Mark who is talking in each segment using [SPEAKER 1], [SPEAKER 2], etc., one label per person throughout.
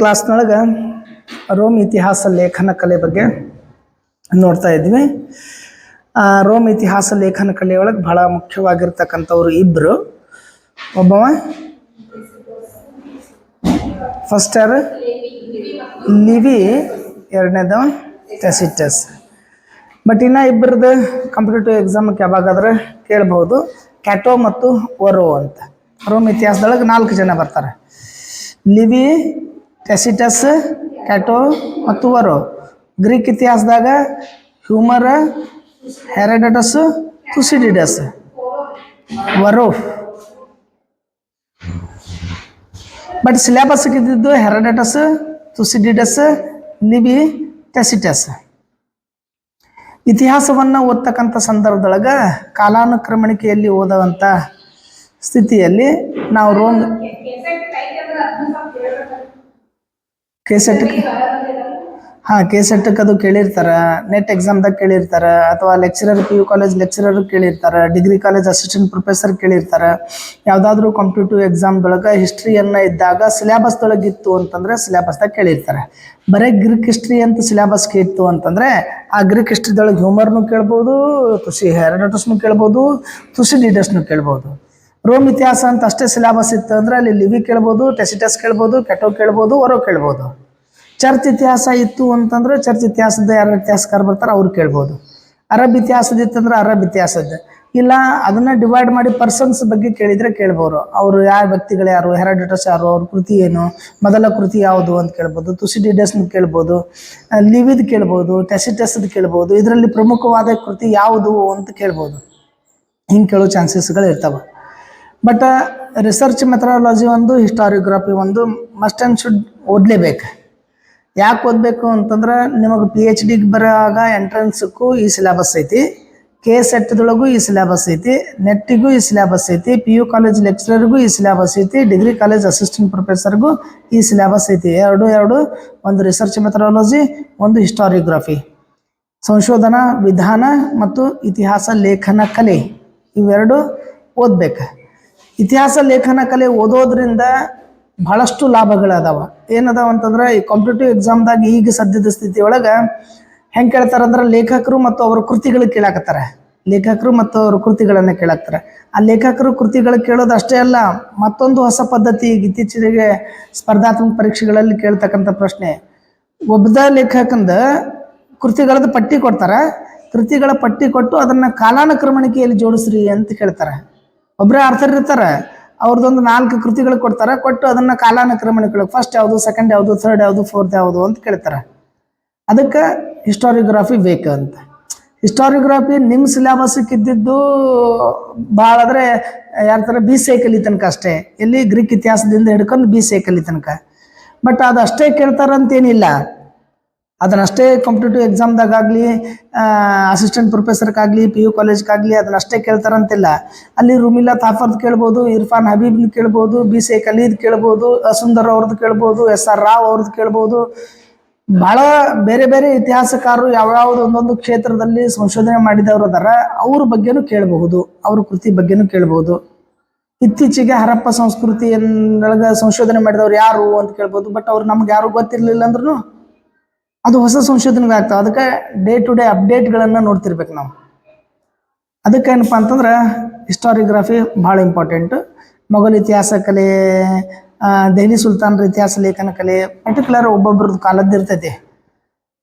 [SPEAKER 1] ಕ್ಲಾಸ್ನೊಳಗೆ Rome ಇತಿಹಾಸ ಲೇಖನ ಕಲೆ ಬಗ್ಗೆ ನೋಡ್ತಾ ಇದ್ವಿ. ರೋಮ್ ಇತಿಹಾಸ ಲೇಖನ ಕಲೆಯೊಳಗೆ ಬಹಳ ಮುಖ್ಯವಾಗಿರ್ತಕ್ಕಂಥವ್ರು ಇಬ್ಬರು. ಒಬ್ಬವ ಫಸ್ಟ್ ಯಾರು? ಲಿವಿ. ಎರಡನೇದವ ಟೆಸಿಟಸ್. ಬಟ್ ಇನ್ನು ಇಬ್ಬರದ್ದು ಕಾಂಪಿಟೇಟಿವ್ ಎಕ್ಸಾಮ್ಗೆ ಯಾವಾಗಾದ್ರೆ ಕೇಳ್ಬೋದು, ಕ್ಯಾಟೋ ಮತ್ತು ವರೋ ಅಂತ. ರೋಮ್ ಇತಿಹಾಸದೊಳಗೆ 4 ಜನ ಬರ್ತಾರೆ: ಲಿವಿ, ಟೆಸಿಟಸ್, ಕ್ಯಾಟೋ ಮತ್ತು ವರೋ. ಗ್ರೀಕ್ ಇತಿಹಾಸದಾಗ ಹ್ಯೂಮರ, ಹೆರೋಡಟಸ್, ಥುಸಿಡಿಡಸ್, ವರೋ. ಬಟ್ ಸಿಲೆಬಸ್ಗೆ ಇದ್ದಿದ್ದು ಹೆರೋಡಟಸ್, ಥುಸಿಡಿಡಸ್, ಲಿವಿ, ಟೆಸಿಟಸ್. ಇತಿಹಾಸವನ್ನು ಓದ್ತಕ್ಕಂಥ ಸಂದರ್ಭದೊಳಗೆ ಕಾಲಾನುಕ್ರಮಣಿಕೆಯಲ್ಲಿ ಓದುವಂಥ ಸ್ಥಿತಿಯಲ್ಲಿ ನಾವು ರೋಮ್ ಕೆಸೆಟ್ಗೆ ಅದು ಕೇಳಿರ್ತಾರೆ, ನೆಟ್ ಎಕ್ಸಾಮ್ದಾಗ ಕೇಳಿರ್ತಾರೆ, ಅಥವಾ ಲೆಕ್ಚರರ್ PU ಕಾಲೇಜ್ ಲೆಕ್ಚರರ್ ಕೇಳಿರ್ತಾರೆ, ಡಿಗ್ರಿ ಕಾಲೇಜ್ ಅಸಿಸ್ಟೆಂಟ್ ಪ್ರೊಫೆಸರ್ ಕೇಳಿರ್ತಾರೆ. ಯಾವುದಾದ್ರೂ ಕಾಂಪಿಟೇಟಿವ್ ಎಕ್ಸಾಮ್ದೊಳಗೆ ಹಿಸ್ಟ್ರಿಯನ್ನು ಇದ್ದಾಗ ಸಿಲೆಬಸ್ದೊಳಗೆ ಇತ್ತು ಅಂತಂದರೆ ಸಿಲೆಬಸ್ದಾಗ ಕೇಳಿರ್ತಾರೆ. ಬರೀ ಗ್ರೀಕ್ ಹಿಸ್ಟ್ರಿ ಅಂತ ಸಿಲೆಬಸ್ಗೆ ಇತ್ತು ಅಂತಂದರೆ ಆ ಗ್ರೀಕ್ ಹಿಸ್ಟ್ರಿದೊಳಗೆ ಹ್ಯೂಮರ್ನು ಕೇಳ್ಬೋದು, ಹೆರೋಡಟಸ್ನು ಕೇಳ್ಬೋದು, ಥುಸಿಡಿಡಸ್ನು ಕೇಳ್ಬೋದು. ರೋಮ್ ಇತಿಹಾಸ ಅಂತ ಅಷ್ಟೇ ಸಿಲೆಬಸ್ ಇತ್ತು ಅಂದರೆ ಅಲ್ಲಿ ಲಿವಿ ಕೇಳ್ಬೋದು, ಟೆಸಿಟಸ್ ಕೇಳ್ಬೋದು, ಕ್ಯಾಟೋ ಕೇಳ್ಬೋದು, ವರೋ ಕೇಳ್ಬೋದು. ಚರ್ಚ್ ಇತಿಹಾಸ ಇತ್ತು ಅಂತಂದ್ರೆ ಚರ್ಚ್ ಇತಿಹಾಸದ ಯಾರು ಇತಿಹಾಸಕಾರ ಬರ್ತಾರೆ ಅವ್ರು ಕೇಳ್ಬೋದು. ಅರಬ್ ಇತಿಹಾಸದ ಇತ್ತಂದ್ರೆ ಅರಬ್ ಇತಿಹಾಸದ. ಇಲ್ಲ ಅದನ್ನು ಡಿವೈಡ್ ಮಾಡಿ ಪರ್ಸನ್ಸ್ ಬಗ್ಗೆ ಕೇಳಿದರೆ ಕೇಳ್ಬೋದು. ಅವರು ಯಾವ ವ್ಯಕ್ತಿಗಳು ಯಾರು, ಹೆರೋಡಟಸ್ ಯಾರು, ಅವ್ರ ಕೃತಿ ಏನು, ಮೊದಲ ಕೃತಿ ಯಾವುದು ಅಂತ ಕೇಳ್ಬೋದು. ಥುಸಿಡಿಡಸ್ನ ಕೇಳ್ಬೋದು, ಲಿವಿದ್ ಕೇಳ್ಬೋದು, ಟೆಸಿಟಸ್ದು ಕೇಳ್ಬೋದು. ಇದರಲ್ಲಿ ಪ್ರಮುಖವಾದ ಕೃತಿ ಯಾವುದು ಅಂತ ಕೇಳ್ಬೋದು. ಹಿಂಗೆ ಕೇಳೋ ಚಾನ್ಸಸ್ಗಳು ಇರ್ತವೆ. ಬಟ್ ರಿಸರ್ಚ್ ಮೆಥಡಾಲಜಿ ಒಂದು, ಹಿಸ್ಟಾರಿಯೋಗ್ರಫಿ ಒಂದು ಮಸ್ಟ್ ಆ್ಯಂಡ್ ಶುಡ್ ಓದಲೇಬೇಕು. ಯಾಕೆ ಓದಬೇಕು ಅಂತಂದ್ರೆ ನಿಮಗೆ PhD ಬರೋವಾಗ ಎಂಟ್ರೆನ್ಸಕ್ಕೂ ಈ ಸಿಲೆಬಸ್ ಐತಿ, KSETದೊಳಗೂ ಈ ಸಿಲೆಬಸ್ ಐತಿ, ನೆಟ್ಟಿಗೂ ಈ ಸಿಲೆಬಸ್ ಐತಿ, PU ಕಾಲೇಜ್ ಲೆಕ್ಚರರ್ಗೂ ಈ ಸಿಲೆಬಸ್ ಐತಿ, ಡಿಗ್ರಿ ಕಾಲೇಜ್ ಅಸಿಸ್ಟೆಂಟ್ ಪ್ರೊಫೆಸರ್ಗೂ ಈ ಸಿಲೆಬಸ್ ಐತಿ. ಎರಡು ಒಂದು ರಿಸರ್ಚ್ ಮೆಥಡಾಲಜಿ, ಒಂದು ಹಿಸ್ಟಾರಿಯೋಗ್ರಫಿ. ಸಂಶೋಧನಾ ವಿಧಾನ ಮತ್ತು ಇತಿಹಾಸ ಲೇಖನ ಕಲೆ ಇವೆರಡು ಓದಬೇಕು. ಇತಿಹಾಸ ಲೇಖನ ಕಲೆ ಓದೋದ್ರಿಂದ ಬಹಳಷ್ಟು ಲಾಭಗಳದಾವ. ಏನದಾವ ಅಂತಂದ್ರೆ ಈ ಕಾಂಪಿಟೇಟಿವ್ ಎಕ್ಸಾಮ್ದಾಗ ಈಗ ಸದ್ಯದ ಸ್ಥಿತಿ ಒಳಗೆ ಹೆಂಗೆ ಕೇಳ್ತಾರಂದ್ರೆ ಲೇಖಕರು ಮತ್ತು ಅವರ ಕೃತಿಗಳು ಕೇಳಾಕತ್ತಾರೆ. ಲೇಖಕರು ಮತ್ತು ಅವ್ರ ಕೃತಿಗಳನ್ನು ಕೇಳಾಕ್ತಾರೆ. ಆ ಲೇಖಕರು ಕೃತಿಗಳು ಕೇಳೋದು ಅಷ್ಟೇ ಅಲ್ಲ, ಮತ್ತೊಂದು ಹೊಸ ಪದ್ಧತಿ ಇತ್ತೀಚೆಗೆ ಸ್ಪರ್ಧಾತ್ಮಕ ಪರೀಕ್ಷೆಗಳಲ್ಲಿ ಕೇಳ್ತಕ್ಕಂಥ ಪ್ರಶ್ನೆ. ಒಬ್ಬದ ಲೇಖಕಂದ ಕೃತಿಗಳದ್ದು ಪಟ್ಟಿ ಕೊಡ್ತಾರೆ, ಕೃತಿಗಳ ಪಟ್ಟಿ ಕೊಟ್ಟು ಅದನ್ನು ಕಾಲಾನುಕ್ರಮಣಿಕೆಯಲ್ಲಿ ಜೋಡಿಸ್ರಿ ಅಂತ ಕೇಳ್ತಾರೆ. ಒಬ್ಬರೇ ಅರ್ಥರಿರ್ತಾರೆ, ಅವ್ರದ್ದೊಂದು 4 ಕೃತಿಗಳು ಕೊಡ್ತಾರೆ, ಕೊಟ್ಟು ಅದನ್ನು ಕಾಲಾನುಕ್ರಮಣಿಕೆ ಫಸ್ಟ್ ಯಾವುದು, ಸೆಕೆಂಡ್ ಯಾವುದು, ಥರ್ಡ್ ಯಾವುದು, ಫೋರ್ತ್ ಯಾವುದು ಅಂತ ಕೇಳ್ತಾರೆ. ಅದಕ್ಕೆ ಹಿಸ್ಟಾರಿಯೋಗ್ರಫಿ ಬೇಕು ಅಂತ. ಹಿಸ್ಟಾರಿಯೋಗ್ರಫಿ ನಿಮ್ಮ ಸಿಲೆಬಸ್ಗೆ ಇದ್ದಿದ್ದು ಭಾಳ ಆದರೆ ಯಾರ ಥರ BCA ಕಲಿ ತನಕ ಅಷ್ಟೇ. ಎಲ್ಲಿ ಗ್ರೀಕ್ ಇತಿಹಾಸದಿಂದ ಹಿಡ್ಕೊಂಡು BCA ಕಲಿ ತನಕ. ಬಟ್ ಅದು ಅಷ್ಟೇ ಕೇಳ್ತಾರಂತೇನಿಲ್ಲ. ಅದನ್ನಷ್ಟೇ ಕಾಂಪಿಟೇಟಿವ್ ಎಕ್ಸಾಮ್ದಾಗಲಿ, ಅಸಿಸ್ಟೆಂಟ್ ಪ್ರೊಫೆಸರ್ಗಾಗಲಿ, PU ಕಾಲೇಜ್ಗಾಗಲಿ ಅದನ್ನಷ್ಟೇ ಕೇಳ್ತಾರಂತಿಲ್ಲ. ಅಲ್ಲಿ ರೂಮಿಲ್ಲಾ ತಾಫರ್ದು ಕೇಳ್ಬೋದು, ಇರ್ಫಾನ್ ಹಬೀಬ್ನ ಕೇಳ್ಬೋದು, BCA ಕಲೀದ್ ಕೇಳ್ಬೋದು, ಸುಂದರ್ ಅವ್ರದ್ದು ಕೇಳ್ಬೋದು, SR ರಾವ್ ಅವ್ರದ್ದು ಕೇಳ್ಬೋದು. ಭಾಳ ಬೇರೆ ಬೇರೆ ಇತಿಹಾಸಕಾರರು ಯಾವ್ಯಾವುದು ಒಂದೊಂದು ಕ್ಷೇತ್ರದಲ್ಲಿ ಸಂಶೋಧನೆ ಮಾಡಿದವರು ಅದಾರ, ಅವ್ರ ಬಗ್ಗೆನೂ ಕೇಳಬಹುದು, ಅವ್ರ ಕೃತಿ ಬಗ್ಗೆನೂ ಕೇಳ್ಬೋದು. ಇತ್ತೀಚೆಗೆ ಹರಪ್ಪ ಸಂಸ್ಕೃತಿಯೊಳಗೆ ಸಂಶೋಧನೆ ಮಾಡಿದವ್ರು ಯಾರು ಅಂತ ಕೇಳ್ಬೋದು. ಬಟ್ ಅವ್ರು ನಮ್ಗೆ ಯಾರು ಗೊತ್ತಿರಲಿಲ್ಲ ಅಂದ್ರೂ ಅದು ಹೊಸ ಸಂಶೋಧನೆಗಳಾಗ್ತವೆ. ಅದಕ್ಕೆ ಡೇ ಟು ಡೇ ಅಪ್ಡೇಟ್ಗಳನ್ನು ನೋಡ್ತಿರ್ಬೇಕು ನಾವು. ಅದಕ್ಕೆ ಏನಪ್ಪ ಅಂತಂದ್ರೆ ಹಿಸ್ಟಾರಿಯೋಗ್ರಫಿ ಭಾಳ ಇಂಪಾರ್ಟೆಂಟು. ಮೊಘಲ್ ಇತಿಹಾಸ ಕಲೆ, ದೆಹಲಿ ಸುಲ್ತಾನರ ಇತಿಹಾಸ ಲೇಖನ ಕಲೆ, ಪರ್ಟಿಕ್ಯುಲರ್ ಒಬ್ಬೊಬ್ರದ್ದು ಕಾಲದ್ದು ಇರ್ತೈತಿ.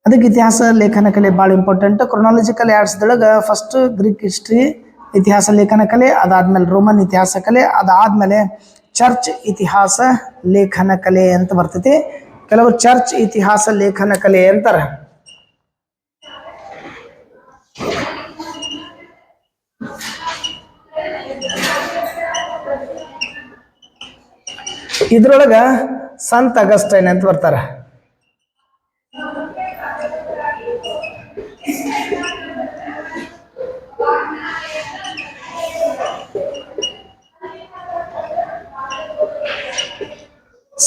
[SPEAKER 1] ಅದಕ್ಕೆ ಇತಿಹಾಸ ಲೇಖನ ಕಲೆ ಭಾಳ ಇಂಪಾರ್ಟೆಂಟ್. ಕ್ರೊನಾಲಜಿಕಲ್ ಆರ್ಟ್ಸ್ದೊಳಗೆ ಫಸ್ಟ್ ಗ್ರೀಕ್ ಹಿಸ್ಟ್ರಿ ಇತಿಹಾಸ ಲೇಖನ ಕಲೆ, ಅದಾದಮೇಲೆ ರೋಮನ್ ಇತಿಹಾಸ ಕಲೆ, ಅದಾದಮೇಲೆ ಚರ್ಚ್ ಇತಿಹಾಸ ಲೇಖನ ಕಲೆ ಅಂತ ಬರ್ತೈತಿ. ಕೆಲವು ಚರ್ಚ್ ಇತಿಹಾಸ ಲೇಖನ ಕಲೆ ಅಂತಾರೆ. ಇದ್ರೊಳಗ ಸಂತ್ ಅಗಸ್ಟೈನ್ ಅಂತ ಬರ್ತಾರೆ.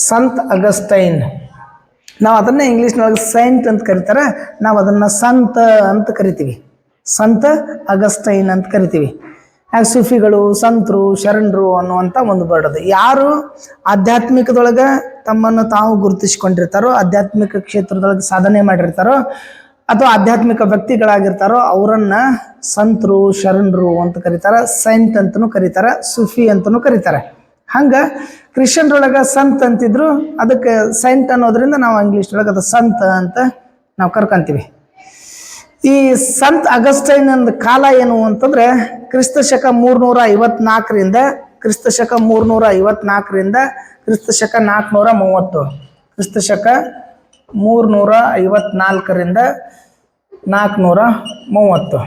[SPEAKER 1] ಸಂತ್ ಅಗಸ್ಟೈನ್, ನಾವು ಅದನ್ನು ಇಂಗ್ಲೀಷ್ನೊಳಗೆ ಸೈಂಟ್ ಅಂತ ಕರಿತಾರೆ, ನಾವು ಅದನ್ನು ಸಂತ ಅಂತ ಕರಿತೀವಿ. ಸಂತ ಅಗಸ್ಟೈನ್ ಅಂತ ಕರಿತೀವಿ. ಯಾಕೆ ಸೂಫಿಗಳು, ಸಂತರು, ಶರಣರು ಅನ್ನುವಂಥ ಒಂದು ವರ್ಡ್ ಅದು. ಯಾರು ಆಧ್ಯಾತ್ಮಿಕದೊಳಗೆ ತಮ್ಮನ್ನು ತಾವು ಗುರುತಿಸಿಕೊಂಡಿರ್ತಾರೋ, ಆಧ್ಯಾತ್ಮಿಕ ಕ್ಷೇತ್ರದೊಳಗೆ ಸಾಧನೆ ಮಾಡಿರ್ತಾರೋ ಅಥವಾ ಆಧ್ಯಾತ್ಮಿಕ ವ್ಯಕ್ತಿಗಳಾಗಿರ್ತಾರೋ ಅವರನ್ನ ಸಂತರು, ಶರಣರು ಅಂತ ಕರೀತಾರೆ. ಸೈಂಟ್ ಅಂತನೂ ಕರೀತಾರೆ, ಸೂಫಿ ಅಂತನೂ ಕರೀತಾರೆ. ಹಂಗೆ ಕ್ರಿಶ್ಚಿಯನ್ರೊಳಗೆ ಸಂತ್ ಅಂತಿದ್ರು, ಅದಕ್ಕೆ ಸೈಂಟ್ ಅನ್ನೋದ್ರಿಂದ ನಾವು ಇಂಗ್ಲೀಷ್ನೊಳಗೆ ಅದು ಸಂತ ಅಂತ ನಾವು ಕರ್ಕೊಂತೀವಿ. ಈ ಸಂತ್ ಅಗಸ್ಟೈನ್ ಕಾಲ ಏನು ಅಂತಂದ್ರೆ ಕ್ರಿಸ್ತ ಶಕ 354ರಿಂದ ಕ್ರಿಸ್ತ ಶಕ 354ರಿಂದ ಕ್ರಿಸ್ತ ಶಕ 430. ಕ್ರಿಸ್ತ ಶಕ 354ರಿಂದ 430.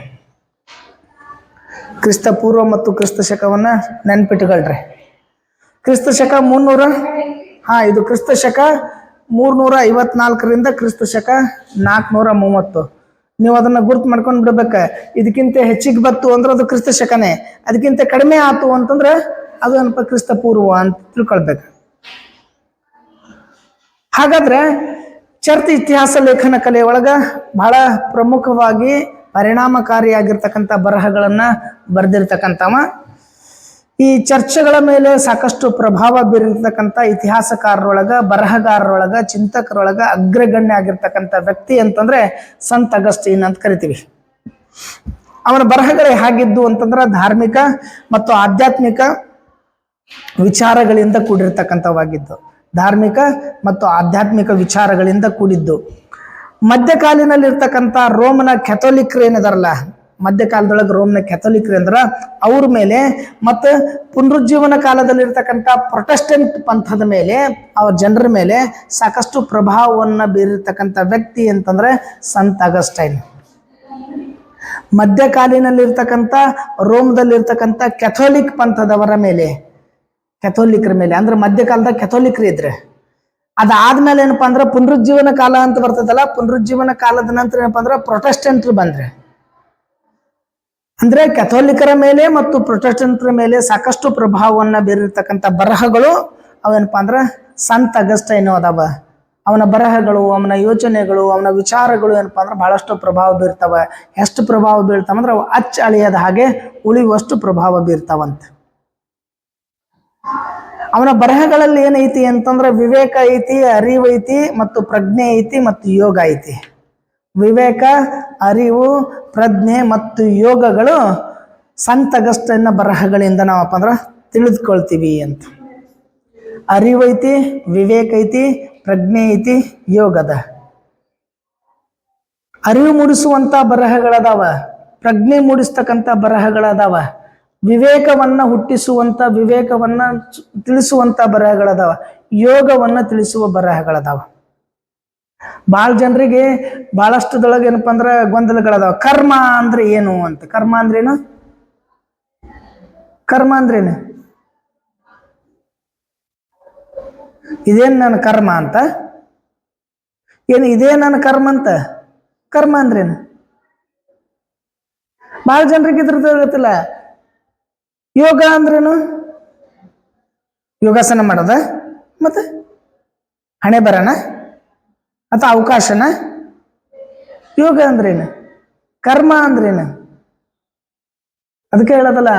[SPEAKER 1] ಕ್ರಿಸ್ತ ಪೂರ್ವ ಮತ್ತು ಕ್ರಿಸ್ತ ಶಕವನ್ನ ನೆನ್ಪಿಟ್ಕೊಳ್ರಿ. ಕ್ರಿಸ್ತ ಶಕ 300 ಇದು ಕ್ರಿಸ್ತ ಶಕ 354ರಿಂದ ಕ್ರಿಸ್ತ ಶಕ 430. ನೀವು ಅದನ್ನ ಗುರ್ತು ಮಾಡ್ಕೊಂಡು ಬಿಡ್ಬೇಕ. ಇದಕ್ಕಿಂತ ಹೆಚ್ಚಿಗೆ ಬತ್ತು ಅಂದ್ರೆ ಅದು ಕ್ರಿಸ್ತ ಶಕನೇ, ಅದಕ್ಕಿಂತ ಕಡಿಮೆ ಆತು ಅಂತಂದ್ರೆ ಅದು ಏನಪ್ಪ ಕ್ರಿಸ್ತ ಪೂರ್ವ ಅಂತ ತಿಳ್ಕೊಳ್ಬೇಕು. ಹಾಗಾದ್ರೆ ಚರ್ಚ್ ಇತಿಹಾಸ ಲೇಖನ ಕಲೆ ಒಳಗ ಬಹಳ ಪ್ರಮುಖವಾಗಿ ಪರಿಣಾಮಕಾರಿಯಾಗಿರ್ತಕ್ಕಂಥ ಬರಹಗಳನ್ನ ಬರೆದಿರ್ತಕ್ಕಂಥವ. ಈ ಚರ್ಚೆಗಳ ಮೇಲೆ ಸಾಕಷ್ಟು ಪ್ರಭಾವ ಬೀರಿರ್ತಕ್ಕಂಥ ಇತಿಹಾಸಕಾರರೊಳಗ, ಬರಹಗಾರರೊಳಗ, ಚಿಂತಕರೊಳಗ ಅಗ್ರಗಣ್ಯ ಆಗಿರ್ತಕ್ಕಂಥ ವ್ಯಕ್ತಿ ಅಂತಂದ್ರೆ ಸಂತ ಅಗಸ್ಟೀನ್ ಅಂತ ಕರಿತೀವಿ. ಅವನ ಬರಹಗಳೇ ಹಾಗಿದ್ದು ಅಂತಂದ್ರೆ ಧಾರ್ಮಿಕ ಮತ್ತು ಆಧ್ಯಾತ್ಮಿಕ ವಿಚಾರಗಳಿಂದ ಕೂಡಿರ್ತಕ್ಕಂಥವಾಗಿದ್ದು, ಧಾರ್ಮಿಕ ಮತ್ತು ಆಧ್ಯಾತ್ಮಿಕ ವಿಚಾರಗಳಿಂದ ಕೂಡಿದ್ದು. ಮಧ್ಯಕಾಲಿನಲ್ಲಿರ್ತಕ್ಕಂಥ ರೋಮನ ಕೆಥೋಲಿಕ್ರು ಏನಿದಾರಲ್ಲ, ಮಧ್ಯಕಾಲದೊಳಗೆ ರೋಮ್ನ ಕೆಥೋಲಿಕ್ರು ಅಂದ್ರ ಅವ್ರ ಮೇಲೆ ಮತ್ತು ಪುನರುಜ್ಜೀವನ ಕಾಲದಲ್ಲಿರ್ತಕ್ಕಂಥ ಪ್ರೊಟೆಸ್ಟೆಂಟ್ ಪಂಥದ ಮೇಲೆ, ಅವ್ರ ಜನರ ಮೇಲೆ ಸಾಕಷ್ಟು ಪ್ರಭಾವವನ್ನು ಬೀರಿರ್ತಕ್ಕಂಥ ವ್ಯಕ್ತಿ ಅಂತಂದ್ರೆ ಸಂತ ಅಗಸ್ಟೈನ್. ಮಧ್ಯಕಾಲಿನಲ್ಲಿರ್ತಕ್ಕಂಥ ರೋಮ್ದಲ್ಲಿರ್ತಕ್ಕಂಥ ಕೆಥೋಲಿಕ್ ಪಂಥದವರ ಮೇಲೆ, ಕೆಥೋಲಿಕ್ರ ಮೇಲೆ ಅಂದ್ರೆ ಮಧ್ಯಕಾಲದಾಗ ಕೆಥೋಲಿಕ್ರು ಇದ್ರೆ, ಅದಾದ್ಮೇಲೆ ಏನಪ್ಪಾ ಅಂದ್ರೆ ಪುನರುಜ್ಜೀವನ ಕಾಲ ಅಂತ ಬರ್ತದಲ್ಲ, ಪುನರುಜ್ಜೀವನ ಕಾಲದ ನಂತರ ಏನಪ್ಪಾ ಅಂದ್ರೆ ಪ್ರೊಟೆಸ್ಟೆಂಟ್ರು ಬಂದ್ರೆ, ಅಂದ್ರೆ ಕೆಥೋಲಿಕರ ಮೇಲೆ ಮತ್ತು ಪ್ರೊಟೆಸ್ಟೆಂಟ್ರ ಮೇಲೆ ಸಾಕಷ್ಟು ಪ್ರಭಾವವನ್ನು ಬೀರಿರ್ತಕ್ಕಂಥ ಬರಹಗಳು ಅವೇನಪ್ಪ ಅಂದ್ರೆ ಸಂತ ಅಗಸ್ಟೈನ್ ಅದಾವ. ಅವನ ಬರಹಗಳು, ಅವನ ಯೋಚನೆಗಳು, ಅವನ ವಿಚಾರಗಳು ಏನಪ್ಪಾ ಅಂದ್ರೆ ಬಹಳಷ್ಟು ಪ್ರಭಾವ ಬೀರ್ತಾವ. ಎಷ್ಟು ಪ್ರಭಾವ ಬೀಳ್ತಾವ ಅಂದ್ರೆ ಅವು ಅಚ್ಚ ಅಳಿಯದ ಹಾಗೆ ಉಳಿಯುವಷ್ಟು ಪ್ರಭಾವ ಬೀರ್ತಾವಂತ. ಅವನ ಬರಹಗಳಲ್ಲಿ ಏನೈತಿ ಅಂತಂದ್ರೆ ವಿವೇಕ ಐತಿ, ಅರಿವು ಐತಿ ಮತ್ತು ಪ್ರಜ್ಞೆ ಐತಿ ಮತ್ತು ಯೋಗ ಐತಿ. ವಿವೇಕ, ಅರಿವು, ಪ್ರಜ್ಞೆ ಮತ್ತು ಯೋಗಗಳು ಸಂತ ಅಗಸ್ಟೈನ್ನ ಬರಹಗಳಿಂದ ನಾವಪ್ಪ ಅಂದ್ರೆ ತಿಳಿದುಕೊಳ್ತೀವಿ ಅಂತ. ಅರಿವು ಐತಿ, ವಿವೇಕ ಐತಿ, ಪ್ರಜ್ಞೆ ಐತಿ, ಯೋಗದ. ಅರಿವು ಮೂಡಿಸುವಂತ ಬರಹಗಳದಾವ, ಪ್ರಜ್ಞೆ ಮೂಡಿಸ್ತಕ್ಕಂಥ ಬರಹಗಳದಾವ, ವಿವೇಕವನ್ನ ಹುಟ್ಟಿಸುವಂತ, ವಿವೇಕವನ್ನ ತಿಳಿಸುವಂತ ಬರಹಗಳದಾವ, ಯೋಗವನ್ನ ತಿಳಿಸುವ ಬರಹಗಳದಾವ. ಭಾಳ ಜನರಿಗೆ ಬಹಳಷ್ಟದೊಳಗೆ ಏನಪ್ಪ ಅಂದ್ರೆ ಗೊಂದಲಗಳದಾವ. ಕರ್ಮ ಅಂದ್ರೆ ಏನು ಅಂತ. ಕರ್ಮ ಅಂದ್ರೇನು? ಕರ್ಮ ಅಂದ್ರೇನು? ಇದೇನು ನನ್ನ ಕರ್ಮ ಅಂತ? ಏನು ಇದೇ ನನ್ನ ಕರ್ಮ ಅಂತ? ಕರ್ಮ ಅಂದ್ರೇನು? ಭಾಳ ಜನರಿಗೆ ಇದ್ರದ್ದು ಗೊತ್ತಿಲ್ಲ. ಯೋಗ ಅಂದ್ರೇನು? ಯೋಗಾಸನ ಮಾಡೋದ, ಮತ್ತೆ ಹಣೆ ಬರಣ ಅಥವಾ ಅವಕಾಶನ? ಯೋಗ ಅಂದ್ರೇನು? ಕರ್ಮ ಅಂದ್ರೇನು? ಅದಕ್ಕೆ ಹೇಳೋದಲ್ಲ,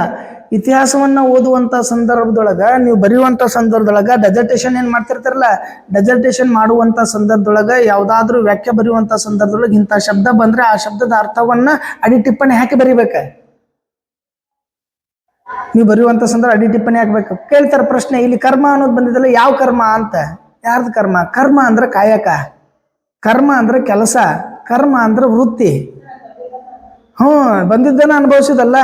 [SPEAKER 1] ಇತಿಹಾಸವನ್ನ ಓದುವಂತ ಸಂದರ್ಭದೊಳಗ, ನೀವು ಬರೆಯುವಂತ ಸಂದರ್ಭದೊಳಗ ಡೆಸರ್ಟೇಷನ್ ಏನ್ ಮಾಡ್ತಿರ್ತಾರಲ್ಲ, ಡೆಸರ್ಟೇಷನ್ ಮಾಡುವಂತ ಸಂದರ್ಭದೊಳಗ ಯಾವ್ದಾದ್ರು ವ್ಯಾಖ್ಯೆ ಬರೆಯುವಂತ ಸಂದರ್ಭದೊಳಗೆ ಇಂಥ ಶಬ್ದ ಬಂದ್ರೆ ಆ ಶಬ್ದದ ಅರ್ಥವನ್ನ ಅಡಿ ಟಿಪ್ಪಣಿ ಹಾಕಿ ಬರಿಬೇಕ. ನೀವು ಬರೆಯುವಂತ ಸಂದರ್ಭ ಅಡಿ ಟಿಪ್ಪಣಿ ಹಾಕ್ಬೇಕು. ಕೇಳ್ತಾರ ಪ್ರಶ್ನೆ, ಇಲ್ಲಿ ಕರ್ಮ ಅನ್ನೋದು ಬಂದಿದ್ದಲ್ಲ, ಯಾವ ಕರ್ಮ ಅಂತ? ಯಾರ್ದು ಕರ್ಮ? ಕರ್ಮ ಅಂದ್ರೆ ಕಾಯಕ, ಕರ್ಮ ಅಂದ್ರೆ ಕೆಲಸ, ಕರ್ಮ ಅಂದ್ರೆ ವೃತ್ತಿ. ಬಂದಿದ್ದನ್ನ ಅನುಭವಿಸೋದಲ್ಲ,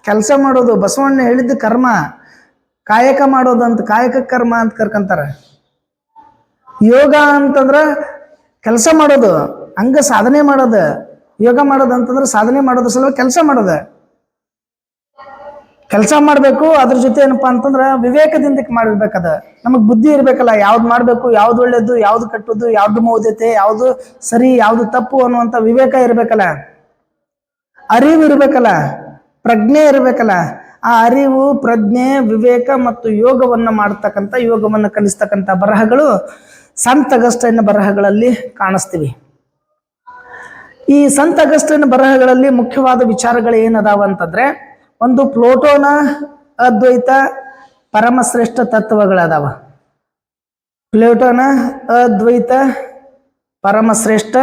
[SPEAKER 1] ಕೆಲಸ ಮಾಡೋದು. ಬಸವಣ್ಣ ಹೇಳಿದ್ದು ಕರ್ಮ, ಕಾಯಕ ಮಾಡೋದು ಅಂತ, ಕಾಯಕ ಕರ್ಮ ಅಂತ ಕರ್ಕಂತಾರ. ಯೋಗ ಅಂತಂದ್ರ ಕೆಲಸ ಮಾಡೋದು, ಹಂಗ ಸಾಧನೆ ಮಾಡೋದು. ಯೋಗ ಮಾಡೋದು ಅಂತಂದ್ರೆ ಸಾಧನೆ ಮಾಡೋದು ಸಲುವಾಗಿ ಕೆಲಸ ಮಾಡೋದು. ಕೆಲಸ ಮಾಡಬೇಕು. ಅದ್ರ ಜೊತೆ ಏನಪ್ಪಾ ಅಂತಂದ್ರ ವಿವೇಕದಿಂದ ಮಾಡಿರ್ಬೇಕದ. ನಮಗ್ ಬುದ್ಧಿ ಇರ್ಬೇಕಲ್ಲ, ಯಾವ್ದು ಮಾಡ್ಬೇಕು, ಯಾವ್ದು ಒಳ್ಳೇದು, ಯಾವ್ದು ಕಟ್ಟುದು, ಯಾವ್ದು ಮೌದ್ಯತೆ, ಯಾವ್ದು ಸರಿ, ಯಾವ್ದು ತಪ್ಪು ಅನ್ನುವಂತ ವಿವೇಕ ಇರ್ಬೇಕಲ್ಲ, ಅರಿವು ಇರ್ಬೇಕಲ್ಲ, ಪ್ರಜ್ಞೆ ಇರ್ಬೇಕಲ್ಲ. ಆ ಅರಿವು, ಪ್ರಜ್ಞೆ, ವಿವೇಕ ಮತ್ತು ಯೋಗವನ್ನ ಮಾಡ್ತಕ್ಕಂಥ, ಯೋಗವನ್ನ ಕಲಿಸ್ತಕ್ಕಂಥ ಬರಹಗಳು ಸಂತ ಅಗಸ್ಟೈನ್ ಬರಹಗಳಲ್ಲಿ ಕಾಣಿಸ್ತೀವಿ. ಈ ಸಂತ ಅಗಸ್ಟೈನ್ ಬರಹಗಳಲ್ಲಿ ಮುಖ್ಯವಾದ ವಿಚಾರಗಳು ಏನದಾವ ಅಂತಂದ್ರೆ, ಒಂದು ಪ್ಲೋಟೋನ ಅದ್ವೈತ ಪರಮಶ್ರೇಷ್ಠ ತತ್ವಗಳದಾವ. ಪ್ಲೋಟೋನ ಅದ್ವೈತ ಪರಮಶ್ರೇಷ್ಠ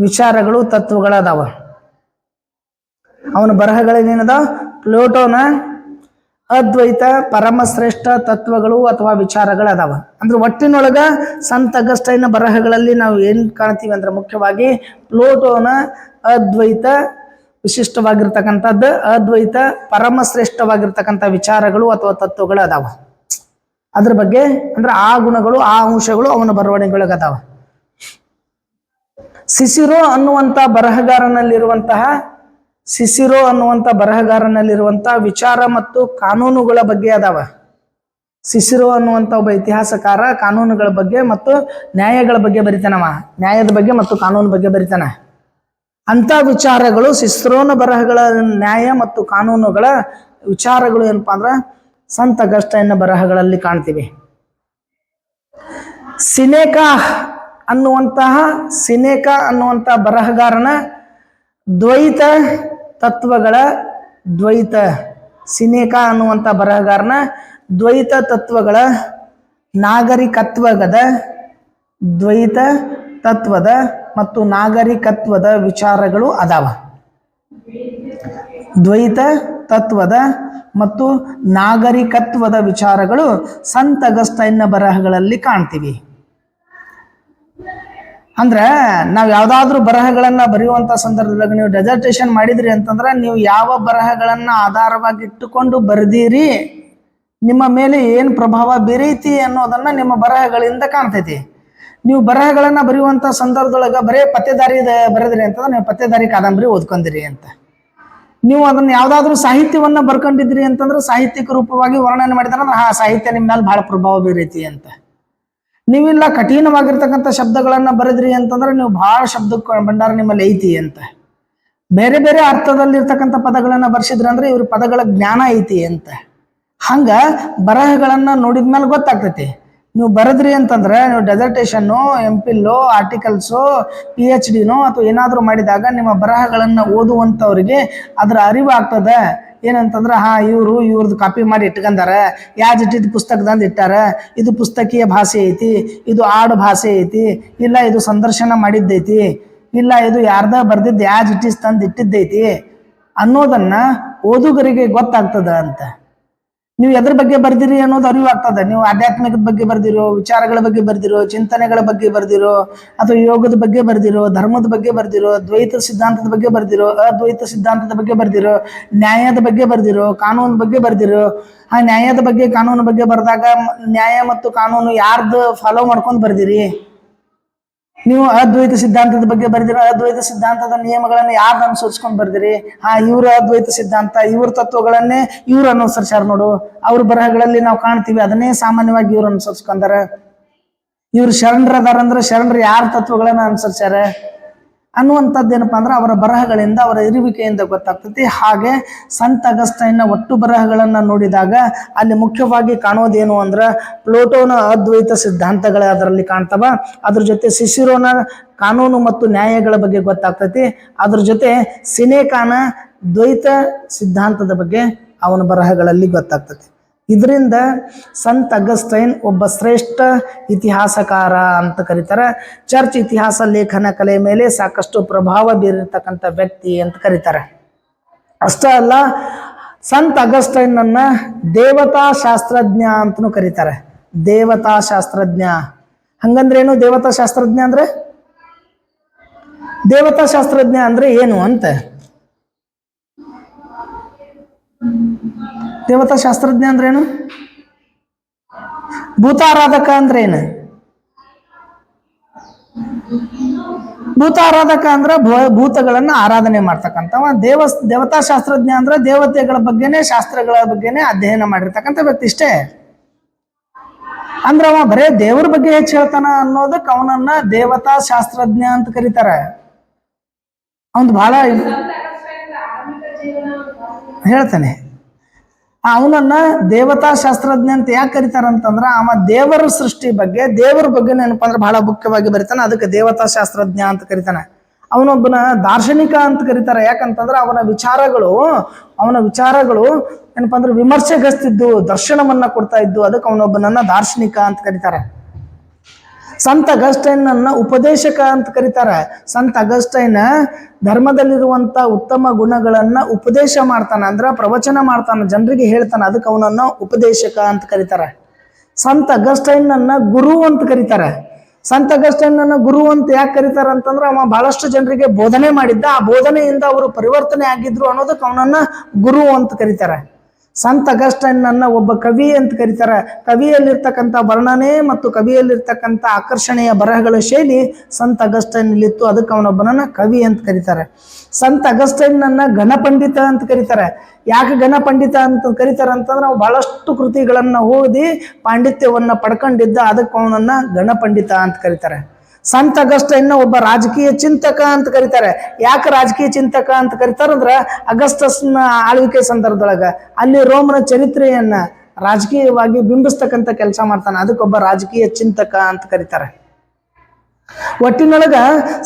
[SPEAKER 1] ವಿಚಾರಗಳು ತತ್ವಗಳದಾವ. ಅವನ ಬರಹಗಳೇನೇನದ? ಪ್ಲೋಟೋನ ಅದ್ವೈತ ಪರಮಶ್ರೇಷ್ಠ ತತ್ವಗಳು ಅಥವಾ ವಿಚಾರಗಳದಾವ. ಅಂದ್ರೆ ಒಟ್ಟಿನೊಳಗ ಸಂತ ಅಗಸ್ಟೈನ್ ಬರಹಗಳಲ್ಲಿ ನಾವು ಏನು ಕಾಣ್ತೀವಿ ಅಂದ್ರೆ ಮುಖ್ಯವಾಗಿ ಪ್ಲೋಟೋನ ಅದ್ವೈತ ವಿಶಿಷ್ಟವಾಗಿರ್ತಕ್ಕಂಥದ್ದು, ಅದ್ವೈತ ಪರಮಶ್ರೇಷ್ಠವಾಗಿರ್ತಕ್ಕಂಥ ವಿಚಾರಗಳು ಅಥವಾ ತತ್ವಗಳು ಅದಾವ. ಅದ್ರ ಬಗ್ಗೆ ಅಂದ್ರೆ ಆ ಗುಣಗಳು ಆ ಅಂಶಗಳು ಅವನ ಬರವಣಿಗೆಗಳದಾವ. ಸಿಸಿರೋ ಅನ್ನುವಂಥ ಬರಹಗಾರನಲ್ಲಿರುವಂತಹ ವಿಚಾರ ಮತ್ತು ಕಾನೂನುಗಳ ಬಗ್ಗೆ ಅದಾವ. ಸಿಸಿರೋ ಅನ್ನುವಂಥ ಒಬ್ಬ ಇತಿಹಾಸಕಾರ ಕಾನೂನುಗಳ ಬಗ್ಗೆ ಮತ್ತು ನ್ಯಾಯಗಳ ಬಗ್ಗೆ ಬರಿತಾನವ. ನ್ಯಾಯದ ಬಗ್ಗೆ ಮತ್ತು ಕಾನೂನು ಬಗ್ಗೆ ಬರಿತಾನ. ಅಂತ ವಿಚಾರಗಳು ಸಿಸಿರೋನ ಬರಹಗಳ ನ್ಯಾಯ ಮತ್ತು ಕಾನೂನುಗಳ ವಿಚಾರಗಳು ಏನಪ್ಪಾ ಅಂದ್ರ ಸಂತ ಅಗಸ್ಟೈನ್ ಬರಹಗಳಲ್ಲಿ ಕಾಣ್ತೀವಿ. ಸಿನೇಕಾ ಅನ್ನುವಂಥ ಬರಹಗಾರನ ದ್ವೈತ ತತ್ವಗಳ ಸಿನೇಕಾ ಅನ್ನುವಂಥ ಬರಹಗಾರನ ದ್ವೈತ ತತ್ವಗಳ ದ್ವೈತ ತತ್ವದ ಮತ್ತು ನಾಗರಿಕತ್ವದ ವಿಚಾರಗಳು ಅದಾವ. ದ್ವೈತ ತತ್ವದ ಮತ್ತು ನಾಗರಿಕತ್ವದ ವಿಚಾರಗಳು ಸಂತ ಅಗಸ್ಟೈನ್ನ ಬರಹಗಳಲ್ಲಿ ಕಾಣ್ತೀವಿ. ಅಂದ್ರೆ ನಾವು ಯಾವ್ದಾದ್ರು ಬರಹಗಳನ್ನ ಬರೆಯುವಂತ ಸಂದರ್ಭದಾಗ ನೀವು ಡೆಸರ್ಟೇಷನ್ ಮಾಡಿದ್ರಿ ಅಂತಂದ್ರೆ ನೀವು ಯಾವ ಬರಹಗಳನ್ನ ಆಧಾರವಾಗಿಟ್ಟುಕೊಂಡು ಬರೆದಿರಿ, ನಿಮ್ಮ ಮೇಲೆ ಏನು ಪ್ರಭಾವ ಬೀರೈತಿ ಅನ್ನೋದನ್ನ ನಿಮ್ಮ ಬರಹಗಳಿಂದ ಕಾಣ್ತೈತಿ. ನೀವು ಬರಹಗಳನ್ನ ಬರೆಯುವಂತ ಸಂದರ್ಭದೊಳಗ ಬರೇ ಪತ್ತೇದಾರಿ ಬರೆದ್ರಿ ಅಂತಂದ್ರೆ ನೀವು ಪತ್ತೇದಾರಿ ಕಾದಂಬರಿ ಓದ್ಕೊಂಡಿರಿ ಅಂತ. ನೀವು ಅದನ್ನ ಯಾವ್ದಾದ್ರು ಸಾಹಿತ್ಯವನ್ನ ಬರ್ಕೊಂಡಿದ್ರಿ ಅಂತಂದ್ರೆ ಸಾಹಿತ್ಯಿಕ ರೂಪವಾಗಿ ವರ್ಣನೆ ಮಾಡಿದ್ರೆ ಆ ಸಾಹಿತ್ಯ ನಿಮ್ಮ ಮೇಲೆ ಬಹಳ ಪ್ರಭಾವ ಬೀರೈತಿ ಅಂತ. ನೀವಿಲ್ಲ ಕಠಿಣವಾಗಿರ್ತಕ್ಕಂಥ ಶಬ್ದಗಳನ್ನ ಬರೆದ್ರಿ ಅಂತಂದ್ರೆ ನೀವು ಬಹಳ ಶಬ್ದ ಭಂಡಾರ ನಿಮ್ಮಲ್ಲಿ ಐತಿ ಅಂತ. ಬೇರೆ ಬೇರೆ ಅರ್ಥದಲ್ಲಿರ್ತಕ್ಕಂಥ ಪದಗಳನ್ನ ಬರ್ಸಿದ್ರಿ ಅಂದ್ರೆ ಇವ್ರ ಪದಗಳ ಜ್ಞಾನ ಐತಿ ಅಂತ. ಹಂಗ ಬರಹಗಳನ್ನ ನೋಡಿದ್ಮೇಲೆ ಗೊತ್ತಾಗ್ತೈತಿ. ನೀವು ಬರೆದ್ರಿ ಅಂತಂದ್ರೆ ನೀವು ಡೆಸರ್ಟೇಷನ್ನು, MPhil, ಆರ್ಟಿಕಲ್ಸು, PhD ಅಥವಾ ಏನಾದರೂ ಮಾಡಿದಾಗ ನಿಮ್ಮ ಬರಹಗಳನ್ನ ಓದುವಂಥವ್ರಿಗೆ ಅದರ ಅರಿವು ಆಗ್ತದೆ. ಏನಂತಂದ್ರೆ ಇವ್ರದ್ದು ಕಾಪಿ ಮಾಡಿ ಇಟ್ಕೊಂಡಾರ, ಇಟ್ಟಿದ್ದು ಪುಸ್ತಕದಂದು ಇಟ್ಟಾರ, ಇದು ಪುಸ್ತಕೀಯ ಭಾಷೆ ಐತಿ, ಇದು ಆಡು ಭಾಷೆ ಐತಿ, ಇಲ್ಲ ಇದು ಸಂದರ್ಶನ ಮಾಡಿದ್ದೈತಿ, ಇಲ್ಲ ಇದು ಯಾರ್ದ ಬರ್ದಿದ್ದು ಇಟ್ಟಿಸ್ ತಂದು ಇಟ್ಟಿದ್ದೈತಿ ಅನ್ನೋದನ್ನ ಓದುಗರಿಗೆ ಗೊತ್ತಾಗ್ತದ ಅಂತ. ನೀವು ಎದ್ರ ಬಗ್ಗೆ ಬರ್ದಿರಿ ಅನ್ನೋದು ಅರಿವು ಆಗ್ತದೆ. ನೀವು ಆಧ್ಯಾತ್ಮಿಕದ ಬಗ್ಗೆ ಬರ್ದಿರೋ, ವಿಚಾರಗಳ ಬಗ್ಗೆ ಬರ್ದಿರೋ, ಚಿಂತನೆಗಳ ಬಗ್ಗೆ ಬರ್ದಿರೋ, ಅಥವಾ ಯೋಗದ ಬಗ್ಗೆ ಬರ್ದಿರೋ, ಧರ್ಮದ ಬಗ್ಗೆ ಬರ್ದಿರೋ, ದ್ವೈತ ಸಿದ್ಧಾಂತದ ಬಗ್ಗೆ ಬರ್ದಿರೋ, ಅದ್ವೈತ ಸಿದ್ಧಾಂತದ ಬಗ್ಗೆ ಬರ್ದಿರೋ, ನ್ಯಾಯದ ಬಗ್ಗೆ ಬರ್ದಿರೋ, ಕಾನೂನು ಬಗ್ಗೆ ಬರ್ದಿರೋ. ಆ ನ್ಯಾಯದ ಬಗ್ಗೆ ಕಾನೂನು ಬಗ್ಗೆ ಬರೆದಾಗ ನ್ಯಾಯ ಮತ್ತು ಕಾನೂನು ಯಾರ್ದು ಫಾಲೋ ಮಾಡ್ಕೊಂಡು ಬರ್ದಿರಿ. ನೀವು ಅದ್ವೈತ ಸಿದ್ಧಾಂತದ ಬಗ್ಗೆ ಬರ್ದಿರೋ, ಅದ್ವೈತ ಸಿದ್ಧಾಂತದ ನಿಯಮಗಳನ್ನು ಯಾರ್ದು ಅನುಸರಿಸ್ಕೊಂಡು ಬರ್ದಿರಿ. ಇವ್ರ ಅದ್ವೈತ ಸಿದ್ಧಾಂತ, ಇವ್ರ ತತ್ವಗಳನ್ನೇ ಇವ್ರು ಅನುಸರಿಸ್ಯಾರ ನೋಡು. ಅವ್ರ ಬರಹಗಳಲ್ಲಿ ನಾವು ಕಾಣ್ತೀವಿ ಅದನ್ನೇ ಸಾಮಾನ್ಯವಾಗಿ ಇವ್ರು ಅನುಸರಿಸ್ಕೊಂಡಾರ. ಇವ್ರು ಶರಣರದಾರ ಅಂದ್ರೆ ಶರಣರು ಯಾರ ತತ್ವಗಳನ್ನ ಅನುಸರಿಸ್ಯಾರ ಅನ್ನುವಂಥದ್ದು ಏನಪ್ಪಾ ಅಂದ್ರೆ ಅವರ ಬರಹಗಳಿಂದ, ಅವರ ಇರುವಿಕೆಯಿಂದ ಗೊತ್ತಾಗ್ತೈತಿ. ಹಾಗೆ ಸಂತ ಅಗಸ್ಟೈನ್ನ ಒಟ್ಟು ಬರಹಗಳನ್ನ ನೋಡಿದಾಗ ಅಲ್ಲಿ ಮುಖ್ಯವಾಗಿ ಕಾಣೋದೇನು ಅಂದ್ರೆ ಪ್ಲೋಟೋನ ಅದ್ವೈತ ಸಿದ್ಧಾಂತಗಳ ಅದರಲ್ಲಿ ಕಾಣ್ತವ. ಅದ್ರ ಜೊತೆ ಸಿಸಿರೋನ ಕಾನೂನು ಮತ್ತು ನ್ಯಾಯಗಳ ಬಗ್ಗೆ ಗೊತ್ತಾಗ್ತೈತಿ. ಅದ್ರ ಜೊತೆ ಸಿನೇಕಾನ ದ್ವೈತ ಸಿದ್ಧಾಂತದ ಬಗ್ಗೆ ಅವನ ಬರಹಗಳಲ್ಲಿ ಗೊತ್ತಾಗ್ತೈತಿ. ಇದರಿಂದ ಸಂತ ಅಗಸ್ಟೈನ್ ಒಬ್ಬ ಶ್ರೇಷ್ಠ ಇತಿಹಾಸಕಾರ ಅಂತ ಕರೀತಾರೆ. ಚರ್ಚ್ ಇತಿಹಾಸ ಲೇಖನ ಕಲೆ ಮೇಲೆ ಸಾಕಷ್ಟು ಪ್ರಭಾವ ಬೀರಿರ್ತಕ್ಕಂಥ ವ್ಯಕ್ತಿ ಅಂತ ಕರೀತಾರೆ. ಅಷ್ಟೇ ಅಲ್ಲ, ಸಂತ ಅಗಸ್ಟೈನ್ ಅನ್ನ ದೇವತಾ ಶಾಸ್ತ್ರಜ್ಞ ಅಂತನೂ ಕರೀತಾರೆ. ದೇವತಾ ಶಾಸ್ತ್ರಜ್ಞ ಹಂಗಂದ್ರೇನು? ದೇವತಾ ಶಾಸ್ತ್ರಜ್ಞ ಅಂದ್ರೆ ಏನು ಅಂತ. ದೇವತಾ ಶಾಸ್ತ್ರಜ್ಞ ಅಂದ್ರೇನು? ಭೂತಾರಾಧಕ ಅಂದ್ರೇನು? ಭೂತಾರಾಧಕ ಅಂದ್ರೆ ಭೂತಗಳನ್ನ ಆರಾಧನೆ ಮಾಡ್ತಕ್ಕಂಥವ. ದೇವತಾ ಶಾಸ್ತ್ರಜ್ಞ ಅಂದ್ರೆ ದೇವತೆಗಳ ಬಗ್ಗೆನೆ, ಶಾಸ್ತ್ರಗಳ ಬಗ್ಗೆನೆ ಅಧ್ಯಯನ ಮಾಡಿರ್ತಕ್ಕಂಥ ವ್ಯಕ್ತಿ ಇಷ್ಟೇ. ಅಂದ್ರೆ ಅವ ಬರೇ ದೇವ್ರ ಬಗ್ಗೆ ಹೆಚ್ಚು ಹೇಳ್ತಾನ ಅನ್ನೋದಕ್ಕೆ ಅವನನ್ನ ದೇವತಾ ಶಾಸ್ತ್ರಜ್ಞ ಅಂತ ಕರೀತಾರೆ. ಅವನ್ ಬಹಳ ಹೇಳ್ತಾನೆ. ಅವನನ್ನ ದೇವತಾ ಶಾಸ್ತ್ರಜ್ಞ ಅಂತ ಯಾಕೆ ಕರೀತಾರಂತಂದ್ರ ಅವ ದೇವರ ಸೃಷ್ಟಿ ಬಗ್ಗೆ, ದೇವರ ಬಗ್ಗೆ ಏನಪ್ಪಾ ಅಂದ್ರೆ ಬಹಳ ಮುಖ್ಯವಾಗಿ ಬರೀತಾನೆ. ಅದಕ್ಕೆ ದೇವತಾ ಶಾಸ್ತ್ರಜ್ಞ ಅಂತ ಕರೀತಾನೆ. ಅವನೊಬ್ಬನ ದಾರ್ಶನಿಕ ಅಂತ ಕರೀತಾರೆ. ಯಾಕಂತಂದ್ರೆ ಅವನ ವಿಚಾರಗಳು ಏನಪ್ಪಾ ಅಂದ್ರೆ ವಿಮರ್ಶೆಗಸ್ತಿದ್ದು, ದರ್ಶನವನ್ನ ಕೊಡ್ತಾ ಇದ್ದು. ಅದಕ್ಕೆ ಅವನೊಬ್ಬನನ್ನ ದಾರ್ಶನಿಕ ಅಂತ ಕರೀತಾರೆ. ಸಂತ ಅಗಸ್ಟೈನ್ ಅನ್ನ ಉಪದೇಶಕ ಅಂತ ಕರೀತಾರೆ. ಸಂತ ಅಗಸ್ಟೈನ್ ಧರ್ಮದಲ್ಲಿರುವಂತ ಉತ್ತಮ ಗುಣಗಳನ್ನ ಉಪದೇಶ ಮಾಡ್ತಾನೆ, ಅಂದ್ರ ಪ್ರವಚನ ಮಾಡ್ತಾನೆ, ಜನರಿಗೆ ಹೇಳ್ತಾನೆ. ಅದಕ್ಕೆ ಅವನನ್ನ ಉಪದೇಶಕ ಅಂತ ಕರೀತಾರೆ. ಸಂತ ಅಗಸ್ಟೈನ್ ಅನ್ನ ಗುರು ಅಂತ ಕರೀತಾರೆ. ಸಂತ ಅಗಸ್ಟೈನ್ ಅನ್ನ ಗುರು ಅಂತ ಯಾಕೆ ಕರೀತಾರೆ ಅಂತಂದ್ರೆ ಅವ ಬಹಳಷ್ಟು ಜನರಿಗೆ ಬೋಧನೆ ಮಾಡಿದ್ದ. ಆ ಬೋಧನೆಯಿಂದ ಅವರು ಪರಿವರ್ತನೆ ಆಗಿದ್ರು ಅನ್ನೋದಕ್ಕೆ ಅವನನ್ನ ಗುರು ಅಂತ ಕರೀತಾರೆ. ಸಂತ ಅಗಸ್ಟೈನ್ ಅನ್ನ ಒಬ್ಬ ಕವಿ ಅಂತ ಕರೀತಾರೆ. ಕವಿಯಲ್ಲಿರ್ತಕ್ಕಂಥ ವರ್ಣನೆ ಮತ್ತು ಕವಿಯಲ್ಲಿರ್ತಕ್ಕಂಥ ಆಕರ್ಷಣೆಯ ಬರಹಗಳ ಶೈಲಿ ಸಂತ ಅಗಸ್ಟೈನ್ ಇತ್ತು. ಅದಕ್ಕೆ ಅವನೊಬ್ಬನನ್ನ ಕವಿ ಅಂತ ಕರೀತಾರೆ. ಸಂತ ಅಗಸ್ಟೈನ್ ಅನ್ನ ಗಣಪಂಡಿತ ಅಂತ ಕರೀತಾರೆ. ಯಾಕೆ ಗಣಪಂಡಿತ ಅಂತ ಕರೀತಾರೆ ಅಂತಂದ್ರೆ ನಾವು ಬಹಳಷ್ಟು ಕೃತಿಗಳನ್ನ ಓದಿ ಪಾಂಡಿತ್ಯವನ್ನ ಪಡ್ಕೊಂಡಿದ್ದ. ಅದಕ್ಕೆ ಅವನನ್ನ ಗಣಪಂಡಿತ ಅಂತ ಕರೀತಾರೆ. ಸಂತ ಅಗಸ್ಟೈನ್ ಒಬ್ಬ ರಾಜಕೀಯ ಚಿಂತಕ ಅಂತ ಕರೀತಾರೆ. ಯಾಕೆ ರಾಜಕೀಯ ಚಿಂತಕ ಅಂತ ಕರೀತಾರಂದ್ರೆ ಅಗಸ್ಟಸ್ನ ಆಳ್ವಿಕೆ ಸಂದರ್ಭದೊಳಗ ಅಲ್ಲಿ ರೋಮನ ಚರಿತ್ರೆಯನ್ನ ರಾಜಕೀಯವಾಗಿ ಬಿಂಬಿಸ್ತಕ್ಕಂಥ ಕೆಲಸ ಮಾಡ್ತಾನೆ. ಅದಕ್ಕೊಬ್ಬ ರಾಜಕೀಯ ಚಿಂತಕ ಅಂತ ಕರೀತಾರೆ. ಒಟ್ಟಿನೊಳಗ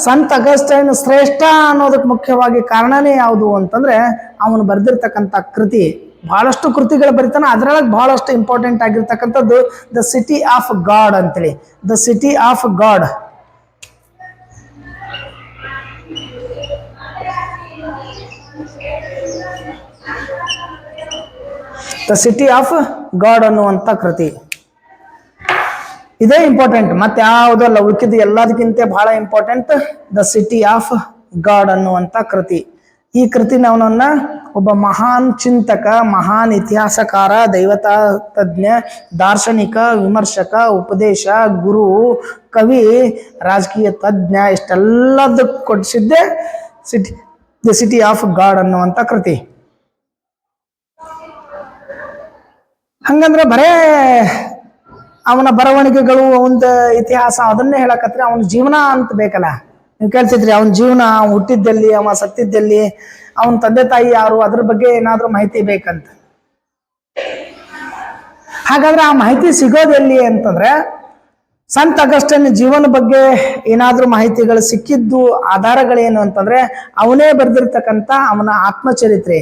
[SPEAKER 1] ಸಂತ ಅಗಸ್ಟೈನ್ ಶ್ರೇಷ್ಠ ಅನ್ನೋದಕ್ಕೆ ಮುಖ್ಯವಾಗಿ ಕಾರಣನೇ ಯಾವುದು ಅಂತಂದ್ರೆ ಅವನು ಬರೆದಿರ್ತಕ್ಕಂಥ ಕೃತಿ. ಬಹಳಷ್ಟು ಕೃತಿಗಳು ಬರೀತಾನೆ. ಅದರೊಳಗೆ ಬಹಳಷ್ಟು ಇಂಪಾರ್ಟೆಂಟ್ ಆಗಿರ್ತಕ್ಕಂಥದ್ದು ದ ಸಿಟಿ ಆಫ್ ಗಾಡ್ ಅಂತೇಳಿ. The city of god. The city of god ಅನ್ನುವಂಥ ಕೃತಿ ಇದೇ ಇಂಪಾರ್ಟೆಂಟ್, ಮತ್ತೆ ಯಾವುದಲ್ಲ. ಉಳಿಕಿದ ಎಲ್ಲದಕ್ಕಿಂತ ಬಹಳ important the city of god ಅನ್ನುವಂಥ ಕೃತಿ. ಈ ಕೃತಿನ ಅವನನ್ನ ಒಬ್ಬ ಮಹಾನ್ ಚಿಂತಕ, ಮಹಾನ್ ಇತಿಹಾಸಕಾರ, ದೈವತಾ ತಜ್ಞ, ದಾರ್ಶನಿಕ, ವಿಮರ್ಶಕ, ಉಪದೇಶ, ಗುರು, ಕವಿ, ರಾಜಕೀಯ ತಜ್ಞ ಇಷ್ಟೆಲ್ಲದಕ್ಕೆ ಕೊಡಿಸಿದ್ದೆ ದ ಸಿಟಿ ಆಫ್ ಗಾಡ್ ಅನ್ನುವಂಥ ಕೃತಿ. ಹಂಗಂದ್ರೆ ಬರೇ ಅವನ ಬರವಣಿಗೆಗಳು, ಅವನ ಇತಿಹಾಸ ಅದನ್ನೇ ಹೇಳಕತ್ರಿ. ಅವನ ಜೀವನ ಅಂತ ಬೇಕಲ್ಲ. ನೀವು ಕೇಳ್ತಿದ್ರಿ ಅವನ ಜೀವನ, ಅವ್ನು ಹುಟ್ಟಿದ್ದಲ್ಲಿ, ಅವ ಸತ್ತಿದ್ದಲ್ಲಿ, ಅವನ ತಂದೆ ತಾಯಿ ಯಾರು, ಅದ್ರ ಬಗ್ಗೆ ಏನಾದ್ರೂ ಮಾಹಿತಿ ಬೇಕಂತ. ಹಾಗಾದ್ರೆ ಆ ಮಾಹಿತಿ ಸಿಗೋದೆಲ್ಲಿ ಅಂತಂದ್ರೆ ಸಂತ ಅಗಸ್ಟೈನ್ ಜೀವನ ಬಗ್ಗೆ ಏನಾದ್ರೂ ಮಾಹಿತಿಗಳು ಸಿಕ್ಕಿದ್ದು ಆಧಾರಗಳೇನು ಅಂತಂದ್ರೆ ಅವನೇ ಬರೆದಿರ್ತಕ್ಕಂಥ ಅವನ ಆತ್ಮಚರಿತ್ರೆ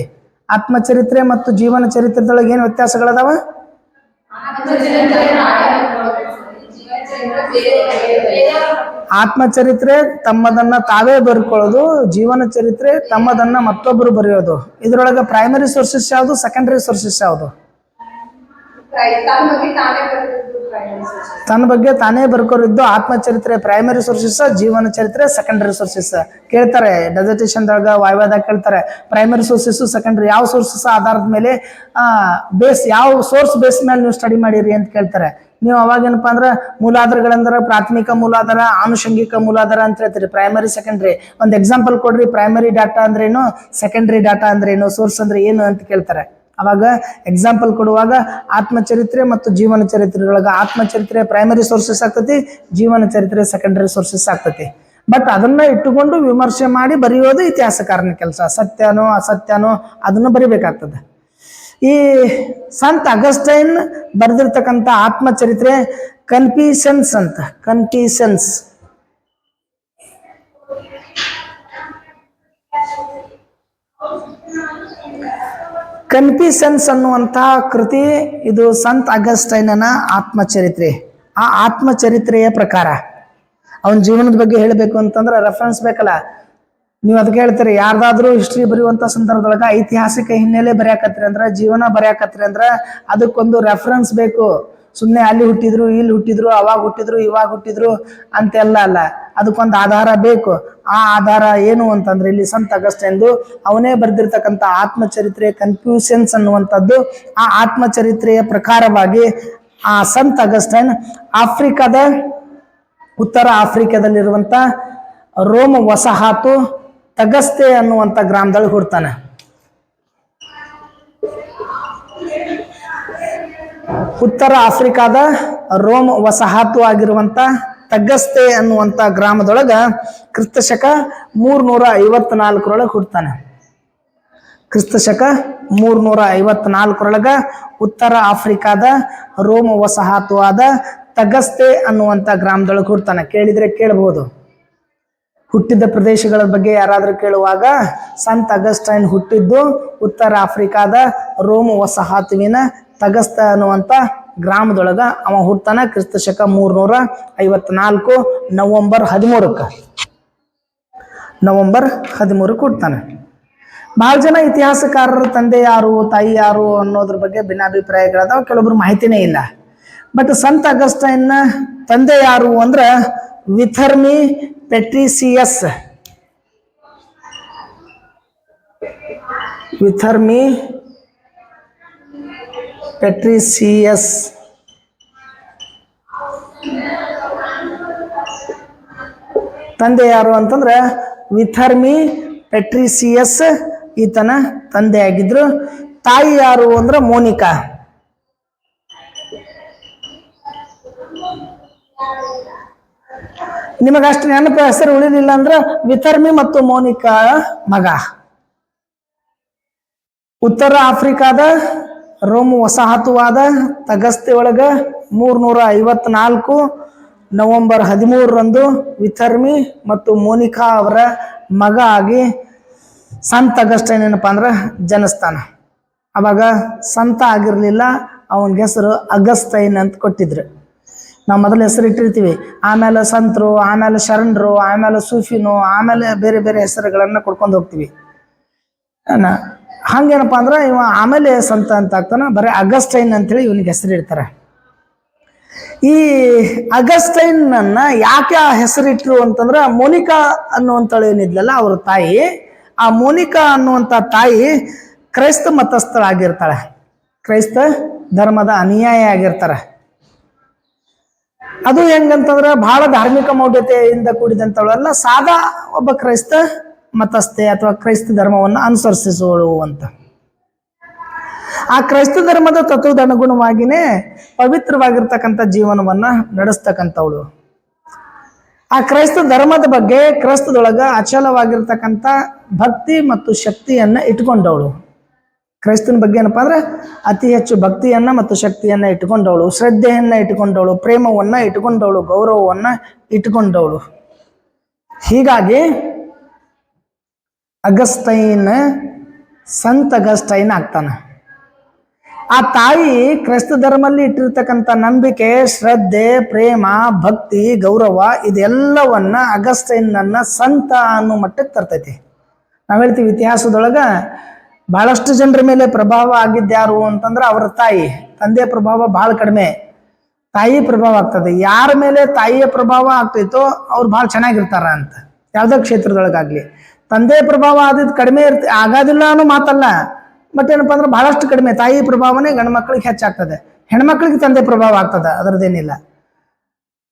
[SPEAKER 1] ಮತ್ತು ಜೀವನ ಚರಿತ್ರೆದೊಳಗೆ ಏನು ವ್ಯತ್ಯಾಸಗಳದಾವ? ಆತ್ಮಚರಿತ್ರೆ ತಮ್ಮದನ್ನ ತಾವೇ ಬರ್ಕೊಳ್ಳೋದು, ಜೀವನ ಚರಿತ್ರೆ ತಮ್ಮದನ್ನ ಮತ್ತೊಬ್ಬರು ಬರೆಯೋದು. ಇದರೊಳಗೆ ಪ್ರೈಮರಿ ಸೋರ್ಸಸ್ ಯಾವುದು, ಸೆಕೆಂಡರಿ ಸೋರ್ಸಸ್ ಯಾವುದು? ತನ್ನ ಬಗ್ಗೆ ತಾನೇ ಬರ್ಕೋರಿದ್ದು ಆತ್ಮಚರಿತ್ರೆ ಪ್ರೈಮರಿ ಸೋರ್ಸಸ್, ಜೀವನ ಚರಿತ್ರೆ ಸೆಕೆಂಡರಿ ಸೋರ್ಸಸ್. ಕೇಳ್ತಾರೆ ಡೆಸರ್ಟೇಷನ್ದಾಗ, ವಾಯ್ವಾದಾಗ ಕೇಳ್ತಾರೆ ಪ್ರೈಮರಿ ಸೋರ್ಸಸ್, ಸೆಕೆಂಡರಿ ಯಾವ ಸೋರ್ಸಸ್ ಆಧಾರದ ಮೇಲೆ ಯಾವ ಸೋರ್ಸ್ ಬೇಸ್ ಮೇಲೆ ನೀವು ಸ್ಟಡಿ ಮಾಡಿರಿ ಅಂತ ಕೇಳ್ತಾರೆ. ನೀವು ಅವಾಗೇನಪ್ಪ ಅಂದ್ರೆ ಮೂಲಾಧಾರಗಳಂದ್ರೆ ಪ್ರಾಥಮಿಕ ಮೂಲಾಧಾರ, ಆನುಷಂಗಿಕ ಮೂಲಾಧಾರ ಅಂತ ಹೇಳ್ತೀರಿ, ಪ್ರೈಮರಿ ಸೆಕೆಂಡರಿ. ಒಂದು ಎಕ್ಸಾಂಪಲ್ ಕೊಡ್ರಿ, ಪ್ರೈಮರಿ ಡಾಟಾ ಅಂದ್ರೇನು, ಸೆಕೆಂಡರಿ ಡಾಟಾ ಅಂದ್ರೇನು, ಸೋರ್ಸ್ ಅಂದ್ರೆ ಏನು ಅಂತ ಕೇಳ್ತಾರೆ. ಅವಾಗ ಎಕ್ಸಾಂಪಲ್ ಕೊಡುವಾಗ ಆತ್ಮಚರಿತ್ರೆ ಮತ್ತು ಜೀವನ ಚರಿತ್ರೆಯೊಳಗ ಆತ್ಮಚರಿತ್ರೆ ಪ್ರೈಮರಿ ಸೋರ್ಸಸ್ ಆಗ್ತತಿ, ಜೀವನ ಚರಿತ್ರೆ ಸೆಕೆಂಡರಿ ಸೋರ್ಸಸ್ ಆಗ್ತತಿ. ಬಟ್ ಅದನ್ನ ಇಟ್ಟುಕೊಂಡು ವಿಮರ್ಶೆ ಮಾಡಿ ಬರೆಯೋದು ಇತಿಹಾಸಕಾರನ ಕೆಲಸ. ಸತ್ಯನೋ ಅಸತ್ಯನೋ ಅದನ್ನು ಬರಿಬೇಕಾಗ್ತದೆ. ಈ ಸಂತ ಅಗಸ್ಟೈನ್ ಬರೆದಿರ್ತಕ್ಕಂಥ ಆತ್ಮಚರಿತ್ರೆ ಕನ್ಫಿಷನ್ಸ್ ಅಂತ. ಕನ್ಫಿಷನ್ಸ್ ಅನ್ನುವಂತಹ ಕೃತಿ ಇದು ಸಂತ ಅಗಸ್ಟೈನನ ಆತ್ಮಚರಿತ್ರೆ. ಆ ಆತ್ಮಚರಿತ್ರೆಯ ಪ್ರಕಾರ ಅವನ ಜೀವನದ ಬಗ್ಗೆ ಹೇಳಬೇಕು ಅಂತಂದ್ರೆ ರೆಫರೆನ್ಸ್ ಬೇಕಲ್ಲ. ನೀವು ಅದಕ್ಕೆ ಹೇಳ್ತೀರಿ, ಯಾರ್ದಾದ್ರೂ ಹಿಸ್ಟ್ರಿ ಬರೆಯುವಂತ ಸಂದರ್ಭದೊಳಗ ಐತಿಹಾಸಿಕ ಹಿನ್ನೆಲೆ ಬರೆಯಾಕತ್ರಿ ಅಂದ್ರ, ಜೀವನ ಬರೆಯಾಕತ್ರಿ ಅಂದ್ರ ಅದಕ್ಕೊಂದು ರೆಫರೆನ್ಸ್ ಬೇಕು. ಸುಮ್ಮನೆ ಅಲ್ಲಿ ಹುಟ್ಟಿದ್ರು, ಇಲ್ಲಿ ಹುಟ್ಟಿದ್ರು, ಅವಾಗ ಹುಟ್ಟಿದ್ರು, ಇವಾಗ ಹುಟ್ಟಿದ್ರು ಅಂತೆಲ್ಲ ಅಲ್ಲ. ಅದಕ್ಕೊಂದು ಆಧಾರ ಬೇಕು. ಆ ಆಧಾರ ಏನು ಅಂತಂದ್ರೆ ಇಲ್ಲಿ ಸಂತ ಅಗಸ್ಟೈನ್ದು ಅವನೇ ಬರೆದಿರ್ತಕ್ಕಂಥ ಆತ್ಮಚರಿತ್ರೆ ಕನ್ಫ್ಯೂಷನ್ಸ್ ಅನ್ನುವಂಥದ್ದು. ಆ ಆತ್ಮಚರಿತ್ರೆಯ ಪ್ರಕಾರವಾಗಿ ಆ ಸಂತ ಅಗಸ್ಟೈನ್ ಉತ್ತರ ಆಫ್ರಿಕಾದಲ್ಲಿರುವಂತ ರೋಮ್ ವಸಾಹತು ತಗಸ್ತೆ ಅನ್ನುವಂಥ ಗ್ರಾಮದಲ್ಲಿ ಹುಡ್ತಾನೆ. ಉತ್ತರ ಆಫ್ರಿಕಾದ ರೋಮ್ ವಸಾಹತು ಆಗಿರುವಂತ ತಗಸ್ತೆ ಅನ್ನುವಂಥ ಗ್ರಾಮದೊಳಗ ಕ್ರಿಸ್ತಶಕ 354 ಹುಡ್ತಾನೆ. ಕ್ರಿಸ್ತಶಕ 354 ಉತ್ತರ ಆಫ್ರಿಕಾದ ರೋಮ್ ವಸಾಹತು ಆದ ತಗಸ್ತೆ ಅನ್ನುವಂಥ ಗ್ರಾಮದೊಳಗೆ ಹುಡ್ತಾನೆ. ಕೇಳಿದ್ರೆ ಕೇಳಬಹುದು. ಹುಟ್ಟಿದ ಪ್ರದೇಶಗಳ ಬಗ್ಗೆ ಯಾರಾದರೂ ಕೇಳುವಾಗ ಸಂತ್ ಅಗಸ್ಟೈನ್ ಹುಟ್ಟಿದ್ದು ಉತ್ತರ ಆಫ್ರಿಕಾದ ರೋಮ್ ವಸಾಹತುವಿನ ತಗಸ್ತ ಅನ್ನುವಂಥ ಗ್ರಾಮದೊಳಗ ಅವ ಹುಟ್ತಾನ. ಕ್ರಿಸ್ತ ಶಕ 354 ನವೆಂಬರ್ 13ಕ್ಕೆ ಹುಟ್ತಾನೆ. ಭಾಳ ಜನ ಇತಿಹಾಸಕಾರರ ತಂದೆ ಯಾರು ತಾಯಿ ಯಾರು ಅನ್ನೋದ್ರ ಬಗ್ಗೆ ಭಿನ್ನಾಭಿಪ್ರಾಯಗಳದಾವ, ಕೆಲವೊಬ್ರು ಮಾಹಿತಿನೇ ಇಲ್ಲ. ಬಟ್ ಸಂತ್ ಅಗಸ್ಟೈನ್ನ ತಂದೆ ಯಾರು ಅಂದ್ರೆ ವಿಥರ್ಮಿ ಪೆಟ್ರಿಸಿಯಸ್. ತಂದೆ ಯಾರು ಅಂತಂದ್ರೆ ವಿಥರ್ಮಿ ಪೆಟ್ರಿಸಿಯಸ್ ಈತನ ತಂದೆ ಆಗಿದ್ರು. ತಾಯಿ ಯಾರು ಅಂದ್ರೆ ಮೋನಿಕಾ. ನಿಮಗಷ್ಟು ನೆನಪು ಹೆಸರು ಉಳಿಲಿಲ್ಲ ಅಂದ್ರೆ ವಿಥರ್ಮಿ ಮತ್ತು ಮೋನಿಕಾ ಮಗ. ಉತ್ತರ ಆಫ್ರಿಕಾದ ರೋಮ್ ವಸಾಹತುವಾದ ತಗಸ್ತೆ ಒಳಗ 354 ನವೆಂಬರ್ 13ರಂದು ವಿಥರ್ಮಿ ಮತ್ತು ಮೋನಿಕಾ ಅವರ ಮಗ ಆಗಿ ಸಂತ ಅಗಸ್ಟೈನ್ ಏನಪ್ಪಾ ಅಂದ್ರೆ ಜನಿಸ್ತಾನ. ಅವಾಗ ಸಂತ ಆಗಿರ್ಲಿಲ್ಲ, ಅವನಿಗೆ ಹೆಸರು ಅಗಸ್ಟೈನ್ ಅಂತ ಕೊಟ್ಟಿದ್ರು. ನಾವು ಮೊದಲು ಹೆಸರು ಇಟ್ಟಿರ್ತೀವಿ, ಆಮೇಲೆ ಸಂತರು, ಆಮೇಲೆ ಶರಣರು, ಆಮೇಲೆ ಸೂಫಿನು, ಆಮೇಲೆ ಬೇರೆ ಬೇರೆ ಹೆಸರುಗಳನ್ನು ಕೊಡ್ಕೊಂಡು ಹೋಗ್ತೀವಿ. ಹಂಗೇನಪ್ಪ ಅಂದ್ರೆ ಇವ ಆಮೇಲೆ ಸಂತ ಅಂತ ಆಗ್ತಾನೆ. ಬರೀ ಅಗಸ್ಟೈನ್ ಅಂತೇಳಿ ಇವನಿಗೆ ಹೆಸರು ಇಡ್ತಾರೆ. ಈ ಅಗಸ್ಟೈನ್ ಅನ್ನ ಯಾಕೆ ಆ ಹೆಸರಿಟ್ರು ಅಂತಂದ್ರೆ ಮೋನಿಕಾ ಅನ್ನುವಂಥಳು ಏನಿದ್ಲಲ್ಲ ಅವ್ರ ತಾಯಿ, ಆ ಮೋನಿಕಾ ಅನ್ನುವಂಥ ತಾಯಿ ಕ್ರೈಸ್ತ ಮತಸ್ಥಳಾಗಿರ್ತಾಳೆ, ಕ್ರೈಸ್ತ ಧರ್ಮದ ಅನುಯಾಯಿ ಆಗಿರ್ತಾರೆ. ಅದು ಹೆಂಗಂತಂದ್ರೆ ಬಹಳ ಧಾರ್ಮಿಕ ಮೌಢ್ಯತೆಯಿಂದ ಕೂಡಿದಂಥವಳೆಲ್ಲ ಸಾದಾ ಒಬ್ಬ ಕ್ರೈಸ್ತ ಮತಸ್ಥೆ ಅಥವಾ ಕ್ರೈಸ್ತ ಧರ್ಮವನ್ನು ಅನುಸರಿಸುವಳು ಅಂತ. ಆ ಕ್ರೈಸ್ತ ಧರ್ಮದ ತತ್ವದ ಅನುಗುಣವಾಗಿನೇ ಪವಿತ್ರವಾಗಿರ್ತಕ್ಕಂಥ ಜೀವನವನ್ನ ನಡೆಸ್ತಕ್ಕಂಥವಳು. ಆ ಕ್ರೈಸ್ತ ಧರ್ಮದ ಬಗ್ಗೆ ಕ್ರೈಸ್ತದೊಳಗ ಅಚಲವಾಗಿರ್ತಕ್ಕಂಥ ಭಕ್ತಿ ಮತ್ತು ಶಕ್ತಿಯನ್ನ ಇಟ್ಕೊಂಡವಳು. ಕ್ರೈಸ್ತನ ಬಗ್ಗೆ ಏನಪ್ಪಾ ಅಂದ್ರೆ ಅತಿ ಹೆಚ್ಚು ಭಕ್ತಿಯನ್ನ ಮತ್ತು ಶಕ್ತಿಯನ್ನ ಇಟ್ಕೊಂಡವಳು, ಶ್ರದ್ಧೆಯನ್ನ ಇಟ್ಕೊಂಡವಳು, ಪ್ರೇಮವನ್ನ ಇಟ್ಕೊಂಡವಳು, ಗೌರವವನ್ನ ಇಟ್ಕೊಂಡವಳು. ಹೀಗಾಗಿ ಅಗಸ್ಟೈನ್ ಸಂತ್ ಅಗಸ್ಟೈನ್ ಆಗ್ತಾನೆ. ಆ ತಾಯಿ ಕ್ರೈಸ್ತ ಧರ್ಮದಲ್ಲಿ ಇಟ್ಟಿರ್ತಕ್ಕಂಥ ನಂಬಿಕೆ, ಶ್ರದ್ಧೆ, ಪ್ರೇಮ, ಭಕ್ತಿ, ಗೌರವ ಇದೆಲ್ಲವನ್ನ ಅಗಸ್ಟೈನ್ನ ಸಂತ ಅನ್ನೋ ಮಟ್ಟಕ್ಕೆ ತರ್ತೈತಿ. ನಾವು ಹೇಳ್ತೀವಿ ಇತಿಹಾಸದೊಳಗ ಬಹಳಷ್ಟು ಜನರ ಮೇಲೆ ಪ್ರಭಾವ ಆಗಿದ್ಯಾರು ಅಂತಂದ್ರೆ ಅವರ ತಾಯಿ. ತಂದೆಯ ಪ್ರಭಾವ ಬಹಳ ಕಡಿಮೆ, ತಾಯಿ ಪ್ರಭಾವ ಆಗ್ತದೆ. ಯಾರ ಮೇಲೆ ತಾಯಿಯ ಪ್ರಭಾವ ಆಗ್ತೈತೋ ಅವ್ರು ಬಹಳ ಚೆನ್ನಾಗಿರ್ತಾರ ಅಂತ. ಯಾವುದೇ ಕ್ಷೇತ್ರದೊಳಗಾಗ್ಲಿ ತಂದೆಯ ಪ್ರಭಾವ ಆದಿದ್ದು ಕಡಿಮೆ ಆಗೋದಿಲ್ಲ ಅನ್ನೋ ಮಾತಲ್ಲ. ಬಟ್ ಏನಪ್ಪಾ ಅಂದ್ರೆ ಬಹಳಷ್ಟು ಕಡಿಮೆ. ತಾಯಿ ಪ್ರಭಾವನೆ ಗಂಡು ಮಕ್ಕಳಿಗೆ ಹೆಚ್ಚಾಗ್ತದೆ, ಹೆಣ್ಮಕ್ಳಿಗೆ ತಂದೆ ಪ್ರಭಾವ ಆಗ್ತದೆ, ಅದರದ್ದೇನಿಲ್ಲ.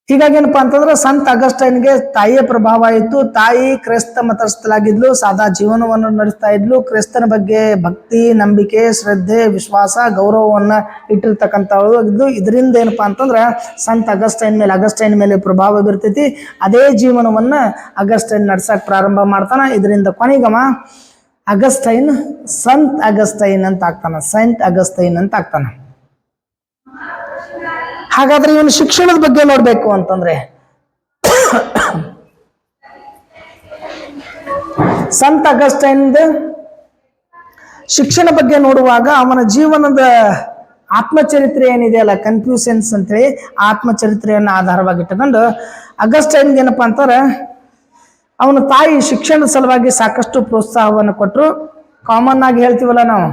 [SPEAKER 1] ಹೀಗಾಗಿ ಏನಪ್ಪಾ ಅಂತಂದ್ರೆ ಸಂತ ಅಗಸ್ಟೈನ್ಗೆ ತಾಯಿಯ ಪ್ರಭಾವ ಇತ್ತು. ತಾಯಿ ಕ್ರೈಸ್ತ ಮತಸ್ಥಳಾಗಿದ್ಲು, ಸಾದಾ ಜೀವನವನ್ನು ನಡೆಸ್ತಾ ಇದ್ಲು. ಕ್ರೈಸ್ತನ ಬಗ್ಗೆ ಭಕ್ತಿ, ನಂಬಿಕೆ, ಶ್ರದ್ಧೆ, ವಿಶ್ವಾಸ, ಗೌರವವನ್ನ ಇಟ್ಟಿರ್ತಕ್ಕಂಥವಳು ಇದ್ಲು. ಇದರಿಂದ ಏನಪ್ಪಾ ಅಂತಂದ್ರೆ ಸಂತ ಅಗಸ್ಟೈನ್ ಮೇಲೆ ಪ್ರಭಾವ ಬೀರ್ತೈತಿ. ಅದೇ ಜೀವನವನ್ನ ಅಗಸ್ಟೈನ್ ನಡ್ಸಕ್ ಪ್ರಾರಂಭ ಮಾಡ್ತಾನ. ಇದರಿಂದ ಕೊನೆಗಮ ಅಗಸ್ಟೈನ್ ಸಂತ್ ಅಗಸ್ಟೈನ್ ಅಂತ ಆಗ್ತಾನ, ಸೈಂಟ್ ಅಗಸ್ಟೈನ್ ಅಂತ ಆಗ್ತಾನ. ಹಾಗಾದ್ರೆ ಇವನು ಶಿಕ್ಷಣದ ಬಗ್ಗೆ ನೋಡ್ಬೇಕು ಅಂತಂದ್ರೆ ಸಂತ ಅಗಸ್ಟೈನ್ ಶಿಕ್ಷಣ ಬಗ್ಗೆ ನೋಡುವಾಗ ಅವನ ಜೀವನದ ಆತ್ಮಚರಿತ್ರೆ ಏನಿದೆಯಲ್ಲ, ಕನ್ಫ್ಯೂಷನ್ಸ್ ಅಂತೇಳಿ ಆತ್ಮಚರಿತ್ರೆಯನ್ನು ಆಧಾರವಾಗಿಟ್ಟುಕೊಂಡು ಅಗಸ್ಟೈನ್ಗೆ ಏನಪ್ಪಾ ಅಂತಾರೆ ಅವನ ತಾಯಿ ಶಿಕ್ಷಣದ ಸಲುವಾಗಿ ಸಾಕಷ್ಟು ಪ್ರೋತ್ಸಾಹವನ್ನು ಕೊಟ್ಟರು. ಕಾಮನ್ ಆಗಿ ಹೇಳ್ತೀವಲ್ಲ ನಾವು,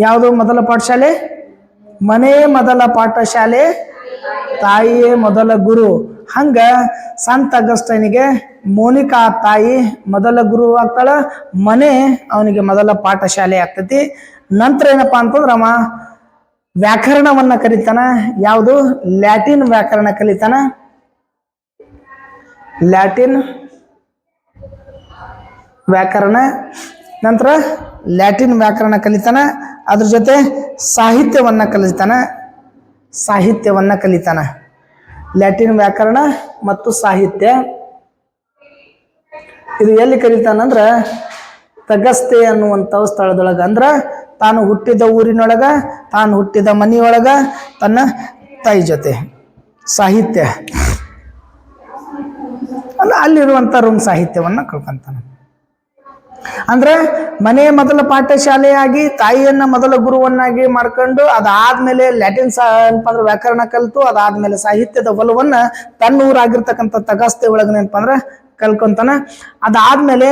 [SPEAKER 1] ಯಾವುದು ಮೊದಲ ಪಾಠಶಾಲೆ? ಮನೆ ಮೊದಲ ಪಾಠಶಾಲೆ, ತಾಯಿಯೇ ಮೊದಲ ಗುರು. ಹಂಗ ಸಂತ ಅಗಸ್ಟೈನಿಗೆ ಮೋನಿಕಾ ತಾಯಿ ಮೊದಲ ಗುರು ಆಗ್ತಾಳ, ಮನೆ ಅವನಿಗೆ ಮೊದಲ ಪಾಠಶಾಲೆ ಆಗ್ತೈತಿ. ನಂತರ ಏನಪ್ಪಾ ಅಂತಂದ್ರ ಅವ ವ್ಯಾಕರಣವನ್ನ ಕಲಿತಾನ. ಯಾವುದು? ಲ್ಯಾಟಿನ್ ವ್ಯಾಕರಣ ಕಲಿತಾನ. ಲ್ಯಾಟಿನ್ ವ್ಯಾಕರಣ, ನಂತರ ಲ್ಯಾಟಿನ್ ವ್ಯಾಕರಣ ಕಲಿತಾನ. ಅದ್ರ ಜೊತೆ ಸಾಹಿತ್ಯವನ್ನ ಕಲಿತಾನ. ಲ್ಯಾಟಿನ್ ವ್ಯಾಕರಣ ಮತ್ತು ಸಾಹಿತ್ಯ ಇದು ಎಲ್ಲಿ ಕಲಿತಾನಂದ್ರ ತಗಸ್ತೆ ಅನ್ನುವಂಥ ಸ್ಥಳದೊಳಗ. ಅಂದ್ರ ತಾನು ಹುಟ್ಟಿದ ಊರಿನೊಳಗ, ತಾನು ಹುಟ್ಟಿದ ಮನೆಯೊಳಗ ತನ್ನ ತಾಯಿ ಜೊತೆ ಸಾಹಿತ್ಯ. ಅಲ್ಲ, ಅಲ್ಲಿರುವಂಥ ರೂಮ್ ಸಾಹಿತ್ಯವನ್ನು ಕಳ್ಕೊಂತಾನೆ. ಅಂದ್ರೆ ಮನೆ ಮೊದಲ ಪಾಠಶಾಲೆಯಾಗಿ ತಾಯಿಯನ್ನ ಮೊದಲ ಗುರುವನ್ನಾಗಿ ಮಾಡ್ಕೊಂಡು ಅದಾದ್ಮೇಲೆ ಲ್ಯಾಟಿನ್ ಏನಪ್ಪ ಅಂದ್ರೆ ವ್ಯಾಕರಣ ಕಲಿತು ಅದಾದ್ಮೇಲೆ ಸಾಹಿತ್ಯದ ಒಲವನ್ನ ತನ್ನೂರಾಗಿರ್ತಕ್ಕಂಥ ತಗಾಸ್ತೆ ಒಳಗ ಏನಪ್ಪ ಅಂದ್ರೆ ಕಲ್ಕೊಂತಾನ. ಅದಾದ್ಮೇಲೆ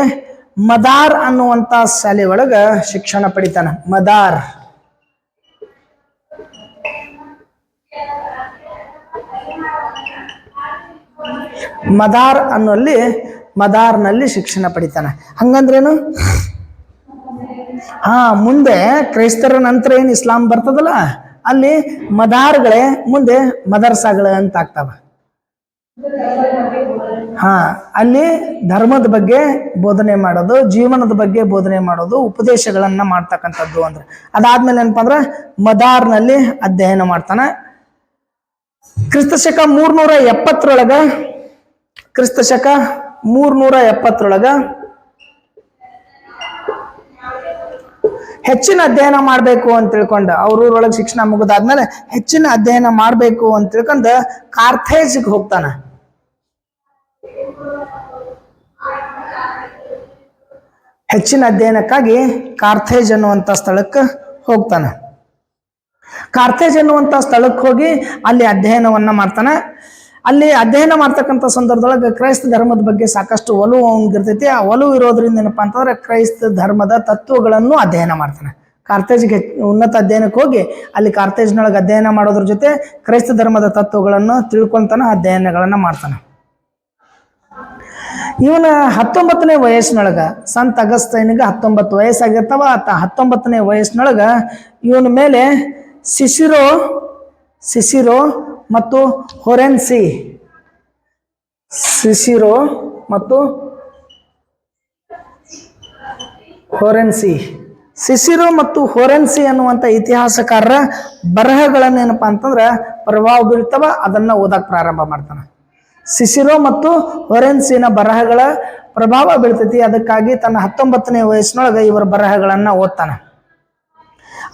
[SPEAKER 1] ಮದಾರ್ ಅನ್ನುವಂತ ಶಾಲೆ ಒಳಗ ಶಿಕ್ಷಣ ಪಡಿತಾನ. ಮದಾರ್ ಅನ್ನುವಲ್ಲಿ ಮದಾರ್ನಲ್ಲಿ ಶಿಕ್ಷಣ ಪಡಿತಾನೆ. ಹಂಗಂದ್ರೇನು? ಮುಂದೆ ಕ್ರೈಸ್ತರ ನಂತರ ಏನು ಇಸ್ಲಾಂ ಬರ್ತದಲ್ಲ, ಅಲ್ಲಿ ಮದಾರ್ಗಳೇ ಮುಂದೆ ಮದರ್ಸಾಗಳ ಅಂತ ಆಗ್ತಾವ. ಅಲ್ಲಿ ಧರ್ಮದ ಬಗ್ಗೆ ಬೋಧನೆ ಮಾಡೋದು, ಜೀವನದ ಬಗ್ಗೆ ಬೋಧನೆ ಮಾಡೋದು, ಉಪದೇಶಗಳನ್ನ ಮಾಡ್ತಕ್ಕಂಥದ್ದು. ಅಂದ್ರೆ ಅದಾದ್ಮೇಲೆ ಏನಪ್ಪಾ ಅಂದ್ರೆ ಮದಾರ್ನಲ್ಲಿ ಅಧ್ಯಯನ ಮಾಡ್ತಾನ. ಕ್ರಿಸ್ತಶಕ 370 ಹೆಚ್ಚಿನ ಅಧ್ಯಯನ ಮಾಡಬೇಕು ಅಂತ ತಿಳ್ಕೊಂಡು ಅವ್ರೂರೊಳಗೆ ಶಿಕ್ಷಣ ಮುಗಿದಾದ್ಮೇಲೆ ಹೆಚ್ಚಿನ ಅಧ್ಯಯನ ಮಾಡಬೇಕು ಅಂತ ತಿಳ್ಕೊಂಡು ಕಾರ್ಥೇಜ್ಗೆ ಹೋಗ್ತಾನ. ಹೆಚ್ಚಿನ ಅಧ್ಯಯನಕ್ಕಾಗಿ ಕಾರ್ಥೇಜ್ ಅನ್ನುವಂಥ ಸ್ಥಳಕ್ಕೆ ಹೋಗ್ತಾನ. ಕಾರ್ಥೇಜ್ ಅನ್ನುವಂಥ ಸ್ಥಳಕ್ಕೆ ಹೋಗಿ ಅಲ್ಲಿ ಅಧ್ಯಯನವನ್ನ ಮಾಡ್ತಾನೆ. ಅಲ್ಲಿ ಅಧ್ಯಯನ ಮಾಡ್ತಕ್ಕಂಥ ಸಂದರ್ಭದೊಳಗೆ ಕ್ರೈಸ್ತ ಧರ್ಮದ ಬಗ್ಗೆ ಸಾಕಷ್ಟು ಒಲವು ಅವನಿಗಿರ್ತೈತಿ. ಆ ಒಲವು ಇರೋದ್ರಿಂದ ಏನಪ್ಪಾ ಅಂತಂದ್ರೆ ಕ್ರೈಸ್ತ ಧರ್ಮದ ತತ್ವಗಳನ್ನು ಅಧ್ಯಯನ ಮಾಡ್ತಾನೆ. ಕಾರ್ಥೇಜ್ಗೆ ಉನ್ನತ ಅಧ್ಯಯನಕ್ಕೆ ಹೋಗಿ ಅಲ್ಲಿ ಕಾರ್ಥೇಜ್ನೊಳಗೆ ಅಧ್ಯಯನ ಮಾಡೋದ್ರ ಜೊತೆ ಕ್ರೈಸ್ತ ಧರ್ಮದ ತತ್ವಗಳನ್ನು ತಿಳ್ಕೊಂತಾನ, ಅಧ್ಯಯನಗಳನ್ನ ಮಾಡ್ತಾನೆ. ಇವನ 19ನೇ ವಯಸ್ಸಿನೊಳಗ ಸಂತ ಅಗಸ್ಟೈನ್ಗೆ 19 ವಯಸ್ಸಾಗಿರ್ತಾವ. 19ನೇ ವಯಸ್ಸಿನೊಳಗ ಇವನ ಮೇಲೆ ಸಿಸಿರೋ ಮತ್ತು ಹೊರೆನ್ಸಿ ಅನ್ನುವಂಥ ಇತಿಹಾಸಕಾರರ ಬರಹಗಳನ್ನ ಏನಪ್ಪಾ ಅಂತಂದ್ರೆ ಪ್ರಭಾವ ಬೀಳ್ತವ, ಅದನ್ನ ಓದಕ್ ಪ್ರಾರಂಭ ಮಾಡ್ತಾನೆ. ಸಿಸಿರೋ ಮತ್ತು ಹೊರೆನ್ಸಿನ ಬರಹಗಳ ಪ್ರಭಾವ ಬೀಳ್ತೈತಿ. ಅದಕ್ಕಾಗಿ ತನ್ನ 19ನೇ ವಯಸ್ಸಿನೊಳಗೆ ಇವರ ಬರಹಗಳನ್ನ ಓದ್ತಾನೆ.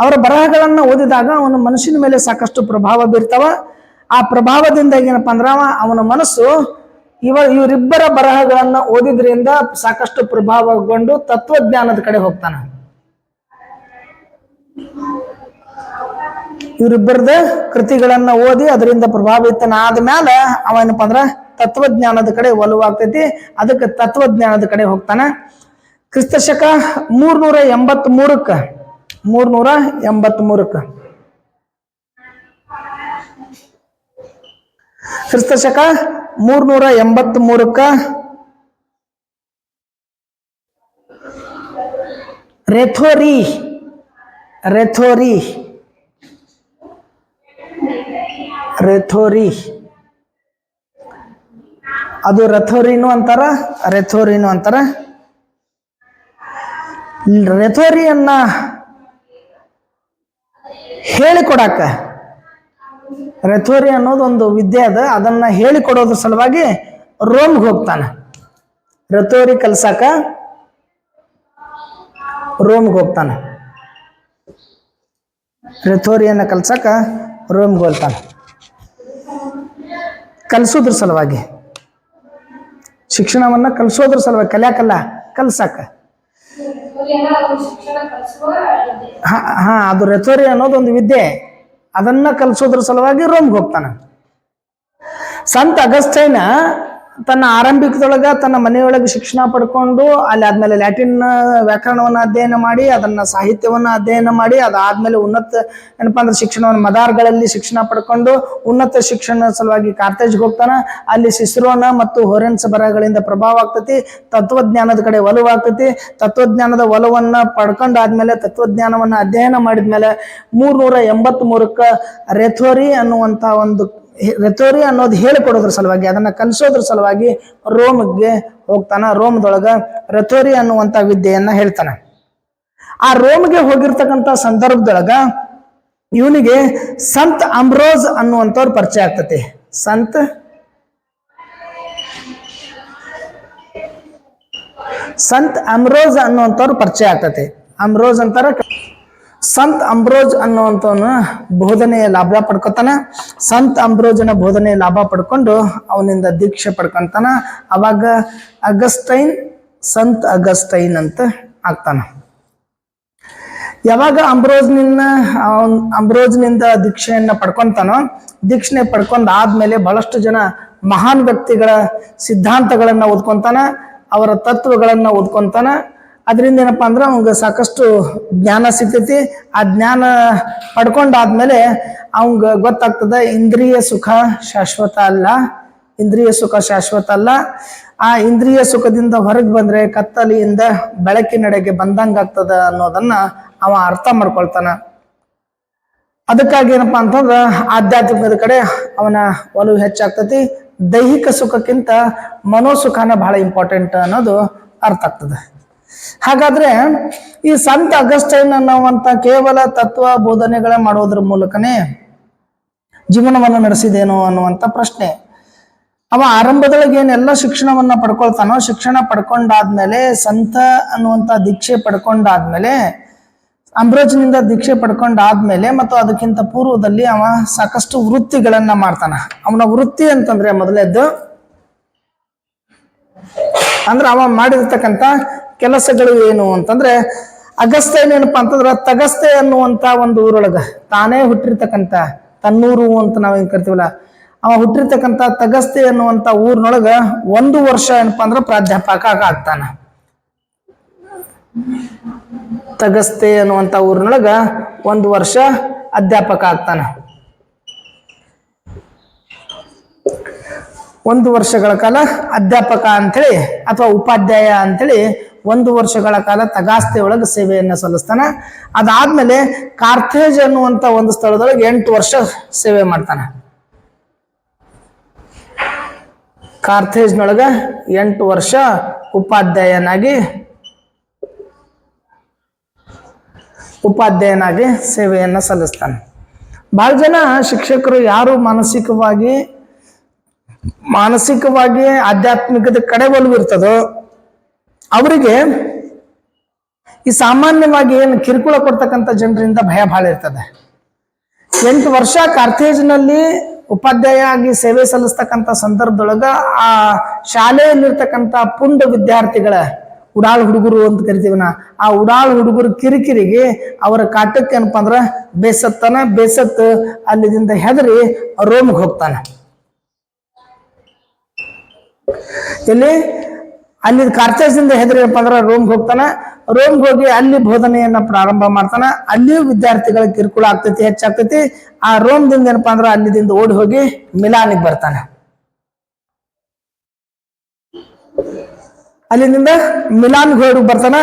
[SPEAKER 1] ಅವರ ಬರಹಗಳನ್ನ ಓದಿದಾಗ ಅವನ ಮನಸ್ಸಿನ ಮೇಲೆ ಸಾಕಷ್ಟು ಪ್ರಭಾವ ಬೀರ್ತಾವ. ಆ ಪ್ರಭಾವದಿಂದ ಏನಪ್ಪಾ ಅಂದ್ರ ಅವನ ಮನಸ್ಸು ಇವರಿಬ್ಬರ ಬರಹಗಳನ್ನ ಓದಿದ್ರಿಂದ ಸಾಕಷ್ಟು ಪ್ರಭಾವಗೊಂಡು ತತ್ವಜ್ಞಾನದ ಕಡೆ ಹೋಗ್ತಾನೆ. ಇವರಿಬ್ಬರದ ಕೃತಿಗಳನ್ನ ಓದಿ ಅದರಿಂದ ಪ್ರಭಾವಿತನಾದ ಮೇಲೆ ಅವೇನಪ್ಪ ಅಂದ್ರ ತತ್ವಜ್ಞಾನದ ಕಡೆ ಒಲವಾಗ್ತೈತಿ. ಅದಕ್ಕೆ ತತ್ವಜ್ಞಾನದ ಕಡೆ ಹೋಗ್ತಾನೆ. ಕ್ರಿಸ್ತಶಕ 383 ಕ್ರಿಸ್ತಶಕ 383 ರೆಥೋರಿ ಅದು ರಥೋರಿನು ಅಂತಾರ, ರೆಥೋರಿನು ಅಂತಾರ. ರೆಥೋರಿಯನ್ನ ಹೇಳಿಕೊಡಾಕ, ರೆಥೋರಿ ಅನ್ನೋದು ಒಂದು ವಿದ್ಯೆ ಅದ, ಅದನ್ನ ಹೇಳಿಕೊಡೋದ್ರ ಸಲುವಾಗಿ ರೋಮ್ಗೆ ಹೋಗ್ತಾನೆ. ರೆಥೋರಿ ಕಲ್ಸಾಕ ರೋಮ್ಗೆ ಹೋಗ್ತಾನೆ. ರೆಥೋರಿಯನ್ನ ಕಲ್ಸಾಕ ರೋಮ್ಗೆ ಹೋಗ್ತಾನೆ. ಕಲ್ಸೋದ್ರ ಸಲುವಾಗಿ, ಶಿಕ್ಷಣವನ್ನ ಕಲ್ಸೋದ್ರ ಸಲುವಾಗಿ, ಕಲ್ಯಾಕಲ್ಲ ಕಲ್ಸಾಕ. ಅದು ರೆಥೋರಿ ಅನ್ನೋದು ಒಂದು ವಿದ್ಯೆ, ಅದನ್ನ ಕಲ್ಸೋದ್ರ ಸಲುವಾಗಿ ರೋಮ್ಗೆ ಹೋಗ್ತಾನೆ. ಸಂತ ಅಗಸ್ಟೈನ್ ತನ್ನ ಆರಂಭಿಕದೊಳಗ ತನ್ನ ಮನೆಯೊಳಗೆ ಶಿಕ್ಷಣ ಪಡ್ಕೊಂಡು ಅಲ್ಲಿ ಆದ್ಮೇಲೆ ಲ್ಯಾಟಿನ್ ವ್ಯಾಕರಣವನ್ನ ಅಧ್ಯಯನ ಮಾಡಿ ಅದನ್ನ ಸಾಹಿತ್ಯವನ್ನ ಅಧ್ಯಯನ ಮಾಡಿ ಅದಾದ್ಮೇಲೆ ಉನ್ನತ ಏನಪ್ಪಾ ಅಂದ್ರೆ ಶಿಕ್ಷಣವನ್ನು ಮದಾರ್ಗಳಲ್ಲಿ ಶಿಕ್ಷಣ ಪಡ್ಕೊಂಡು ಉನ್ನತ ಶಿಕ್ಷಣ ಸಲುವಾಗಿ ಕಾರ್ಥೇಜ್ಗೆ ಹೋಗ್ತಾನ. ಅಲ್ಲಿ ಸಿಸಿರೋನ ಮತ್ತು ಹೊರೆನ್ಸ್ ಬರಹಗಳಿಂದ ಪ್ರಭಾವ ಆಗ್ತೈತಿ. ತತ್ವಜ್ಞಾನದ ಕಡೆ ಒಲವಾಗ್ತೈತಿ. ತತ್ವಜ್ಞಾನದ ಒಲವನ್ನ ಪಡ್ಕೊಂಡಾದ್ಮೇಲೆ ತತ್ವಜ್ಞಾನವನ್ನ ಅಧ್ಯಯನ ಮಾಡಿದ್ಮೇಲೆ 383 ರೆಥೋರಿ ಅನ್ನುವಂತ ಒಂದು ರೆಥೋರಿ ಅನ್ನೋದು ಹೇಳಿಕೊಡೋದ್ರ ಸಲುವಾಗಿ, ಅದನ್ನ ಕಲಿಸೋದ್ರ ಸಲುವಾಗಿ ರೋಮ್ಗೆ ಹೋಗ್ತಾನ. ರೋಮ್ದೊಳಗ ರೆಥೋರಿ ಅನ್ನುವಂತ ವಿದ್ಯೆಯನ್ನ ಹೇಳ್ತಾನೆ. ಆ ರೋಮ್ಗೆ ಹೋಗಿರ್ತಕ್ಕಂಥ ಸಂದರ್ಭದೊಳಗ ಇವನಿಗೆ ಸಂತ್ ಅಂಬ್ರೋಸ್ ಅನ್ನುವಂಥವ್ರು ಪರಿಚಯ ಆಗ್ತತಿ. ಸಂತ್ ಅಂಬ್ರೋಸ್ ಅನ್ನುವಂಥವ್ರು ಪರಿಚಯ ಆಗ್ತತಿ. ಅಂಬ್ರೋಸ್ ಅಂತಾರ. ಸಂತ್ ಅಂಬ್ರೋಸ್ ಅನ್ನುವಂಥವನು ಬೋಧನೆಯ ಲಾಭ ಪಡ್ಕೊತಾನೆ. ಸಂತ ಅಂಬ್ರೋಜನ ಬೋಧನೆ ಲಾಭ ಪಡ್ಕೊಂಡು ಅವನಿಂದ ದೀಕ್ಷೆ ಪಡ್ಕೊಂತಾನ. ಅವಾಗ ಅಗಸ್ಟೈನ್ ಸಂತ ಅಗಸ್ಟೈನ್ ಅಂತ ಆಗ್ತಾನ. ಯಾವಾಗ ಅಂಬ್ರೋಜ್ನಿಂದ ದೀಕ್ಷೆಯನ್ನ ಪಡ್ಕೊಂತಾನೋ, ದೀಕ್ಷೆ ಪಡ್ಕೊಂಡ್ ಆದ್ಮೇಲೆ ಬಹಳಷ್ಟು ಜನ ಮಹಾನ್ ವ್ಯಕ್ತಿಗಳ ಸಿದ್ಧಾಂತಗಳನ್ನ ಓದ್ಕೊಂತಾನ, ಅವರ ತತ್ವಗಳನ್ನ ಓದ್ಕೊಂತಾನ. ಅದರಿಂದ ಏನಪ್ಪಾ ಅಂದ್ರೆ ಅವಂಗ ಸಾಕಷ್ಟು ಜ್ಞಾನ ಸಿಗ್ತೈತಿ. ಆ ಜ್ಞಾನ ಪಡ್ಕೊಂಡಾದ್ಮೇಲೆ ಅವಂಗ ಗೊತ್ತಾಗ್ತದ ಇಂದ್ರಿಯ ಸುಖ ಶಾಶ್ವತ ಅಲ್ಲ, ಇಂದ್ರಿಯ ಸುಖ ಶಾಶ್ವತ ಅಲ್ಲ. ಆ ಇಂದ್ರಿಯ ಸುಖದಿಂದ ಹೊರಗೆ ಬಂದ್ರೆ ಕತ್ತಲಿಯಿಂದ ಬೆಳಕಿನೆಡೆಗೆ ಬಂದಂಗಾಗ್ತದ ಅನ್ನೋದನ್ನ ಅವ ಅರ್ಥ ಮಾಡ್ಕೊಳ್ತಾನ. ಅದಕ್ಕಾಗಿ ಏನಪ್ಪಾ ಅಂತಂದ್ರ ಆಧ್ಯಾತ್ಮಿಕದ ಕಡೆ ಅವನ ಒಲವು ಹೆಚ್ಚಾಗ್ತತಿ. ದೈಹಿಕ ಸುಖಕ್ಕಿಂತ ಮನೋಸುಖನ ಬಹಳ ಇಂಪಾರ್ಟೆಂಟ್ ಅನ್ನೋದು ಅರ್ಥ ಆಗ್ತದೆ. ಹಾಗಾದ್ರೆ ಈ ಸಂತ ಅಗಸ್ಟೈನ್ ಅನ್ನುವಂತ ಕೇವಲ ತತ್ವ ಬೋಧನೆಗಳ ಮಾಡೋದ್ರ ಮೂಲಕನೇ ಜೀವನವನ್ನು ನಡೆಸಿದೇನೋ ಅನ್ನುವಂತ ಪ್ರಶ್ನೆ. ಅವ ಆರಂಭದೊಳಗೆ ಏನೆಲ್ಲ ಶಿಕ್ಷಣವನ್ನ ಪಡ್ಕೊಳ್ತಾನೋ, ಶಿಕ್ಷಣ ಪಡ್ಕೊಂಡಾದ್ಮೇಲೆ ಸಂತ ಅನ್ನುವಂತ ದೀಕ್ಷೆ ಪಡ್ಕೊಂಡಾದ್ಮೇಲೆ, ಅಂಬ್ರೋಜ್ನಿಂದ ದೀಕ್ಷೆ ಪಡ್ಕೊಂಡಾದ್ಮೇಲೆ ಮತ್ತು ಅದಕ್ಕಿಂತ ಪೂರ್ವದಲ್ಲಿ ಅವ ಸಾಕಷ್ಟು ವೃತ್ತಿಗಳನ್ನ ಮಾಡ್ತಾನ. ಅವನ ವೃತ್ತಿ ಅಂತಂದ್ರೆ ಮೊದಲೇದ್ದು ಅಂದ್ರೆ ಅವ ಮಾಡಿರ್ತಕ್ಕಂಥ ಕೆಲಸಗಳು ಏನು ಅಂತಂದ್ರೆ, ಅಗಸ್ತ್ಯನ್ ಏನಪ್ಪಾ ಅಂತಂದ್ರ ತಗಸ್ತೆ ಅನ್ನುವಂತ ಒಂದು ಊರೊಳಗ ತಾನೇ ಹುಟ್ಟಿರ್ತಕ್ಕಂಥ, ತನ್ನೂರು ಅಂತ ನಾವ್ ಏನ್ ಕರಿತೀವಲ್ಲ, ಅವ ಹುಟ್ಟಿರ್ತಕ್ಕಂಥ ತಗಸ್ತೆ ಅನ್ನುವಂತ ಊರಿನೊಳಗ 1 ವರ್ಷ ಏನಪ್ಪಾ ಅಂದ್ರ ಪ್ರಾಧ್ಯಾಪಕ ಆಗ್ತಾನ. ತಗಸ್ತೆ ಅನ್ನುವಂತ ಊರಿನೊಳಗ 1 ವರ್ಷ ಅಧ್ಯಾಪಕ ಆಗ್ತಾನ. 1 ವರ್ಷಗಳ ಕಾಲ ಅಧ್ಯಾಪಕ ಅಂತೇಳಿ ಅಥವಾ ಉಪಾಧ್ಯಾಯ ಅಂತೇಳಿ 1 ವರ್ಷಗಳ ಕಾಲ ತಗಾಸ್ತೆ ಒಳಗೆ ಸೇವೆಯನ್ನ ಸಲ್ಲಿಸ್ತಾನ. ಅದಾದ್ಮೇಲೆ ಕಾರ್ಥೇಜ್ ಅನ್ನುವಂತ ಒಂದು ಸ್ಥಳದೊಳಗೆ 8 ವರ್ಷ ಸೇವೆ ಮಾಡ್ತಾನ. ಕಾರ್ಥೇಜ್ನೊಳಗ 8 ವರ್ಷ ಉಪಾಧ್ಯಾಯನಾಗಿ ಸೇವೆಯನ್ನ ಸಲ್ಲಿಸ್ತಾನೆ. ಬಹಳ ಜನ ಶಿಕ್ಷಕರು ಯಾರು ಮಾನಸಿಕವಾಗಿ ಆಧ್ಯಾತ್ಮಿಕದ ಕಡೆ ಒಲವಿರ್ತದೋ ಅವರಿಗೆ ಈ ಸಾಮಾನ್ಯವಾಗಿ ಏನು ಕಿರುಕುಳ ಕೊಡ್ತಕ್ಕಂಥ ಜನರಿಂದ ಭಯ ಬಹಳ ಇರ್ತದೆ. 8 ವರ್ಷ ಕಾರ್ಥೇಜ್ನಲ್ಲಿ ಉಪಾಧ್ಯಾಯ ಆಗಿ ಸೇವೆ ಸಲ್ಲಿಸ್ತಕ್ಕಂಥ ಸಂದರ್ಭದೊಳಗ ಆ ಶಾಲೆಯಲ್ಲಿರ್ತಕ್ಕಂಥ ಪುಂಡ ವಿದ್ಯಾರ್ಥಿಗಳ ಉಡಾಳ್ ಹುಡುಗರು ಅಂತ ಕರಿತೀವನ, ಆ ಉಡಾಳ್ ಹುಡುಗರು ಕಿರಿಕಿರಿಗೆ ಅವರ ಕಾಟಕ್ಕೆ ಏನಪ್ಪಾ ಅಂದ್ರ ಬೇಸತ್ತು ಅಲ್ಲಿದಿಂದ ಹೆದರಿ ರೋಮ್ಗೆ ಹೋಗ್ತಾನ. ಅಲ್ಲಿ ಕಾರ್ಥೇಜ್ದಿಂದ ಹೆದರಿ ಏನಪ್ಪಾ ಅಂದ್ರ ರೋಮ್ಗೆ ಹೋಗ್ತಾನ. ರೋಮ್ಗೆ ಹೋಗಿ ಅಲ್ಲಿ ಬೋಧನೆಯನ್ನ ಪ್ರಾರಂಭ ಮಾಡ್ತಾನ. ಅಲ್ಲಿಯೂ ವಿದ್ಯಾರ್ಥಿಗಳ ಕಿರುಕುಳ ಹೆಚ್ಚಾಗ್ತೈತಿ. ಆ ರೋಮ್ದಿಂದ ಏನಪ್ಪಾ ಅಂದ್ರ ಅಲ್ಲಿದಿಂದ ಓಡಿ ಹೋಗಿ ಮಿಲಾನಿಗೆ ಬರ್ತಾನ. ಅಲ್ಲಿಂದ ಮಿಲಾನ್ಗೆ ಹೊರಡು ಬರ್ತಾನ.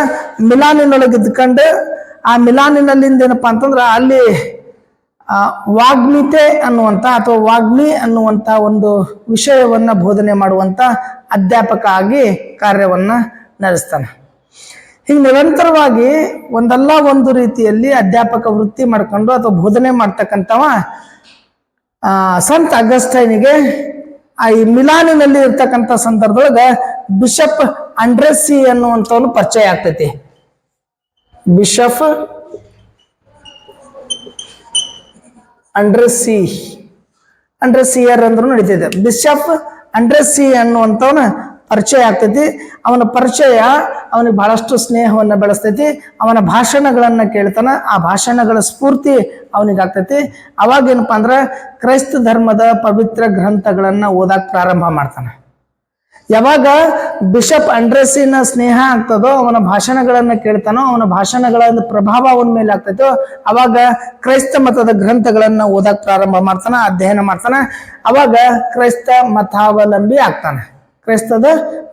[SPEAKER 1] ಮಿಲಾನಿನೊಳಗೆ ಇದ್ಕೊಂಡು ಆ ಮಿಲಾನಿನಲ್ಲಿಂದ ಏನಪ್ಪಾ ಅಂತಂದ್ರ ಅಲ್ಲಿ ವಾಗ್ಮಿತೆ ಅನ್ನುವಂತ ಅಥವಾ ವಾಗ್ಮಿ ಅನ್ನುವಂತ ಒಂದು ವಿಷಯವನ್ನ ಬೋಧನೆ ಮಾಡುವಂತ ಅಧ್ಯಾಪಕ ಆಗಿ ಕಾರ್ಯವನ್ನ ನಡೆಸ್ತಾನೆ. ಹೀಗೆ ನಿರಂತರವಾಗಿ ಒಂದಲ್ಲ ಒಂದು ರೀತಿಯಲ್ಲಿ ಅಧ್ಯಾಪಕ ವೃತ್ತಿ ಮಾಡ್ಕೊಂಡು ಅಥವಾ ಬೋಧನೆ ಮಾಡ್ತಕ್ಕಂಥವ ಸಂತ ಅಗಸ್ಟೈನಿಗೆ ಈ ಮಿಲಾನಿನಲ್ಲಿ ಇರ್ತಕ್ಕಂಥ ಸಂದರ್ಭದೊಳಗ ಬಿಷಪ್ ಅಂಡ್ರೆಸ್ಸಿ ಅನ್ನುವಂಥವನು ಪರಿಚಯ ಆಗ್ತೈತಿ. ಬಿಷಪ್ ಅಂಡ್ರೆಸ್ಸಿಯರ್ ಅಂದ್ರೂ ನಡೀತಿದೆ. ಬಿಷಪ್ ಅಂಡ್ರೆಸ್ಸಿ ಅನ್ನುವಂಥವನ ಪರಿಚಯ ಆಗ್ತೈತಿ. ಅವನ ಪರಿಚಯ ಅವನಿಗೆ ಬಹಳಷ್ಟು ಸ್ನೇಹವನ್ನ ಬೆಳೆಸ್ತೈತಿ. ಅವನ ಭಾಷಣಗಳನ್ನ ಕೇಳ್ತಾನ. ಆ ಭಾಷಣಗಳ ಸ್ಫೂರ್ತಿ ಅವನಿಗೆ ಆಗ್ತೈತಿ. ಅವಾಗ ಏನಪ್ಪಾ ಅಂದ್ರ ಕ್ರೈಸ್ತ ಧರ್ಮದ ಪವಿತ್ರ ಗ್ರಂಥಗಳನ್ನ ಓದಾಕ್ ಪ್ರಾರಂಭ ಮಾಡ್ತಾನ. ಯಾವಾಗ ಬಿಷಪ್ ಅಂಡ್ರೆಸ್ಸಿನ ಸ್ನೇಹ ಆಗ್ತದೋ, ಅವನ ಭಾಷಣಗಳನ್ನ ಕೇಳ್ತಾನೋ, ಅವನ ಭಾಷಣಗಳ ಪ್ರಭಾವ ಅವನ ಮೇಲೆ ಆಗ್ತೈತೋ, ಅವಾಗ ಕ್ರೈಸ್ತ ಮತದ ಗ್ರಂಥಗಳನ್ನ ಓದಾಕ್ ಪ್ರಾರಂಭ ಮಾಡ್ತಾನ, ಅಧ್ಯಯನ ಮಾಡ್ತಾನ. ಅವಾಗ ಕ್ರೈಸ್ತ ಮತಾವಲಂಬಿ ಆಗ್ತಾನೆ. ಕ್ರೈಸ್ತದ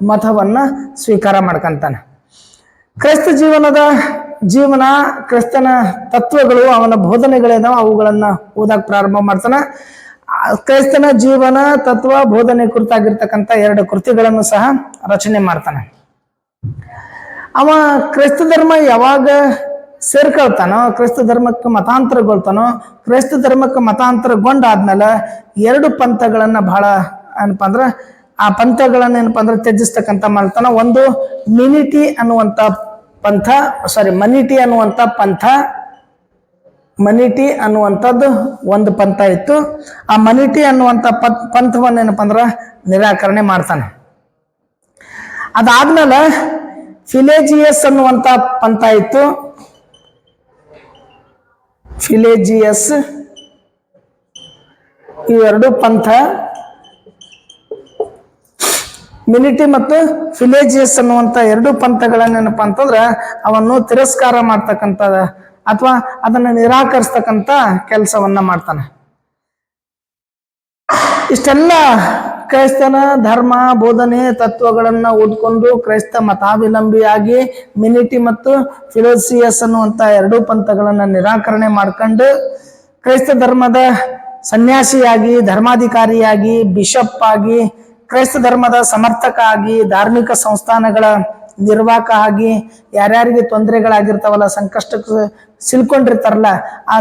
[SPEAKER 1] ಮತವನ್ನ ಸ್ವೀಕಾರ ಮಾಡ್ಕೊಂತಾನೆ. ಕ್ರೈಸ್ತ ಜೀವನ ಕ್ರಿಸ್ತನ ತತ್ವಗಳು, ಅವನ ಬೋಧನೆಗಳೇನೋ ಅವುಗಳನ್ನ ಓದಾಕ್ ಪ್ರಾರಂಭ ಮಾಡ್ತಾನ. ಕ್ರೈಸ್ತನ ಜೀವನ ತತ್ವ ಬೋಧನೆ ಕುರಿತಾಗಿರ್ತಕ್ಕಂಥ 2 ಕೃತಿಗಳನ್ನು ಸಹ ರಚನೆ ಮಾಡ್ತಾನೆ. ಅವ ಕ್ರೈಸ್ತ ಧರ್ಮ ಯಾವಾಗ ಸೇರ್ಕೊಳ್ತಾನೋ, ಕ್ರೈಸ್ತ ಧರ್ಮಕ್ಕೆ ಮತಾಂತರಗೊಳ್ತಾನೋ, ಕ್ರೈಸ್ತ ಧರ್ಮಕ್ಕೆ ಮತಾಂತರಗೊಂಡಾದ್ಮೇಲೆ 2 ಪಂಥಗಳನ್ನ ಬಹಳ ಏನಪ್ಪಾ ಅಂದ್ರ ಆ ಪಂಥಗಳನ್ನ ಏನಪ್ಪಾ ಅಂದ್ರೆ ತ್ಯಜಿಸ್ತಕ್ಕಂಥ ಮಾಡ್ತಾನ. ಒಂದು ಮನಿಟಿ ಅನ್ನುವಂತ ಪಂಥ. ಮನಿಟಿ ಅನ್ನುವಂಥದ್ದು ಒಂದು ಪಂಥ ಇತ್ತು. ಆ ಮನಿಟಿ ಅನ್ನುವಂಥ ಪಂಥವನ್ನು ಏನಪ್ಪ ಅಂದ್ರೆ ನಿರಾಕರಣೆ ಮಾಡ್ತಾನೆ. ಅದಾದ್ಮೇಲೆ ಫಿಲೇಜಿಯಸ್ ಅನ್ನುವಂಥ ಪಂಥ ಇತ್ತು. ಫಿಲೇಜಿಯಸ್, ಇವೆರಡು ಪಂಥ, ಮಿನಿಟಿ ಮತ್ತು ಫಿಲೇಜಿಯಸ್ ಅನ್ನುವಂಥ ಎರಡು ಪಂಥಗಳನ್ನೇನಪ್ಪ ಅಂತಂದ್ರೆ ಅವನ್ನು ತಿರಸ್ಕಾರ ಮಾಡ್ತಕ್ಕಂಥ ಅಥವಾ ಅದನ್ನು ನಿರಾಕರಿಸ್ತಕ್ಕಂಥ ಕೆಲಸವನ್ನ ಮಾಡ್ತಾನೆ. ಇಷ್ಟೆಲ್ಲ ಕ್ರೈಸ್ತನ ಧರ್ಮ ಬೋಧನೆ ತತ್ವಗಳನ್ನ ಓದ್ಕೊಂಡು ಕ್ರೈಸ್ತ ಮತಾವಲಂಬಿಯಾಗಿ ಮಿನಿಟಿ ಮತ್ತು ಫಿಲೋಸಿಯಸ್ ಅನ್ನುವಂಥ ಎರಡೂ ಪಂಥಗಳನ್ನ ನಿರಾಕರಣೆ ಮಾಡ್ಕೊಂಡು ಕ್ರೈಸ್ತ ಧರ್ಮದ ಸನ್ಯಾಸಿಯಾಗಿ, ಧರ್ಮಾಧಿಕಾರಿಯಾಗಿ, ಬಿಷಪ್ ಆಗಿ, ಕ್ರೈಸ್ತ ಧರ್ಮದ ಸಮರ್ಥಕ ಆಗಿ, ಧಾರ್ಮಿಕ ಸಂಸ್ಥಾನಗಳ ನಿರ್ವಾಹಕ ಆಗಿ, ಯಾರ್ಯಾರಿಗೆ ತೊಂದರೆಗಳಾಗಿರ್ತಾವಲ್ಲ, ಸಂಕಷ್ಟಕ್ಕೆ ಸಿಲ್ಕೊಂಡಿರ್ತಾರಲ್ಲ, ಆ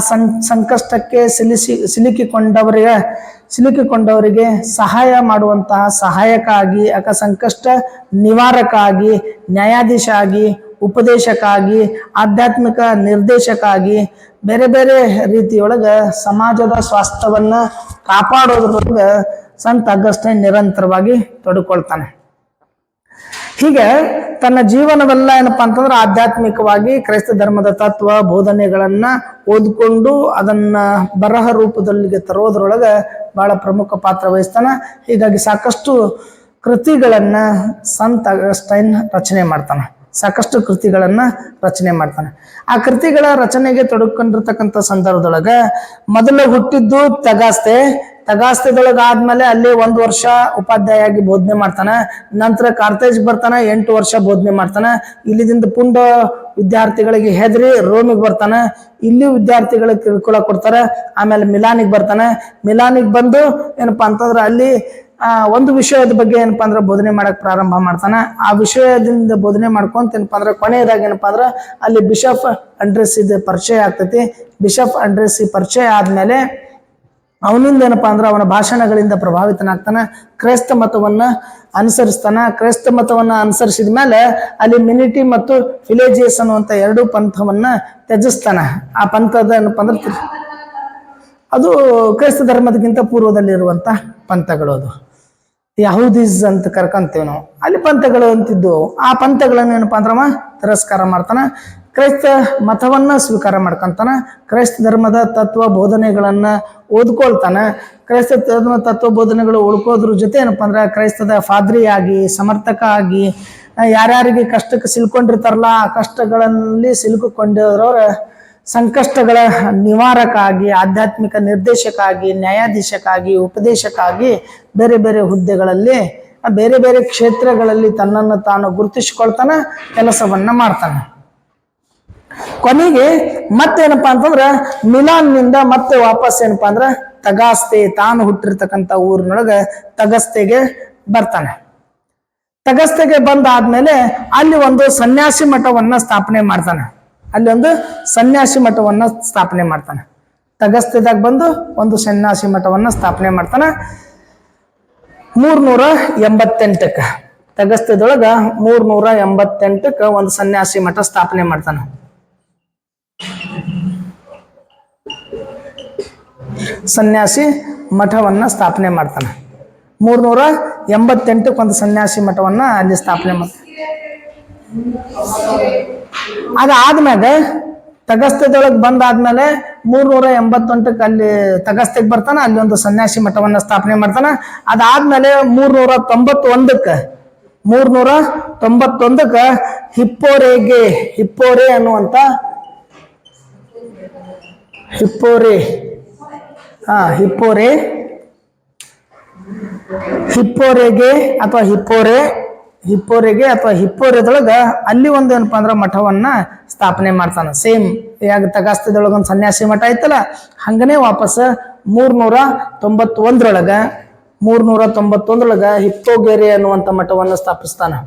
[SPEAKER 1] ಸಂಕಷ್ಟಕ್ಕೆ ಸಿಲುಕಿಕೊಂಡವರಿಗೆ ಸಹಾಯ ಮಾಡುವಂತಹ ಸಹಾಯಕ ಆಗಿ, ಸಂಕಷ್ಟ ನಿವಾರಕ ಆಗಿ, ನ್ಯಾಯಾಧೀಶ ಆಗಿ, ಉಪದೇಶಕ ಆಗಿ, ಆಧ್ಯಾತ್ಮಿಕ ನಿರ್ದೇಶಕ ಆಗಿ, ಬೇರೆ ಬೇರೆ ರೀತಿಯೊಳಗ ಸಮಾಜದ ಸ್ವಾಸ್ಥ್ಯವನ್ನ ಕಾಪಾಡೋದ್ರೊಳಗ ಸಂತ ಅಗಸ್ಟೈನ್ ನಿರಂತರವಾಗಿ ತೊಡಕೊಳ್ತಾನೆ. ಹೀಗೆ ತನ್ನ ಜೀವನವೆಲ್ಲ ಏನಪ್ಪಾ ಅಂತಂದ್ರೆ ಆಧ್ಯಾತ್ಮಿಕವಾಗಿ ಕ್ರೈಸ್ತ ಧರ್ಮದ ತತ್ವ ಬೋಧನೆಗಳನ್ನ ಓದ್ಕೊಂಡು ಅದನ್ನ ಬರಹ ರೂಪದಲ್ಲಿಗೆ ತರೋದ್ರೊಳಗೆ ಬಹಳ ಪ್ರಮುಖ ಪಾತ್ರ ವಹಿಸ್ತಾನೆ. ಹೀಗಾಗಿ ಸಾಕಷ್ಟು ಕೃತಿಗಳನ್ನ ಸಂತ ಅಗಸ್ಟೈನ್ ರಚನೆ ಮಾಡ್ತಾನೆ. ಆ ಕೃತಿಗಳ ರಚನೆಗೆ ತೊಡಕೊಂಡಿರ್ತಕ್ಕಂಥ ಸಂದರ್ಭದೊಳಗ ಮೊದಲು ಹುಟ್ಟಿದ್ದು ತಗಾಸ್ತೆದೊಳಗ ಆದ್ಮೇಲೆ ಅಲ್ಲಿ 1 ವರ್ಷ ಉಪಾಧ್ಯಾಯಾಗಿ ಬೋಧನೆ ಮಾಡ್ತಾನೆ. ನಂತರ ಕಾರ್ತೇಜ್ ಬರ್ತಾನೆ, 8 ವರ್ಷ ಬೋಧನೆ ಮಾಡ್ತಾನೆ. ಇಲ್ಲಿದಿಂದ ಪುಂಡ ವಿದ್ಯಾರ್ಥಿಗಳಿಗೆ ಹೆದರಿ ರೋಮಿಗೆ ಬರ್ತಾನೆ. ಇಲ್ಲಿ ವಿದ್ಯಾರ್ಥಿಗಳಿಗೆ ಕಿರುಕುಳ ಕೊಡ್ತಾರೆ. ಆಮೇಲೆ ಮಿಲಾನಿಗೆ ಬರ್ತಾನೆ. ಮಿಲಾನಿಗೆ ಬಂದು ಏನಪ್ಪಾ ಅಂತಂದ್ರೆ ಅಲ್ಲಿ ಒಂದು ವಿಷಯದ ಬಗ್ಗೆ ಏನಪ್ಪಾ ಅಂದ್ರೆ ಬೋಧನೆ ಮಾಡಕ್ ಪ್ರಾರಂಭ ಮಾಡ್ತಾನೆ. ಆ ವಿಷಯದಿಂದ ಬೋಧನೆ ಮಾಡ್ಕೊಂತ ಏನಪ್ಪಾ ಅಂದ್ರೆ ಕೊನೆಯದಾಗಿ ಏನಪ್ಪಾ ಅಂದ್ರೆ ಅಲ್ಲಿ ಬಿಷಪ್ ಅಂಡ್ರೆಸಿ ಪರಿಚಯ ಆಗ್ತೈತಿ. ಬಿಷಪ್ ಅಂಡ್ರೆಸಿ ಪರಿಚಯ ಆದ್ಮೇಲೆ ಅವನಿಂದ ಏನಪ್ಪಾ ಅಂದ್ರೆ ಅವನ ಭಾಷಣಗಳಿಂದ ಪ್ರಭಾವಿತನಾಗ್ತಾನೆ. ಕ್ರೈಸ್ತ ಮತವನ್ನ ಅನುಸರಿಸಿದ ಮೇಲೆ ಅಲ್ಲಿ ಮಿನಿಟಿ ಮತ್ತು ಫಿಲೇಜಿಯಸ್ ಅನ್ನುವಂಥ ಎರಡೂ ಪಂಥವನ್ನ ತ್ಯಜಿಸ್ತಾನೆ. ಆ ಪಂಥದ ಏನಪ್ಪಾ ಅಂದ್ರೆ ಅದು ಕ್ರೈಸ್ತ ಧರ್ಮದಕ್ಕಿಂತ ಪೂರ್ವದಲ್ಲಿರುವಂತ ಪಂಥಗಳು. ಅದು ಯಹೂದೀಸ್ ಅಂತ ಕರ್ಕೊಂತೀವಿ ನಾವು. ಅಲ್ಲಿ ಪಂಥಗಳು ಅಂತಿದ್ದು. ಆ ಪಂಥಗಳನ್ನು ಏನಪ್ಪಾ ಅಂದ್ರವ ತಿರಸ್ಕಾರ ಮಾಡ್ತಾನೆ. ಕ್ರೈಸ್ತ ಮತವನ್ನ ಸ್ವೀಕಾರ ಮಾಡ್ಕೊಂತಾನೆ. ಕ್ರೈಸ್ತ ಧರ್ಮದ ತತ್ವ ಬೋಧನೆಗಳನ್ನ ಓದ್ಕೊಳ್ತಾನೆ. ಕ್ರೈಸ್ತ ಧರ್ಮ ತತ್ವ ಬೋಧನೆಗಳು ಓದ್ಕೋದ್ರ ಜೊತೆ ಏನಪ್ಪಾ ಅಂದ್ರೆ ಕ್ರೈಸ್ತದ ಫಾದ್ರಿಯಾಗಿ, ಸಮರ್ಥಕ ಆಗಿ, ಯಾರ್ಯಾರಿಗೆ ಕಷ್ಟಕ್ಕೆ ಸಿಲ್ಕೊಂಡಿರ್ತಾರಲ್ಲ ಆ ಕಷ್ಟಗಳಲ್ಲಿ ಸಿಲುಕಿಕೊಂಡಿರೋರ ಸಂಕಷ್ಟಗಳ ನಿವಾರಕ ಆಗಿ, ಆಧ್ಯಾತ್ಮಿಕ ನಿರ್ದೇಶಕ ಆಗಿ, ನ್ಯಾಯಾಧೀಶಕ ಆಗಿ, ಉಪದೇಶಕ ಆಗಿ ಬೇರೆ ಬೇರೆ ಹುದ್ದೆಗಳಲ್ಲಿ, ಬೇರೆ ಬೇರೆ ಕ್ಷೇತ್ರಗಳಲ್ಲಿ ತನ್ನನ್ನು ತಾನು ಗುರುತಿಸಿಕೊಳ್ತಾನೆ, ಕೆಲಸವನ್ನ ಮಾಡ್ತಾನೆ. ಕೊನೆಗೆ ಮತ್ತೇನಪ್ಪಾ ಅಂತಂದ್ರ ಮಿಲಾನ್ನಿಂದ ಮತ್ತೆ ವಾಪಸ್ ಏನಪ್ಪಾ ಅಂದ್ರ ತಗಾಸ್ತೆ, ತಾನು ಹುಟ್ಟಿರ್ತಕ್ಕಂಥ ಊರಿನೊಳಗ ತಗಸ್ತೆಗೆ ಬರ್ತಾನೆ. ತಗಸ್ತೆಗೆ ಬಂದಾದ್ಮೇಲೆ ಅಲ್ಲಿ ಒಂದು ಸನ್ಯಾಸಿ ಮಠವನ್ನ ಸ್ಥಾಪನೆ ಮಾಡ್ತಾನೆ. ತಗಸ್ತೆದಾಗ ಬಂದು ಒಂದು ಸನ್ಯಾಸಿ ಮಠವನ್ನ ಸ್ಥಾಪನೆ ಮಾಡ್ತಾನೆ. 388ಕ್ಕೆ ತಗಸ್ತೆದೊಳಗ 388ಕ್ಕೆ ಒಂದು ಸನ್ಯಾಸಿ ಮಠ ಸ್ಥಾಪನೆ ಮಾಡ್ತಾನೆ. ಸನ್ಯಾಸಿ ಮಠವನ್ನ ಸ್ಥಾಪನೆ ಮಾಡ್ತಾನೆ. 388ಕ್ಕೆ ಒಂದು ಸನ್ಯಾಸಿ ಮಠವನ್ನ ಅಲ್ಲಿ ಸ್ಥಾಪನೆ ಮಾಡ್ತಾನೆ. ಅದಾದ್ಮ್ಯಾಗ ತಗಸ್ತೆದೊಳಗೆ ಬಂದಾದ್ಮೇಲೆ 388ಕ್ಕೆ ಅಲ್ಲಿ ತಗಸ್ತೆಗೆ ಬರ್ತಾನೆ. ಅಲ್ಲಿ ಒಂದು ಸನ್ಯಾಸಿ ಮಠವನ್ನ ಸ್ಥಾಪನೆ ಮಾಡ್ತಾನೆ. ಅದಾದ್ಮೇಲೆ 391ಕ್ಕೆ ಹಿಪ್ಪೋರೆ ಅನ್ನುವಂತ ಹಿಪ್ಪೋರೆದೊಳಗ ಅಲ್ಲಿ ಒಂದು ಏನಪ್ಪಾ ಅಂದ್ರೆ ಮಠವನ್ನ ಸ್ಥಾಪನೆ ಮಾಡ್ತಾನೆ. ಸೇಮ್ ಯಾಗ ತಗಾಸ್ತೆದೊಳಗ ಒಂದು ಸನ್ಯಾಸಿ ಮಠ ಐತಲ್ಲ ಹಂಗನೇ ವಾಪಸ್ 391ರೊಳಗ ಹಿಪ್ಪೋಗೆರೆ ಅನ್ನುವಂಥ ಮಠವನ್ನು ಸ್ಥಾಪಿಸ್ತಾನೆ.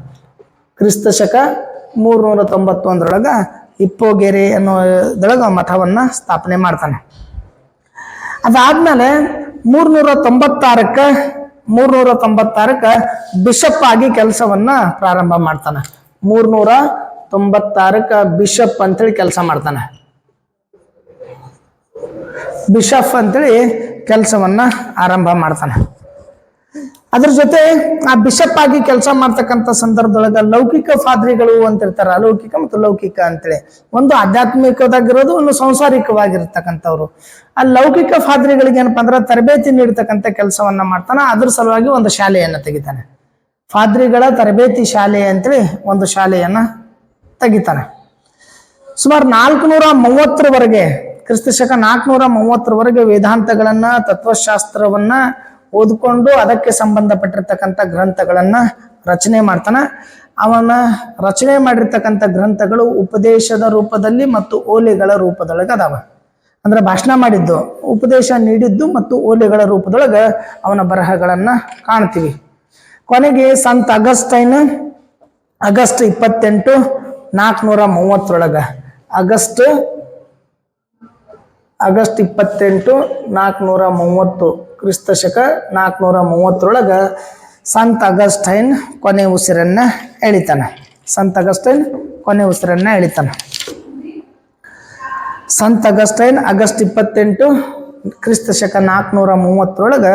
[SPEAKER 1] ಕ್ರಿಸ್ತ ಶಕ 391ರೊಳಗ ಹಿಪ್ಪೋಗೆರೆ ಅನ್ನೋದೊಳಗ ಮಠವನ್ನ ಸ್ಥಾಪನೆ ಮಾಡ್ತಾನೆ. ಅದಾದ್ಮೇಲೆ 396ಕ್ಕೆ ಬಿಷಪ್ ಆಗಿ ಕೆಲಸವನ್ನ ಪ್ರಾರಂಭ ಮಾಡ್ತಾನೆ. 396ಕ್ಕೆ ಬಿಷಪ್ ಅಂತೇಳಿ ಕೆಲಸ ಮಾಡ್ತಾನೆ. ಬಿಷಪ್ ಅಂತೇಳಿ ಕೆಲಸವನ್ನ ಆರಂಭ ಮಾಡ್ತಾನೆ. ಅದ್ರ ಜೊತೆ ಆ ಬಿಷಪ್ ಆಗಿ ಕೆಲಸ ಮಾಡ್ತಕ್ಕಂಥ ಸಂದರ್ಭದೊಳಗ ಲೌಕಿಕ ಪಾದ್ರಿಗಳು ಅಂತ ಇರ್ತಾರ, ಅಲೌಕಿಕ ಮತ್ತು ಲೌಕಿಕ ಅಂತೇಳಿ. ಒಂದು ಆಧ್ಯಾತ್ಮಿಕವಾಗಿರೋದು, ಒಂದು ಸಂಸಾರಿಕವಾಗಿರ್ತಕ್ಕಂಥವ್ರು. ಆ ಲೌಕಿಕ ಪಾದ್ರಿಗಳಿಗೆ ಏನಪ್ಪಾ ಅಂದ್ರೆ ತರಬೇತಿ ನೀಡ್ತಕ್ಕಂಥ ಕೆಲಸವನ್ನ ಮಾಡ್ತಾನ. ಅದ್ರ ಸಲುವಾಗಿ ಒಂದು ಶಾಲೆಯನ್ನ ತೆಗಿತಾನೆ. ಪಾದ್ರಿಗಳ ತರಬೇತಿ ಶಾಲೆ ಅಂತೇಳಿ ಒಂದು ಶಾಲೆಯನ್ನ ತೆಗಿತಾನೆ. ಸುಮಾರು 430ರವರೆಗೆ, ಕ್ರಿಸ್ತಶಕ 430ರವರೆಗೆ ವೇದಾಂತಗಳನ್ನ, ತತ್ವಶಾಸ್ತ್ರವನ್ನ ಓದ್ಕೊಂಡು ಅದಕ್ಕೆ ಸಂಬಂಧಪಟ್ಟಿರ್ತಕ್ಕಂಥ ಗ್ರಂಥಗಳನ್ನ ರಚನೆ ಮಾಡ್ತಾನ. ಅವನ ರಚನೆ ಮಾಡಿರ್ತಕ್ಕಂಥ ಗ್ರಂಥಗಳು ಉಪದೇಶದ ರೂಪದಲ್ಲಿ ಮತ್ತು ಓಲೆಗಳ ರೂಪದೊಳಗೆ ಅದಾವ. ಅಂದ್ರೆ ಭಾಷಣ ಮಾಡಿದ್ದು, ಉಪದೇಶ ನೀಡಿದ್ದು ಮತ್ತು ಓಲೆಗಳ ರೂಪದೊಳಗ ಅವನ ಬರಹಗಳನ್ನ ಕಾಣ್ತೀವಿ. ಕೊನೆಗೆ ಸಂತ ಅಗಸ್ಟೈನ್ ಆಗಸ್ಟ್ 28, 430 ಆಗಸ್ಟ್ 28, 430 ಕ್ರಿಸ್ತಶಕ 430 ಸಂತ ಅಗಸ್ಟೈನ್ ಕೊನೆ ಉಸಿರನ್ನ ಎಳಿತಾನೆ. ಸಂತ ಅಗಸ್ಟೈನ್ ಕೊನೆ ಉಸಿರನ್ನ ಎಳಿತಾನೆ. ಸಂತ ಅಗಸ್ಟೈನ್ ಆಗಸ್ಟ್ 28 ಕ್ರಿಸ್ತಶಕ 430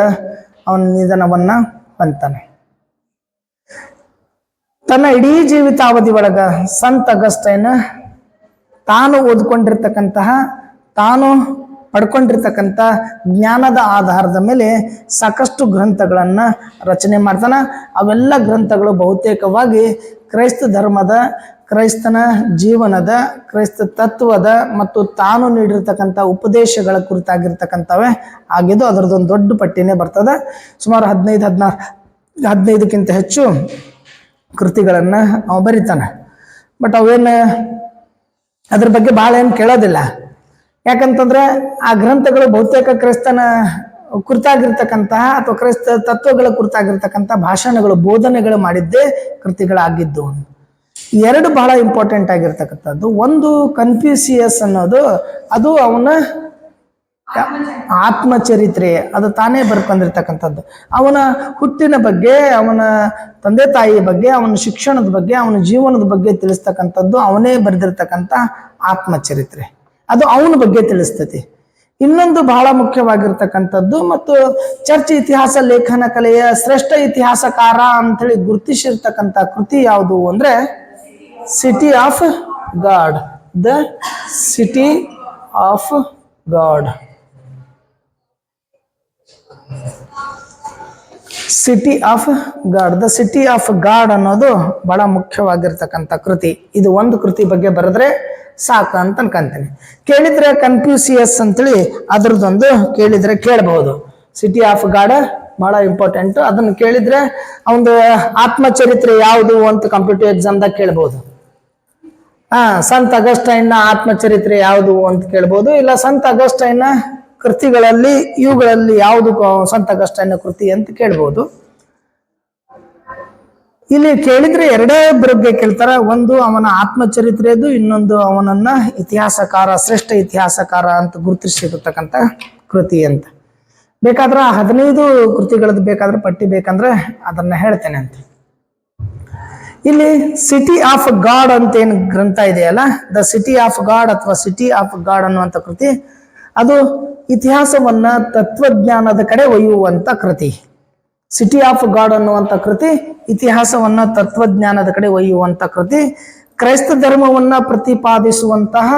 [SPEAKER 1] ಅವನ ನಿಧನವನ್ನ ಹೊಂತಾನೆ. ತನ್ನ ಇಡೀ ಜೀವಿತಾವಧಿ ಒಳಗ ಸಂತ ಅಗಸ್ಟೈನ್ ತಾನು ಓದ್ಕೊಂಡಿರ್ತಕ್ಕಂತಹ, ತಾನು ಪಡ್ಕೊಂಡಿರ್ತಕ್ಕಂಥ ಜ್ಞಾನದ ಆಧಾರದ ಮೇಲೆ ಸಾಕಷ್ಟು ಗ್ರಂಥಗಳನ್ನ ರಚನೆ ಮಾಡ್ತಾನ. ಅವೆಲ್ಲ ಗ್ರಂಥಗಳು ಬಹುತೇಕವಾಗಿ ಕ್ರೈಸ್ತ ಧರ್ಮದ, ಕ್ರೈಸ್ತನ ಜೀವನದ, ಕ್ರೈಸ್ತ ತತ್ವದ ಮತ್ತು ತಾನು ನೀಡಿರ್ತಕ್ಕಂಥ ಉಪದೇಶಗಳ ಕುರಿತಾಗಿರ್ತಕ್ಕಂಥವೇ ಆಗಿದ್ದು. ಅದರದೊಂದು ದೊಡ್ಡ ಪಟ್ಟಿನೇ ಬರ್ತದೆ. ಸುಮಾರು 15ಕ್ಕಿಂತ ಹೆಚ್ಚು ಕೃತಿಗಳನ್ನ ಅವ ಬರೀತಾನೆ. ಬಟ್ ಅವೇನು ಅದ್ರ ಬಗ್ಗೆ ಭಾಳ ಏನು ಕೇಳೋದಿಲ್ಲ. ಯಾಕಂತಂದ್ರೆ ಆ ಗ್ರಂಥಗಳು ಬಹುತೇಕ ಕ್ರೈಸ್ತನ ಕುರಿತಾಗಿರ್ತಕ್ಕಂತಹ ಅಥವಾ ಕ್ರೈಸ್ತ ತತ್ವಗಳ ಕುರಿತಾಗಿರ್ತಕ್ಕಂಥ ಭಾಷಣಗಳು, ಬೋಧನೆಗಳು ಮಾಡಿದ್ದೇ ಕೃತಿಗಳಾಗಿದ್ದು. 2 ಬಹಳ ಇಂಪಾರ್ಟೆಂಟ್ ಆಗಿರ್ತಕ್ಕಂಥದ್ದು. ಒಂದು ಕನ್ಫ್ಯೂಸಿಯಸ್ ಅನ್ನೋದು, ಅದು ಅವನ ಆತ್ಮಚರಿತ್ರೆ, ಅದು ತಾನೇ ಬರ್ಕೊಂಡಿರ್ತಕ್ಕಂಥದ್ದು. ಅವನ ಹುಟ್ಟಿನ ಬಗ್ಗೆ, ಅವನ ತಂದೆ ತಾಯಿಯ ಬಗ್ಗೆ, ಅವನ ಶಿಕ್ಷಣದ ಬಗ್ಗೆ, ಅವನ ಜೀವನದ ಬಗ್ಗೆ ತಿಳಿಸ್ತಕ್ಕಂಥದ್ದು ಅವನೇ ಬರೆದಿರ್ತಕ್ಕಂಥ ಆತ್ಮಚರಿತ್ರೆ. ಅದು ಅವನ ಬಗ್ಗೆ ತಿಳಿಸ್ತತಿ. ಇನ್ನೊಂದು ಬಹಳ ಮುಖ್ಯವಾಗಿರ್ತಕ್ಕಂಥದ್ದು ಮತ್ತು ಚರ್ಚ್ ಇತಿಹಾಸ ಲೇಖನ ಕಲೆಯ ಶ್ರೇಷ್ಠ ಇತಿಹಾಸಕಾರ ಅಂತೇಳಿ ಗುರುತಿಸಿರ್ತಕ್ಕಂಥ ಕೃತಿ ಯಾವುದು ಅಂದ್ರೆ city of god, the city of god. City of god, the city of god ಅನ್ನೋದು ಬಹಳ ಮುಖ್ಯವಾಗಿರ್ತಕ್ಕಂಥ ಕೃತಿ. ಇದು ಒಂದು ಕೃತಿ ಬಗ್ಗೆ ಬರೆದ್ರೆ ಸಾಕ ಅಂತ ಅನ್ಕೊಂತೀನಿ. ಕೇಳಿದ್ರೆ ಕನ್ಫ್ಯೂಸಿಯಸ್ ಅಂತೇಳಿ ಅದ್ರದ್ದೊಂದು ಕೇಳಿದ್ರೆ ಕೇಳಬಹುದು. ಸಿಟಿ ಆಫ್ ಗಾಡ್ ಬಹಳ ಇಂಪಾರ್ಟೆಂಟ್. ಅದನ್ನು ಕೇಳಿದ್ರೆ ಅವನ ಆತ್ಮಚರಿತ್ರೆ ಯಾವುದು ಅಂತ ಕಾಂಪಿಟೇಟಿವ್ ಎಕ್ಸಾಮ್ದಾಗ ಕೇಳ್ಬಹುದು. ಸಂತ ಅಗಸ್ಟೈನ್ ಆತ್ಮಚರಿತ್ರೆ ಯಾವುದು ಅಂತ ಕೇಳ್ಬೋದು. ಇಲ್ಲ ಸಂತ ಅಗಸ್ಟೈನ್ ಕೃತಿಗಳಲ್ಲಿ ಇವುಗಳಲ್ಲಿ ಯಾವುದು ಸಂತ ಅಗಸ್ಟೈನ್ ಕೃತಿ ಅಂತ ಕೇಳ್ಬೋದು. ಇಲ್ಲಿ ಕೇಳಿದ್ರೆ 2 ಬಗ್ಗೆ ಕೇಳ್ತಾರ. ಒಂದು ಅವನ ಆತ್ಮಚರಿತ್ರೆದು, ಇನ್ನೊಂದು ಅವನನ್ನ ಇತಿಹಾಸಕಾರ, ಶ್ರೇಷ್ಠ ಇತಿಹಾಸಕಾರ ಅಂತ ಗುರುತಿಸಿರ್ತಕ್ಕಂಥ ಕೃತಿ ಅಂತ. ಬೇಕಾದ್ರೆ 15 ಕೃತಿಗಳದ್ದು ಬೇಕಾದ್ರೆ ಪಟ್ಟಿ ಬೇಕಂದ್ರೆ ಅದನ್ನ ಹೇಳ್ತೇನೆ ಅಂತ. ಇಲ್ಲಿ ಸಿಟಿ ಆಫ್ ಗಾಡ್ ಅಂತ ಏನು ಗ್ರಂಥ ಇದೆಯಲ್ಲ, ದ ಸಿಟಿ ಆಫ್ ಗಾಡ್ ಅಥವಾ ಸಿಟಿ ಆಫ್ ಗಾಡ್ ಅನ್ನುವಂಥ ಕೃತಿ, ಅದು ಇತಿಹಾಸವನ್ನ ತತ್ವಜ್ಞಾನದ ಕಡೆ ಒಯ್ಯುವಂತ ಕೃತಿ. ಸಿಟಿ ಆಫ್ ಗಾಡ್ ಅನ್ನುವಂಥ ಕೃತಿ ಇತಿಹಾಸವನ್ನ ತತ್ವಜ್ಞಾನದ ಕಡೆ ಒಯ್ಯುವಂತ ಕೃತಿ. ಕ್ರೈಸ್ತ ಧರ್ಮವನ್ನ ಪ್ರತಿಪಾದಿಸುವಂತಹ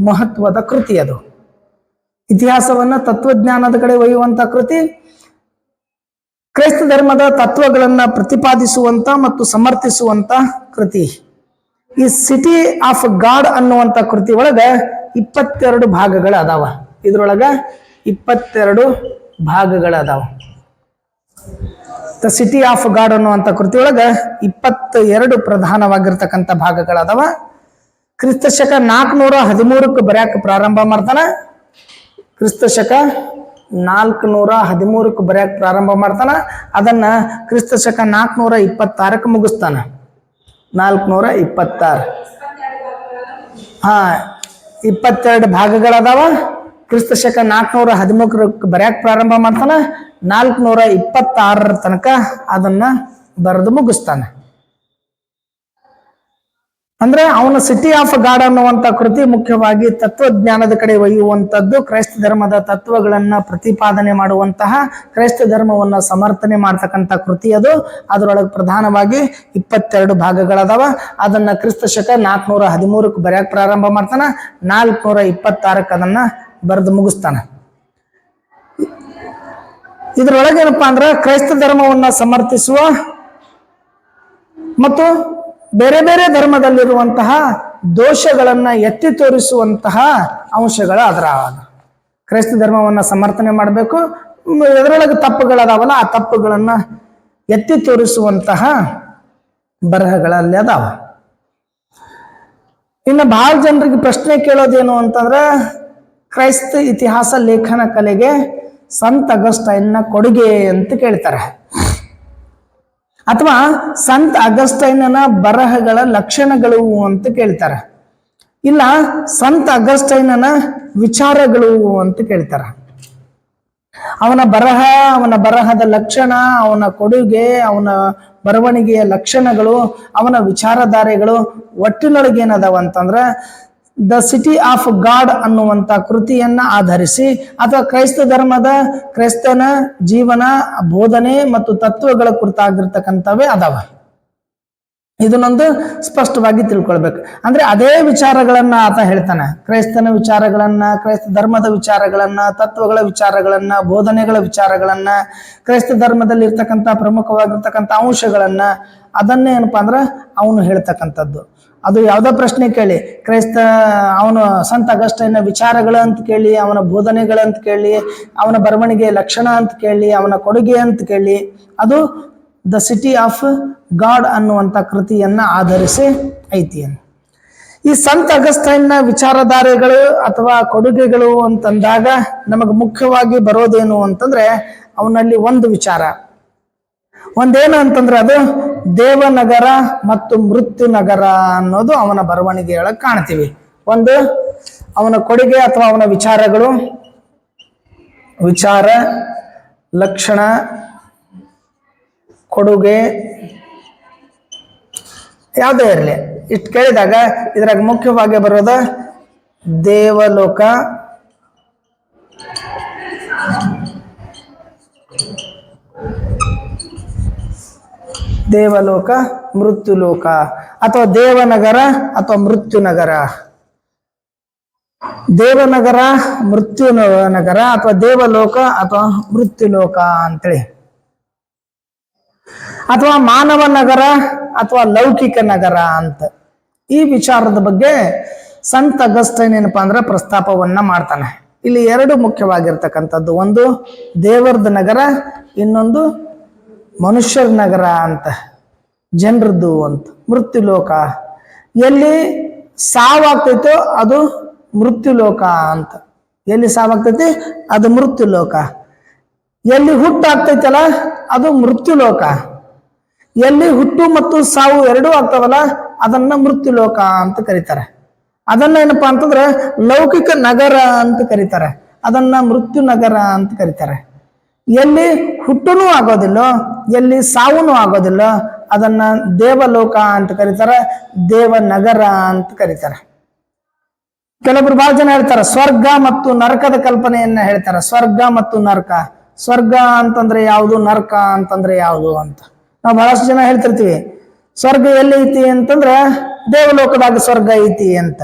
[SPEAKER 1] ಮಹತ್ವದ ಕೃತಿ ಅದು. ಇತಿಹಾಸವನ್ನ ತತ್ವಜ್ಞಾನದ ಕಡೆ ಒಯ್ಯುವಂತ ಕೃತಿ, ಕ್ರೈಸ್ತ ಧರ್ಮದ ತತ್ವಗಳನ್ನ ಪ್ರತಿಪಾದಿಸುವಂತ ಮತ್ತು ಸಮರ್ಥಿಸುವಂತ ಕೃತಿ. ಈ ಸಿಟಿ ಆಫ್ ಗಾಡ್ ಅನ್ನುವಂಥ ಕೃತಿ ಒಳಗ 22 ಭಾಗಗಳು ಅದಾವ. ಇದ್ರೊಳಗ 22 ಭಾಗಗಳು ಅದಾವ. ದ ಸಿಟಿ ಆಫ್ ಗಾಡ್ ಅನ್ನುವಂಥ ಕೃತಿ ಒಳಗ 22 ಪ್ರಧಾನವಾಗಿರ್ತಕ್ಕಂಥ ಭಾಗಗಳದಾವ. ಕ್ರಿಸ್ತಶಕ 413 ಬರ್ಯಾಕ ಪ್ರಾರಂಭ ಮಾಡ್ತಾನ. ಕ್ರಿಸ್ತಶಕ 413 ಬರ್ಯಾಕ ಪ್ರಾರಂಭ ಮಾಡ್ತಾನ. ಅದನ್ನ ಕ್ರಿಸ್ತಶಕ 426 ಮುಗಿಸ್ತಾನ. 426 22 ಭಾಗಗಳದಾವ. ಕ್ರಿಸ್ತಶಕ 413 ಬರ್ಯಾಕ ಪ್ರಾರಂಭ ಮಾಡ್ತಾನ. 426 ತನಕ ಅದನ್ನ ಬರೆದು ಮುಗಿಸ್ತಾನೆ. ಅಂದ್ರೆ ಅವನ ಸಿಟಿ ಆಫ್ ಗಾಡ್ ಅನ್ನುವಂತ ಕೃತಿ ಮುಖ್ಯವಾಗಿ ತತ್ವಜ್ಞಾನದ ಕಡೆ ಒಯ್ಯುವಂತದ್ದು, ಕ್ರೈಸ್ತ ಧರ್ಮದ ತತ್ವಗಳನ್ನ ಪ್ರತಿಪಾದನೆ ಮಾಡುವಂತಹ, ಕ್ರೈಸ್ತ ಧರ್ಮವನ್ನ ಸಮರ್ಥನೆ ಮಾಡ್ತಕ್ಕಂಥ ಕೃತಿ ಅದು. ಅದರೊಳಗೆ ಪ್ರಧಾನವಾಗಿ 22 ಭಾಗಗಳದಾವ. ಅದನ್ನ ಕ್ರಿಸ್ತ ಶಕ 413 ಬರೆಯಕ್ ಪ್ರಾರಂಭ ಮಾಡ್ತಾನ, 426 ಅದನ್ನ ಬರೆದು ಮುಗಿಸ್ತಾನ. ಇದ್ರೊಳಗೆ ಏನಪ್ಪಾ ಅಂದ್ರ ಕ್ರೈಸ್ತ ಧರ್ಮವನ್ನ ಸಮರ್ಥಿಸುವ ಮತ್ತು ಬೇರೆ ಬೇರೆ ಧರ್ಮದಲ್ಲಿರುವಂತಹ ದೋಷಗಳನ್ನ ಎತ್ತಿ ತೋರಿಸುವಂತಹ ಅಂಶಗಳು ಅದರ. ಕ್ರೈಸ್ತ ಧರ್ಮವನ್ನ ಸಮರ್ಥನೆ ಮಾಡಬೇಕು, ಎದರೊಳಗೆ ತಪ್ಪುಗಳದಾವಲ್ಲ ಆ ತಪ್ಪುಗಳನ್ನ ಎತ್ತಿ ತೋರಿಸುವಂತಹ ಬರಹಗಳಲ್ಲಿ ಅದಾವ. ಇನ್ನು ಬಹಳ ಜನರಿಗೆ ಪ್ರಶ್ನೆ ಕೇಳೋದೇನು ಅಂತಂದ್ರ, ಕ್ರೈಸ್ತ ಇತಿಹಾಸ ಲೇಖನ ಕಲೆಗೆ ಸಂತ ಅಗಸ್ಟೈನ್ನ ಕೊಡುಗೆ ಅಂತ ಕೇಳ್ತಾರೆ, ಅಥವಾ ಸಂತ ಅಗಸ್ಟೈನನ ಬರಹಗಳ ಲಕ್ಷಣಗಳು ಅಂತ ಕೇಳ್ತಾರೆ, ಇಲ್ಲ ಸಂತ ಅಗಸ್ಟೈನನ ವಿಚಾರಗಳು ಅಂತ ಕೇಳ್ತಾರೆ. ಅವನ ಬರಹದ ಲಕ್ಷಣ, ಅವನ ಕೊಡುಗೆ, ಅವನ ಬರವಣಿಗೆಯ ಲಕ್ಷಣಗಳು, ಅವನ ವಿಚಾರಧಾರೆಗಳು ಒಟ್ಟಿನೊಳಗೆ ಏನದಾವ ಅಂತಂದ್ರ ದ ಸಿಟಿ ಆಫ್ ಗಾಡ್ ಅನ್ನುವಂತ ಕೃತಿಯನ್ನ ಆಧರಿಸಿ, ಅಥವಾ ಕ್ರೈಸ್ತನ ಜೀವನ, ಬೋಧನೆ ಮತ್ತು ತತ್ವಗಳ ಕುರಿತಾಗಿರ್ತಕ್ಕಂಥವೇ ಅದಾವ. ಇದನ್ನೊಂದು ಸ್ಪಷ್ಟವಾಗಿ ತಿಳ್ಕೊಳ್ಬೇಕು. ಅಂದ್ರೆ ಅದೇ ವಿಚಾರಗಳನ್ನ ಆತ ಹೇಳ್ತಾನೆ, ಕ್ರೈಸ್ತನ ವಿಚಾರಗಳನ್ನ, ಕ್ರೈಸ್ತ ಧರ್ಮದ ವಿಚಾರಗಳನ್ನ, ತತ್ವಗಳ ವಿಚಾರಗಳನ್ನ, ಬೋಧನೆಗಳ ವಿಚಾರಗಳನ್ನ, ಕ್ರೈಸ್ತ ಧರ್ಮದಲ್ಲಿ ಇರ್ತಕ್ಕಂಥ ಪ್ರಮುಖವಾಗಿರ್ತಕ್ಕಂಥ ಅಂಶಗಳನ್ನ, ಅದನ್ನೇ ಏನಪ್ಪಾ ಅಂದ್ರ ಅವನು ಹೇಳ್ತಕ್ಕಂಥದ್ದು. ಅದು ಯಾವುದೋ ಪ್ರಶ್ನೆ ಕೇಳಿ, ಅವನು ಸಂತ ಅಗಸ್ಟೈನ ವಿಚಾರಗಳು ಅಂತ ಕೇಳಿ, ಅವನ ಬೋಧನೆಗಳಂತ ಕೇಳಿ, ಅವನ ಬರವಣಿಗೆ ಲಕ್ಷಣ ಅಂತ ಕೇಳಿ, ಅವನ ಕೊಡುಗೆ ಅಂತ ಕೇಳಿ, ಅದು ದ ಸಿಟಿ ಆಫ್ ಗಾಡ್ ಅನ್ನುವಂಥ ಕೃತಿಯನ್ನ ಆಧರಿಸಿ ಐತಿ. ಈ ಸಂತ ಅಗಸ್ಟೈನ್ನ ವಿಚಾರಧಾರೆಗಳು ಅಥವಾ ಕೊಡುಗೆಗಳು ಅಂತಂದಾಗ ನಮಗೆ ಮುಖ್ಯವಾಗಿ ಬರೋದೇನು ಅಂತಂದ್ರೆ, ಅವನಲ್ಲಿ ಒಂದು ವಿಚಾರ ಒಂದೇನು ಅಂತಂದ್ರೆ ಅದು ದೇವನಗರ ಮತ್ತು ಮೃತ್ಯು ನಗರ ಅನ್ನೋದು ಅವನ ಬರವಣಿಗೆಯೊಳಗೆ ಕಾಣ್ತೀವಿ. ಒಂದು ಅವನ ಕೊಡುಗೆ ಅಥವಾ ಅವನ ವಿಚಾರಗಳು, ವಿಚಾರ, ಲಕ್ಷಣ, ಕೊಡುಗೆ ಯಾವುದೇ ಇರಲಿ, ಇಷ್ಟು ಕೇಳಿದಾಗ ಇದ್ರಾಗ ಮುಖ್ಯವಾಗಿ ಬರೋದ ದೇವಲೋಕ, ಮೃತ್ಯುಲೋಕ, ಅಥವಾ ದೇವನಗರ ಅಥವಾ ಮೃತ್ಯುನಗರ, ದೇವನಗರ, ಮೃತ್ಯುನಗರ ಅಥವಾ ದೇವಲೋಕ ಅಥವಾ ಮೃತ್ಯುಲೋಕ ಅಂತೇಳಿ, ಅಥವಾ ಮಾನವ ನಗರ ಅಥವಾ ಲೌಕಿಕ ನಗರ ಅಂತ. ಈ ವಿಚಾರದ ಬಗ್ಗೆ ಸಂತ ಅಗಸ್ಟೈನ್ ಏನಪ್ಪಾ ಅಂದ್ರೆ ಪ್ರಸ್ತಾಪವನ್ನ ಮಾಡ್ತಾನೆ. ಇಲ್ಲಿ ಎರಡು ಮುಖ್ಯವಾಗಿರ್ತಕ್ಕಂಥದ್ದು, ಒಂದು ದೇವರದ ನಗರ, ಇನ್ನೊಂದು ಮನುಷ್ಯರ ನಗರ ಅಂತ, ಜನರದ್ದು ಅಂತ. ಮೃತ್ಯುಲೋಕ, ಎಲ್ಲಿ ಸಾವಾಗ್ತೈತೋ ಅದು ಮೃತ್ಯುಲೋಕ ಅಂತ. ಎಲ್ಲಿ ಸಾವಾಗ್ತೈತಿ ಅದು ಮೃತ್ಯುಲೋಕ. ಎಲ್ಲಿ ಹುಟ್ಟಾಗ್ತೈತಲ್ಲ ಅದು ಮೃತ್ಯುಲೋಕ. ಎಲ್ಲಿ ಹುಟ್ಟು ಮತ್ತು ಸಾವು ಎರಡೂ ಆಗ್ತಾವಲ್ಲ ಅದನ್ನ ಮೃತ್ಯುಲೋಕ ಅಂತ ಕರೀತಾರೆ. ಅದನ್ನ ಏನಪ್ಪಾ ಅಂತಂದ್ರೆ ಲೌಕಿಕ ನಗರ ಅಂತ ಕರೀತಾರೆ, ಅದನ್ನ ಮೃತ್ಯು ನಗರ ಅಂತ ಕರೀತಾರೆ. ಎಲ್ಲಿ ಹುಟ್ಟುನೂ ಆಗೋದಿಲ್ಲೋ, ಎಲ್ಲಿ ಸಾವುನೂ ಆಗೋದಿಲ್ಲ, ಅದನ್ನ ದೇವಲೋಕ ಅಂತ ಕರೀತಾರೆ, ದೇವನಗರ ಅಂತ ಕರೀತಾರೆ. ಕೆಲವರು ಬಹಳ ಜನ ಹೇಳ್ತಾರೆ ಸ್ವರ್ಗ ಮತ್ತು ನರಕದ ಕಲ್ಪನೆಯನ್ನ ಹೇಳ್ತಾರೆ. ಸ್ವರ್ಗ ಮತ್ತು ನರಕ, ಸ್ವರ್ಗ ಅಂತಂದ್ರೆ ಯಾವುದು, ನರಕ ಅಂತಂದ್ರೆ ಯಾವುದು ಅಂತ ನಾವು ಬಹಳಷ್ಟು ಜನ ಹೇಳ್ತಿರ್ತೀವಿ. ಸ್ವರ್ಗ ಎಲ್ಲಿ ಐತಿ ಅಂತಂದ್ರೆ ದೇವಲೋಕದಾಗ ಸ್ವರ್ಗ ಐತಿ ಅಂತ.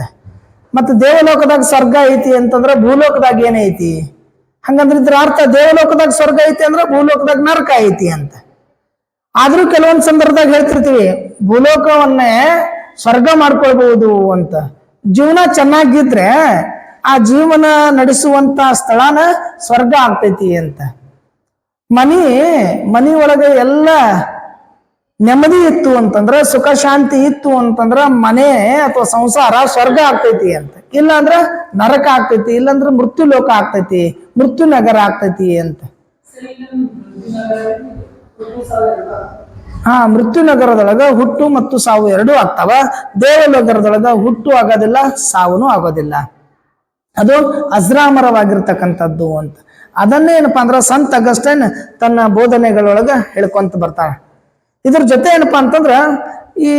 [SPEAKER 1] ಮತ್ತೆ ದೇವಲೋಕದಾಗ ಸ್ವರ್ಗ ಐತಿ ಅಂತಂದ್ರೆ ಭೂಲೋಕದಾಗ ಏನೈತಿ? ಹಂಗಂದ್ರೆ ಇದ್ರ ಅರ್ಥ ದೇವಲೋಕದಾಗ ಸ್ವರ್ಗ ಐತಿ ಅಂದ್ರೆ ಭೂಲೋಕದಾಗ ನರಕ ಐತಿ ಅಂತ. ಆದ್ರೂ ಕೆಲವೊಂದು ಸಂದರ್ಭದಾಗ ಹೇಳ್ತಿರ್ತೀವಿ ಭೂಲೋಕವನ್ನೇ ಸ್ವರ್ಗ ಮಾಡ್ಕೊಳ್ಬಹುದು ಅಂತ. ಜೀವನ ಚೆನ್ನಾಗಿದ್ರೆ ಆ ಜೀವನ ನಡೆಸುವಂತ ಸ್ಥಳನ ಸ್ವರ್ಗ ಆಗ್ತೈತಿ ಅಂತ. ಮನಿ ಒಳಗೆ ಎಲ್ಲ ನೆಮ್ಮದಿ ಇತ್ತು ಅಂತಂದ್ರೆ, ಸುಖ ಶಾಂತಿ ಇತ್ತು ಅಂತಂದ್ರ ಮನೆ ಅಥವಾ ಸಂಸಾರ ಸ್ವರ್ಗ ಆಗ್ತೈತಿ ಅಂತ. ಇಲ್ಲಾಂದ್ರ ನರಕ ಆಗ್ತೈತಿ, ಇಲ್ಲಾಂದ್ರ ಮೃತ್ಯು ಲೋಕ ಆಗ್ತೈತಿ, ಮೃತ್ಯು ನಗರ ಆಗ್ತೈತಿ ಅಂತ. ಮೃತ್ಯು ನಗರದೊಳಗ ಹುಟ್ಟು ಮತ್ತು ಸಾವು ಎರಡೂ ಆಗ್ತಾವ. ದೇವನಗರದೊಳಗ ಹುಟ್ಟು ಆಗೋದಿಲ್ಲ, ಸಾವುನು ಆಗೋದಿಲ್ಲ. ಅದು ಅಜ್ರಾಮರವಾಗಿರ್ತಕ್ಕಂಥದ್ದು ಅಂತ. ಅದನ್ನೇ ಏನಪ್ಪಾ ಅಂದ್ರ ಸಂತ ಅಗಸ್ಟೈನ್ ತನ್ನ ಬೋಧನೆಗಳೊಳಗ ಹೇಳ್ಕೊಂತ ಬರ್ತಾನೆ. ಇದ್ರ ಜೊತೆ ಏನಪ್ಪಾ ಅಂತಂದ್ರ ಈ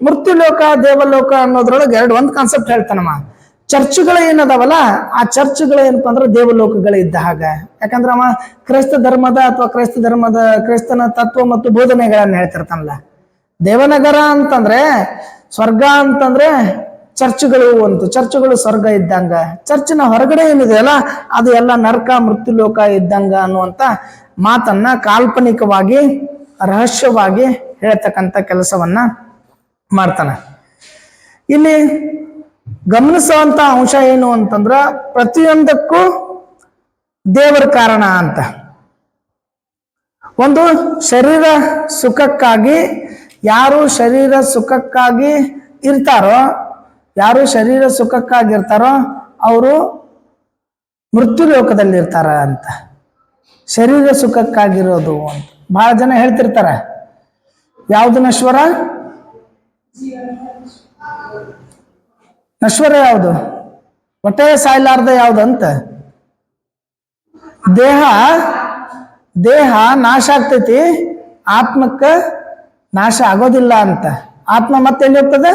[SPEAKER 1] ಮೃತ್ಯುಲೋಕ ದೇವಲೋಕ ಅನ್ನೋದ್ರೊಳಗೆ ಒಂದು ಕಾನ್ಸೆಪ್ಟ್ ಹೇಳ್ತಾನಮ್ಮ. ಚರ್ಚ್ಗಳು ಏನದಾವಲ್ಲ, ಆ ಚರ್ಚ್ಗಳು ಏನಪ್ಪ ಅಂದ್ರೆ ದೇವಲೋಕಗಳು ಇದ್ದ ಹಾಗ. ಯಾಕಂದ್ರೆ ಅವ ಕ್ರೈಸ್ತ ಧರ್ಮದ ಅಥವಾ ಕ್ರೈಸ್ತನ ತತ್ವ ಮತ್ತು ಬೋಧನೆಗಳನ್ನ ಹೇಳ್ತಿರ್ತಾನಲ್ಲ. ದೇವನಗರ ಅಂತಂದ್ರೆ ಸ್ವರ್ಗ ಅಂತಂದ್ರೆ ಚರ್ಚ್ಗಳು ಅಂತ, ಚರ್ಚ್ಗಳು ಸ್ವರ್ಗ ಇದ್ದಂಗ, ಚರ್ಚಿನ ಹೊರಗಡೆ ಏನಿದೆಯಲ್ಲ ಅದು ಎಲ್ಲ ನರಕ ಮೃತ್ಯುಲೋಕ ಇದ್ದಂಗ ಅನ್ನುವಂತ ಮಾತನ್ನ ಕಾಲ್ಪನಿಕವಾಗಿ ರಹಸ್ಯವಾಗಿ ಹೇಳ್ತಕ್ಕಂಥ ಕೆಲಸವನ್ನ ಮಾಡ್ತಾನೆ. ಇಲ್ಲಿ ಗಮನಿಸುವಂತ ಅಂಶ ಏನು ಅಂತಂದ್ರ ಪ್ರತಿಯೊಂದಕ್ಕೂ ದೇವರ ಕಾರಣ ಅಂತ. ಒಂದು ಶರೀರ ಸುಖಕ್ಕಾಗಿ ಯಾರು ಶರೀರ ಸುಖಕ್ಕಾಗಿ ಇರ್ತಾರೋ ಅವರು ಮೃತ್ಯು ಲೋಕದಲ್ಲಿ ಇರ್ತಾರ ಅಂತ. ಶರೀರ ಸುಖಕ್ಕಾಗಿರೋದು ಅಂತ ಬಹಳ ಜನ ಹೇಳ್ತಿರ್ತಾರ. ಯಾವುದು ನಶ್ವರ? ನಶ್ವರ ಯಾವುದು? ಹೊಟ್ಟೆ ಸಾಯ್ಲಾರ್ದ ಯಾವ್ದಂತ? ದೇಹ ನಾಶ ಆಗ್ತೈತಿ, ಆತ್ಮಕ್ಕ ನಾಶ ಆಗೋದಿಲ್ಲ ಅಂತ. ಆತ್ಮ ಮತ್ತೆ ಎಲ್ಲಿ ಹೋಗ್ತದ?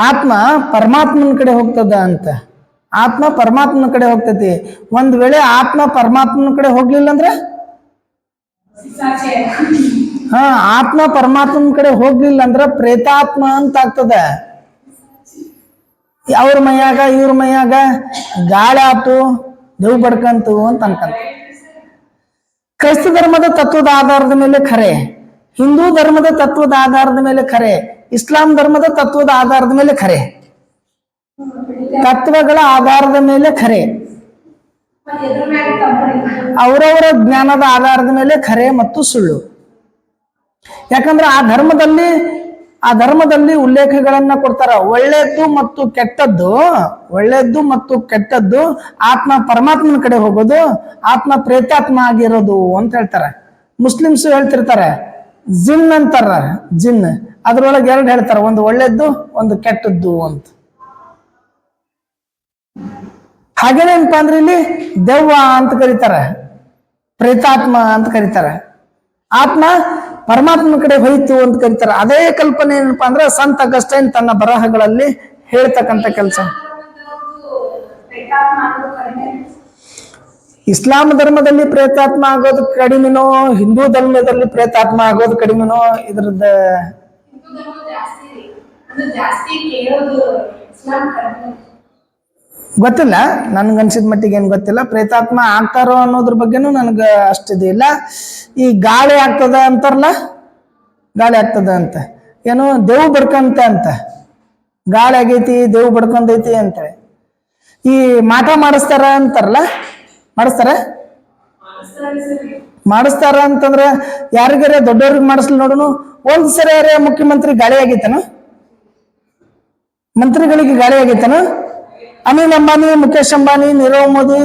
[SPEAKER 1] ಆತ್ಮ ಪರಮಾತ್ಮನ ಕಡೆ ಹೋಗ್ತದ ಅಂತ. ಆತ್ಮ ಪರಮಾತ್ಮನ ಕಡೆ ಹೋಗ್ತೈತಿ. ಒಂದ್ ವೇಳೆ ಆತ್ಮ ಪರಮಾತ್ಮನ ಕಡೆ ಹೋಗ್ಲಿಲ್ಲ ಅಂದ್ರೆ, ಆತ್ಮ ಪರಮಾತ್ಮನ ಕಡೆ ಹೋಗ್ಲಿಲ್ಲ ಅಂದ್ರೆ ಪ್ರೇತಾತ್ಮ ಅಂತ ಆಗ್ತದ. ಅವ್ರ ಮೈಯಾಗ ಇವ್ರ ಮೈಯಾಗ ಗಾಳಿ ಆತು, ದೇವ್ ಬಡ್ಕಂತು ಅಂತ ಅನ್ಕಂತ. ಕ್ರೈಸ್ತ ಧರ್ಮದ ತತ್ವದ ಆಧಾರದ ಮೇಲೆ ಖರೆ, ಹಿಂದೂ ಧರ್ಮದ ತತ್ವದ ಆಧಾರದ ಮೇಲೆ ಖರೆ, ಇಸ್ಲಾಂ ಧರ್ಮದ ತತ್ವದ ಆಧಾರದ ಮೇಲೆ ಖರೆ, ತತ್ವಗಳ ಆಧಾರದ ಮೇಲೆ ಖರೆ, ಅವರವರ ಜ್ಞಾನದ ಆಧಾರದ ಮೇಲೆ ಖರೆ ಮತ್ತು ಸುಳ್ಳು. ಯಾಕಂದ್ರೆ ಆ ಧರ್ಮದಲ್ಲಿ ಉಲ್ಲೇಖಗಳನ್ನ ಕೊಡ್ತಾರ. ಒಳ್ಳೆದ್ದು ಮತ್ತು ಕೆಟ್ಟದ್ದು ಆತ್ಮ ಪರಮಾತ್ಮನ ಕಡೆ ಹೋಗೋದು, ಆತ್ಮ ಪ್ರೇತಾತ್ಮ ಆಗಿರೋದು ಅಂತ ಹೇಳ್ತಾರೆ. ಮುಸ್ಲಿಮ್ಸ್ ಹೇಳ್ತಿರ್ತಾರೆ ಜಿನ್ ಅಂತಾರ. ಜಿನ್ ಅದ್ರೊಳಗೆ ಎರಡು ಹೇಳ್ತಾರ, ಒಂದು ಒಳ್ಳೆದ್ದು ಒಂದು ಕೆಟ್ಟದ್ದು ಅಂತ. ಹಾಗೇನೇನಪ್ಪ ಅಂದ್ರೆ ಇಲ್ಲಿ ದೆವ್ವ ಅಂತ ಕರೀತಾರೆ, ಪ್ರೇತಾತ್ಮ ಅಂತ ಕರೀತಾರೆ, ಆತ್ಮ ಪರಮಾತ್ಮನ ಕಡೆ ಹೋಯ್ತು ಅಂತ ಕರೀತಾರೆ. ಅದೇ ಕಲ್ಪನೆ ಏನಪ್ಪಾ ಅಂದ್ರೆ ಸಂತ ಅಗಸ್ಟೈನ್ ತನ್ನ ಬರಹಗಳಲ್ಲಿ ಹೇಳ್ತಕ್ಕಂಥ ಕೆಲಸ. ಇಸ್ಲಾಂ ಧರ್ಮದಲ್ಲಿ ಪ್ರೇತಾತ್ಮ ಆಗೋದು ಕಡಿಮೆನೋ, ಹಿಂದೂ ಧರ್ಮದಲ್ಲಿ ಪ್ರೇತಾತ್ಮ ಆಗೋದು ಕಡಿಮೆನೋ ಇದ್ರದ್ದ ಗೊತ್ತಿಲ್ಲ. ನನ್ಗನ್ಸಿದ ಮಟ್ಟಿಗೆ ಏನ್ ಗೊತ್ತಿಲ್ಲ. ಪ್ರೇತಾತ್ಮ ಆಗ್ತಾರೋ ಅನ್ನೋದ್ರ ಬಗ್ಗೆನೂ ನನ್ಗ ಅಷ್ಟಿದಿಲ್ಲ. ಈ ಗಾಳಿ ಆಗ್ತದ ಅಂತಾರಲ್ಲ, ಗಾಳಿ ಆಗ್ತದ ಅಂತ ಏನು ದೇವ್ ಬಡ್ಕಂತ ಅಂತ, ಗಾಳಿ ಆಗೈತಿ ದೇವ್ ಬಡ್ಕೊಂಡೈತಿ ಅಂತೇಳಿ. ಈ ಮಾಟ ಮಾಡಿಸ್ತಾರ ಅಂತಾರಲ್ಲ, ಮಾಡಿಸ್ತಾರ ಅಂತಂದ್ರ ಯಾರಿಗಾರ ದೊಡ್ಡವ್ರಿಗೆ ಮಾಡಿಸ್ಲಿ ನೋಡುನು. ಒಂದ್ ಸರಿ ಯಾರೇ ಮುಖ್ಯಮಂತ್ರಿ ಗಾಳಿ ಆಗೈತನ, ಮಂತ್ರಿಗಳಿಗೆ ಗಾಳಿ ಆಗೈತನ? ಅನಿಲ್ ಅಂಬಾನಿ, ಮುಖೇಶ್ ಅಂಬಾನಿ, ನೀರವ್ ಮೋದಿ,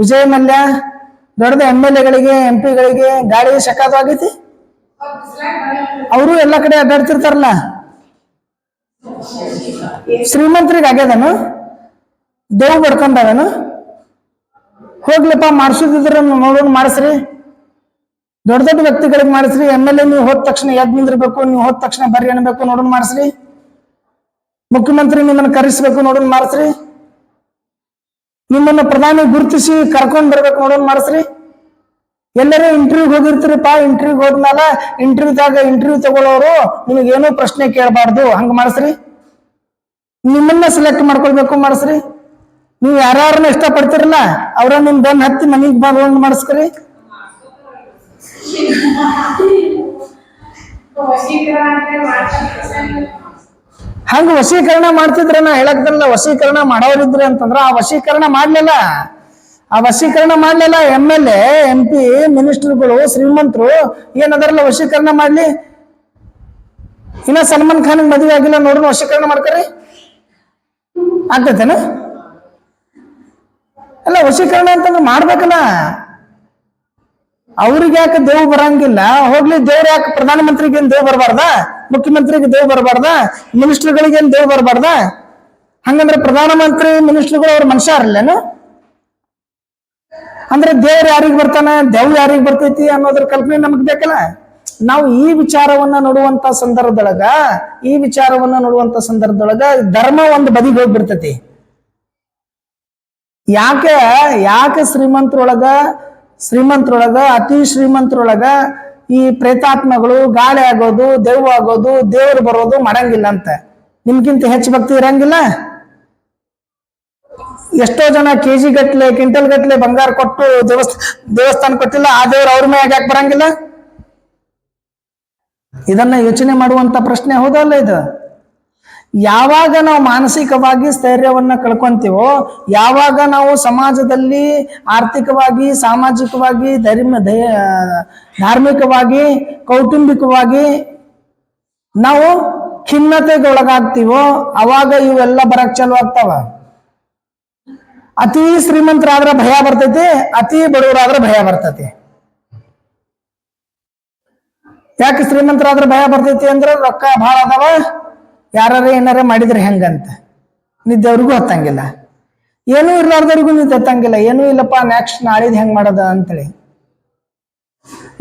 [SPEAKER 1] ವಿಜಯ್ ಮಲ್ಯ, ದೊಡ್ಡ MLA ಗಳಿಗೆ MP ಗಳಿಗೆ ಗಾಳಿ ಶಕಾದು ಆಗೈತಿ? ಅವರು ಎಲ್ಲ ಕಡೆ ಅಡ್ಡಾಡ್ತಿರ್ತಾರಲ್ಲ. ಶ್ರೀಮಂತರಿಗೆ ಆಗ್ಯದನು? ದೇವ್ ಬಡ್ಕೊಂಡವನು? ಹೋಗ್ಲಿಪ್ಪ ಮಾಡಿಸೋದಿದ್ರ ನೋಡೋಣ ಮಾಡಿಸ್ರಿ, ದೊಡ್ಡ ವ್ಯಕ್ತಿಗಳಿಗೆ ಮಾಡಿಸ್ರಿ. MLA ನೀವು ಹೋದ ತಕ್ಷಣ ಎದ್ ನಿಂದಿರ್ಬೇಕು, ನೀವು ಹೋದ ತಕ್ಷಣ ಬರ್ರಿ ಅನ್ಬೇಕು, ನೋಡೋಣ ಮಾಡಿಸ್ರಿ. ಮುಖ್ಯಮಂತ್ರಿ ನಿಮ್ಮನ್ನ ಕರೆಸ್ಬೇಕು, ನೋಡೋಣ ಮಾಡಿಸ್ರಿ. ನಿಮ್ಮನ್ನ ಪ್ರಧಾನಿ ಗುರುತಿಸಿ ಕರ್ಕೊಂಡ್ ಬರ್ಬೇಕು, ನೋಡೋಣ ಮಾಡಿಸ್ರಿ. ಎಲ್ಲರೂ ಇಂಟರ್ವ್ಯೂಗೆ ಹೋಗಿರ್ತೀರಿಪ್ಪ, ಇಂಟರ್ವ್ಯೂಗೆ ಹೋದ್ಮೇಲೆ ಇಂಟರ್ವ್ಯೂ ತಗೊಳ್ಳೋರು ನಿಮಗೇನೋ ಪ್ರಶ್ನೆ ಕೇಳಬಾರ್ದು, ಹಂಗ ಮಾಡಿಸ್ರಿ. ನಿಮ್ಮನ್ನ ಸೆಲೆಕ್ಟ್ ಮಾಡ್ಕೊಳ್ಬೇಕು, ಮಾಡಿಸ್ರಿ. ನೀವು ಯಾರನ್ನ ಇಷ್ಟಪಡ್ತಿರಲ್ಲ ಅವ್ರ ನಿಮ್ ಬಂದ್ ಹತ್ತಿ ಮನೆಗೆ ಬಂದ್ ಮಾಡಿಸ್ಕರಿ. ಹಂಗ ವಶೀಕರಣ ಮಾಡ್ತಿದ್ರ, ನಾ ಹೇಳಕ್ದಲ್ಲ. ವಶೀಕರಣ ಮಾಡೋರಿದ್ರಿ ಅಂತಂದ್ರ ಆ ವಶೀಕರಣ ಮಾಡ್ಲಿಲ್ಲ. MLA, MP, ಮಿನಿಸ್ಟರ್ಗಳು, ಶ್ರೀಮಂತರು ಏನದಾರಲ್ಲ ವಶೀಕರಣ ಮಾಡ್ಲಿ. ಇನ್ನ ಸಲ್ಮಾನ್ ಖಾನ್ ಮದುವೆ ಆಗಿಲ್ಲ, ನೋಡ್ರಿ ವಶೀಕರಣ ಮಾಡ್ಕರಿ, ಆಗ್ತೈತೇನ? ಅಲ್ಲ, ವಶೀಕರಣ ಅಂತಂದ್ರೆ ಮಾಡ್ಬೇಕಲ್ಲ. ಅವ್ರಿಗೆ ಯಾಕೆ ದೇವ್ ಬರಂಗಿಲ್ಲ? ಹೋಗ್ಲಿ, ದೇವ್ರ ಯಾಕೆ ಪ್ರಧಾನಮಂತ್ರಿಗೆ ಏನ್ ದೇವ್ ಬರಬಾರ್ದ? ಮುಖ್ಯಮಂತ್ರಿಗೆ ದೇವ್ ಬರಬಾರ್ದ? ಮಿನಿಸ್ಟರ್ಗಳಿಗೆ ಏನ್ ದೇವ್ ಬರಬಾರ್ದ? ಹಂಗಂದ್ರೆ ಪ್ರಧಾನಮಂತ್ರಿ ಮಿನಿಸ್ಟರ್ಗಳು ಅವ್ರ ಮನುಷ್ಯರಲ್ಲೇನು? ಅಂದ್ರೆ ದೇವ್ರ ಯಾರಿಗ್ ಬರ್ತಾನ, ದೇವ್ ಯಾರಿಗ್ ಬರ್ತೈತಿ ಅನ್ನೋದ್ರ ಕಲ್ಪನೆ ನಮಗ್ ಬೇಕಲ್ಲ. ನಾವು ಈ ವಿಚಾರವನ್ನ ನೋಡುವಂತ ಸಂದರ್ಭದೊಳಗ ಧರ್ಮ ಒಂದು ಬದಿಗೆ ಹೋಗ್ಬಿಡ್ತೈತಿ. ಯಾಕೆ ಶ್ರೀಮಂತರೊಳಗ ಅತಿ ಶ್ರೀಮಂತರೊಳಗ ಈ ಪ್ರೇತಾತ್ಮಗಳು, ಗಾಳಿ ಆಗೋದು, ದೆವ್ವ ಆಗೋದು, ದೇವರು ಬರೋದು ಮಾಡಂಗಿಲ್ಲ ಅಂತ? ನಿಮ್ಗಿಂತ ಹೆಚ್ಚು ಭಕ್ತಿ ಇರಂಗಿಲ್ಲ? ಎಷ್ಟೋ ಜನ ಕೆಜಿ ಗಟ್ಲೆ, ಕ್ವಿಂಟಲ್ ಗಟ್ಲೆ ಬಂಗಾರ ಕೊಟ್ಟು ದೇವಸ್ಥಾನ ಕೊಟ್ಟಿಲ್ಲ, ಆ ದೇವ್ರು ಅವ್ರ ಮ್ಯಾಗ ಯಾಕೆ ಬರಂಗಿಲ್ಲ? ಇದನ್ನ ಯೋಚನೆ ಮಾಡುವಂತ ಪ್ರಶ್ನೆ ಹೌದಲ್ಲ ಇದು? ಯಾವಾಗ ನಾವು ಮಾನಸಿಕವಾಗಿ ಸ್ಥೈರ್ಯವನ್ನ ಕಳ್ಕೊಂತೀವೋ, ಯಾವಾಗ ನಾವು ಸಮಾಜದಲ್ಲಿ ಆರ್ಥಿಕವಾಗಿ, ಸಾಮಾಜಿಕವಾಗಿ, ಧಾರ್ಮಿಕವಾಗಿ, ಕೌಟುಂಬಿಕವಾಗಿ ನಾವು ಖಿನ್ನತೆಗೆ ಒಳಗಾಗ್ತೀವೋ, ಅವಾಗ ಇವೆಲ್ಲ ಬರಕ್ ಚಾಲು ಆಗ್ತಾವ. ಅತಿ ಶ್ರೀಮಂತರಾದ್ರೆ ಭಯ ಬರ್ತೈತಿ, ಅತಿ ಬಡವರಾದ್ರೆ ಭಯ ಬರ್ತೈತಿ. ಯಾಕೆ ಶ್ರೀಮಂತರಾದ್ರೆ ಭಯ ಬರ್ತೈತಿ ಅಂದ್ರೆ ರೊಕ್ಕ ಭಾಳ ಅದಾವ, ಯಾರೇ ಏನಾರ ಮಾಡಿದ್ರೆ ಹೆಂಗಂತ ನಿದ್ದೆವ್ರಿಗೂ ಹತ್ತಂಗಿಲ್ಲ, ಏನೂ ಇರ್ಲಾರ್ದವ್ರಿಗೂ ನಿದ್ದೆ ಹತ್ತಂಗಿಲ್ಲ. ಏನೂ ಇಲ್ಲಪ್ಪ, ನೆಕ್ಸ್ಟ್ ನಾಳಿದ್ ಹೆಂಗ್ ಮಾಡೋದ ಅಂತೇಳಿ.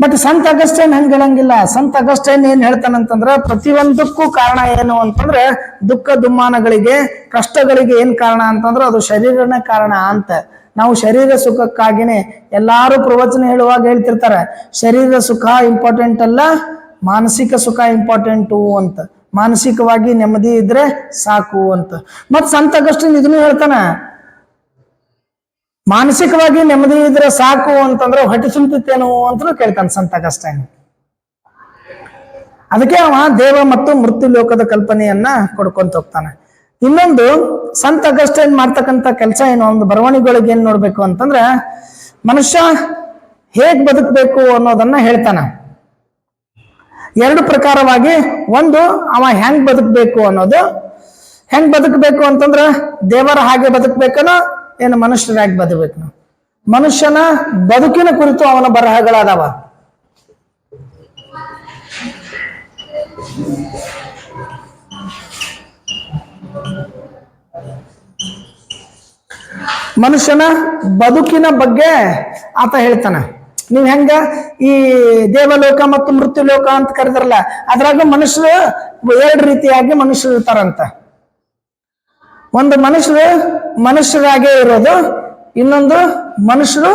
[SPEAKER 1] ಬಟ್ ಸಂತ ಅಗಸ್ಟೈನ್ ಹಂಗ ಹೇಳಂಗಿಲ್ಲ. ಸಂತ ಅಗಸ್ಟೈನ್ ಏನ್ ಹೇಳ್ತಾನಂತಂದ್ರ, ಪ್ರತಿಯೊಂದಕ್ಕೂ ಕಾರಣ ಏನು ಅಂತಂದ್ರೆ ದುಃಖ ದುಮ್ಮಾನಗಳಿಗೆ, ಕಷ್ಟಗಳಿಗೆ ಏನ್ ಕಾರಣ ಅಂತಂದ್ರೆ ಅದು ಶರೀರನೇ ಕಾರಣ ಅಂತ. ನಾವು ಶರೀರ ಸುಖಕ್ಕಾಗಿನೇ ಎಲ್ಲಾರು ಪ್ರವಚನ ಹೇಳುವಾಗ ಹೇಳ್ತಿರ್ತಾರೆ, ಶರೀರ ಸುಖ ಇಂಪಾರ್ಟೆಂಟ್ ಅಲ್ಲ, ಮಾನಸಿಕ ಸುಖ ಇಂಪಾರ್ಟೆಂಟು ಅಂತ. ಮಾನಸಿಕವಾಗಿ ನೆಮ್ಮದಿ ಇದ್ರೆ ಸಾಕು ಅಂತ. ಮತ್ ಸಂತ ಅಗಸ್ಟೈನ್ ಇದನ್ನು ಹೇಳ್ತಾನ, ಮಾನಸಿಕವಾಗಿ ನೆಮ್ಮದಿ ಇದ್ರೆ ಸಾಕು ಅಂತಂದ್ರೆ ಹೊಟ್ಟೆ ತುಂಬುತ್ತೇನು ಅಂತ ಕೇಳ್ತಾನೆ ಸಂತ ಅಗಸ್ಟೈನ್. ಅದಕ್ಕೆ ಅವ ದೇವ ಮತ್ತು ಮೃತ್ಯು ಲೋಕದ ಕಲ್ಪನೆಯನ್ನ ಕೊಡ್ಕೊಂತ ಹೋಗ್ತಾನೆ. ಇನ್ನೊಂದು ಸಂತ ಅಗಸ್ಟೈನ್ ಮಾಡ್ತಕ್ಕಂಥ ಕೆಲಸ ಏನು, ಒಂದು ಬರವಣಿಗೆಗಳಿಗೆ ಏನ್ ನೋಡ್ಬೇಕು ಅಂತಂದ್ರೆ ಮನುಷ್ಯ ಹೇಗ್ ಬದುಕಬೇಕು ಅನ್ನೋದನ್ನ ಹೇಳ್ತಾನ. ಎರಡು ಪ್ರಕಾರವಾಗಿ, ಒಂದು ಅವ ಹೆಂಗ್ ಬದುಕಬೇಕು ಅನ್ನೋದು. ಹೆಂಗ್ ಬದುಕಬೇಕು ಅಂತಂದ್ರ ದೇವರ ಹಾಗೆ ಬದುಕಬೇಕನೋ ಏನು ಮನುಷ್ಯರಾಗಿ ಬದುಕಬೇಕು? ಮನುಷ್ಯನ ಬದುಕಿನ ಕುರಿತು ಅವನ ಬರಹಗಳಾದವ. ಮನುಷ್ಯನ ಬದುಕಿನ ಬಗ್ಗೆ ಆತ ಹೇಳ್ತಾನ. ನೀವ್ ಹೆಂಗ ಈ ದೇವಲೋಕ ಮತ್ತು ಮೃತ್ಯು ಲೋಕ ಅಂತ ಕರೆದ್ರಲ್ಲ, ಅದ್ರಾಗ ಮನುಷ್ಯರು ಎರಡು ರೀತಿಯಾಗಿ ಮನುಷ್ಯರು ಇರ್ತಾರಂತ. ಒಂದು ಮನುಷ್ಯರಾಗೇ ಇರೋದು, ಇನ್ನೊಂದು ಮನುಷ್ಯರು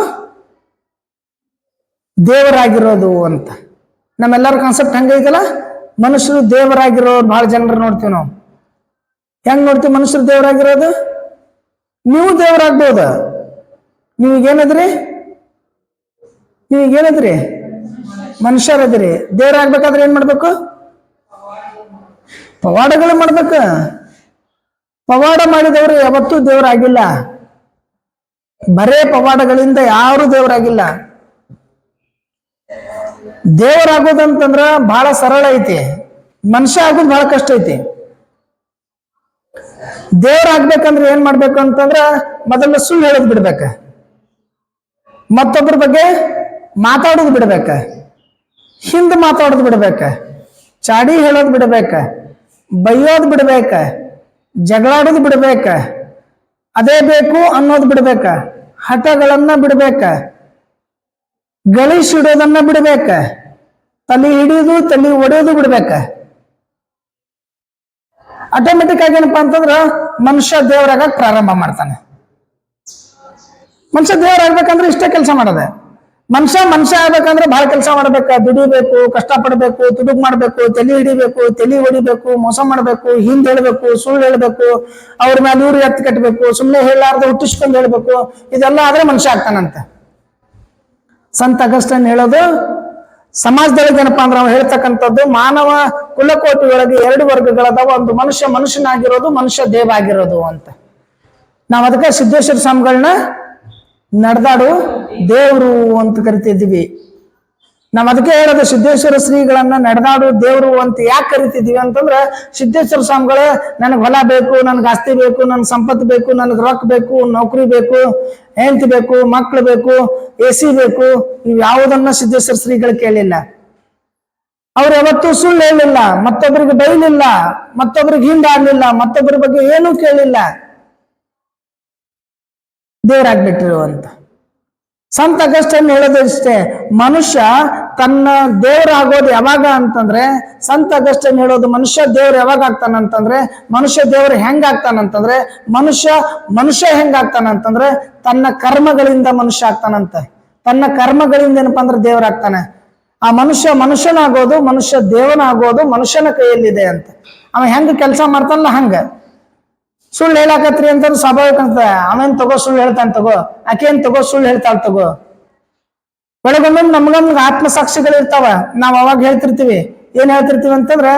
[SPEAKER 1] ದೇವರಾಗಿರೋದು ಅಂತ. ನಮ್ಮೆಲ್ಲರ ಕಾನ್ಸೆಪ್ಟ್ ಹಂಗೈತಲ್ಲ, ಮನುಷ್ಯರು ದೇವರಾಗಿರೋದು ಬಹಳ ಜನರು ನೋಡ್ತೀವಿ ನಾವು. ಹೆಂಗ್ ನೋಡ್ತೀವಿ ಮನುಷ್ಯರು ದೇವರಾಗಿರೋದು? ನೀವು ದೇವರಾಗ್ಬೋದು. ನೀವೀಗೇನದ್ರಿ ಮನುಷ್ಯರದ್ರಿ. ದೇವರಾಗ್ಬೇಕಾದ್ರೆ ಏನ್ ಮಾಡ್ಬೇಕು? ಪವಾಡಗಳು ಮಾಡ್ಬೇಕು. ಪವಾಡ ಮಾಡಿದವರು ಯಾವತ್ತೂ ದೇವರಾಗಿಲ್ಲ. ಬರೇ ಪವಾಡಗಳಿಂದ ಯಾರು ದೇವರಾಗಿಲ್ಲ. ದೇವರಾಗೋದಂತಂದ್ರ ಬಹಳ ಸರಳ ಐತಿ, ಮನುಷ್ಯ ಆಗೋದು ಬಹಳ ಕಷ್ಟ ಐತಿ. ದೇವರಾಗ್ಬೇಕಂದ್ರೆ ಏನ್ ಮಾಡ್ಬೇಕು ಅಂತಂದ್ರ ಮೊದಲು ಸುಳ್ಳು ಹೇಳೋದು ಬಿಡ್ಬೇಕ, ಮತ್ತೊಬ್ಬರ ಬಗ್ಗೆ ಮಾತಾಡೋದು ಬಿಡ್ಬೇಕ, ಹಿಂದ್ ಮಾತಾಡೋದು ಬಿಡ್ಬೇಕ, ಚಾಡಿ ಹೇಳೋದು ಬಿಡ್ಬೇಕ, ಬೈಯೋದು ಬಿಡ್ಬೇಕ, ಜಗಳಾಡೋದು ಬಿಡ್ಬೇಕ, ಅದೇ ಬೇಕು ಅನ್ನೋದು ಬಿಡ್ಬೇಕ, ಹಠಗಳನ್ನ ಬಿಡ್ಬೇಕ, ಗಳಿಸಿಡೋದನ್ನ ಬಿಡ್ಬೇಕ, ತಲೆ ಹಿಡಿಯೋದು ತಲೆ ಒಡೆಯೋದು ಬಿಡ್ಬೇಕ. ಆಟೋಮೆಟಿಕ್ ಆಗಿ ಏನಪ್ಪಾ ಅಂತಂದ್ರ ಮನುಷ್ಯ ದೇವರಾಗಕ್ ಪ್ರಾರಂಭ ಮಾಡ್ತಾನೆ. ಮನುಷ್ಯ ದೇವರಾಗ್ಬೇಕಂದ್ರೆ ಇಷ್ಟೇ ಕೆಲಸ ಮಾಡೋದೆ. ಮನುಷ್ಯ ಆಗ್ಬೇಕಂದ್ರೆ ಬಹಳ ಕೆಲಸ ಮಾಡ್ಬೇಕ, ದುಡಿಬೇಕು, ಕಷ್ಟಪಡ್ಬೇಕು, ತುಡುಗ್ ಮಾಡ್ಬೇಕು, ತಲೆ ಹಿಡಿಬೇಕು, ತಲೆ ಹೊಡಿಬೇಕು, ಮೋಸ ಮಾಡ್ಬೇಕು, ಹಿಂದ್ ಹೇಳ್ಬೇಕು, ಸುಳ್ಳು ಹೇಳ್ಬೇಕು, ಅವ್ರ ಮೇಲೆ ಇವ್ರು ಎತ್ತು ಕಟ್ಟಬೇಕು, ಸುಮ್ಮನೆ ಹೇಳಾರ್ದು ಹುಟ್ಟಿಸ್ಕೊಂಡು ಹೇಳ್ಬೇಕು. ಇದೆಲ್ಲ ಆದ್ರೆ ಮನುಷ್ಯ ಆಗ್ತಾನಂತ. ಸಂತ ಅಗಸ್ಟೈನ್ ಹೇಳೋದು, ಸಮಾಜದೊಳಗೆ ಏನಪ್ಪಾ ಅಂದ್ರೆ ಅವ್ರು ಹೇಳ್ತಕ್ಕಂಥದ್ದು, ಮಾನವ ಕುಲಕೋಟಿ ಒಳಗೆ ಎರಡು ವರ್ಗಗಳದಾವ. ಒಂದು ಮನುಷ್ಯನಾಗಿರೋದು, ಮನುಷ್ಯ ದೇವ ಆಗಿರೋದು ಅಂತ. ನಾವ್ ಅದಕ್ಕೆ ಸಿದ್ದೇಶ್ವರ ಸ್ವಾಮಿಗಳನ್ನ ನಡೆದಾಡು ದೇವ್ರು ಅಂತ ಕರಿತಿದ್ದೀವಿ. ನಾವ್ ಅದಕ್ಕೆ ಹೇಳೋದು, ಸಿದ್ದೇಶ್ವರ ಶ್ರೀಗಳನ್ನ ನಡೆದಾಡು ದೇವ್ರು ಅಂತ ಯಾಕೆ ಕರಿತಿದೀವಿ ಅಂತಂದ್ರೆ, ಸಿದ್ದೇಶ್ವರ ಸ್ವಾಮಿಗಳು ನನಗೆ ಹೊಲ ಬೇಕು, ನನ್ಗೆ ಆಸ್ತಿ ಬೇಕು, ನನ್ಗೆ ಸಂಪತ್ತು ಬೇಕು, ನನ್ಗೆ ರೊಕ್ಕ ಬೇಕು, ನೌಕರಿ ಬೇಕು, ಹೆಂಡತಿ ಬೇಕು, ಮಕ್ಳು ಬೇಕು, AC ಬೇಕು, ಇವ್ ಯಾವುದನ್ನ ಸಿದ್ದೇಶ್ವರ ಶ್ರೀಗಳು ಕೇಳಿಲ್ಲ. ಅವ್ರು ಯಾವತ್ತೂ ಸುಳ್ಳು ಹೇಳಿಲ್ಲ, ಮತ್ತೊಬ್ಬರಿಗೆ ಬೈಲಿಲ್ಲ, ಮತ್ತೊಬ್ಬರಿಗೆ ಹಿಂದಾಡ್ಲಿಲ್ಲ, ಮತ್ತೊಬ್ಬರ ಬಗ್ಗೆ ಏನೂ ಕೇಳಿಲ್ಲ. ದೇವರಾಗ್ಬಿಟ್ರು ಅಂತ. ಸಂತ ಅಗಸ್ಟೈನ್ ಹೇಳೋದು ಇಷ್ಟೇ, ಮನುಷ್ಯ ತನ್ನ ದೇವರಾಗೋದು ಯಾವಾಗ ಅಂತಂದ್ರೆ, ಸಂತ ಅಗಸ್ಟಿನ್ ಹೇಳೋದು ಮನುಷ್ಯ ದೇವ್ರು ಯಾವಾಗ ಆಗ್ತಾನಂತಂದ್ರೆ, ಮನುಷ್ಯ ದೇವರು ಹೆಂಗ್ ಆಗ್ತಾನಂತಂದ್ರೆ, ಮನುಷ್ಯ ಹೆಂಗ್ ಆಗ್ತಾನಂತಂದ್ರೆ ತನ್ನ ಕರ್ಮಗಳಿಂದ ಮನುಷ್ಯ ಆಗ್ತಾನಂತ. ತನ್ನ ಕರ್ಮಗಳಿಂದ ಏನಪ್ಪಾ ಅಂದ್ರೆ ದೇವರಾಗ್ತಾನೆ. ಆ ಮನುಷ್ಯನಾಗೋದು, ಮನುಷ್ಯ ದೇವನಾಗೋದು ಮನುಷ್ಯನ ಕೈಯಲ್ಲಿದೆ ಅಂತ. ಅವ ಹೆಂಗ್ ಕೆಲಸ ಮಾಡ್ತಾನಲ್ಲ ಹಂಗ. ಸುಳ್ಳು ಹೇಳಾಕತ್ರಿ ಅಂತಂದ್ರೆ ಸ್ವಾಭಾವಿಕ ಅಂತ. ಅವೇನ್ ತಗೋ ಸುಳ್ಳು ಹೇಳ್ತಾನ ತಗೋ, ಆಕೇನ್ ತಗೋ ಸುಳ್ಳು ಹೇಳ್ತಾಳ ತಗೋ. ಬೆಳಗೊಮ್ಮೆ ನಮ್ಗಮ್ಗ ಆತ್ಮಸಾಕ್ಷಿಗಳು ಇರ್ತಾವ. ನಾವ್ ಅವಾಗ ಹೇಳ್ತಿರ್ತೀವಿ, ಏನ್ ಹೇಳ್ತಿರ್ತೀವಿ ಅಂತಂದ್ರ,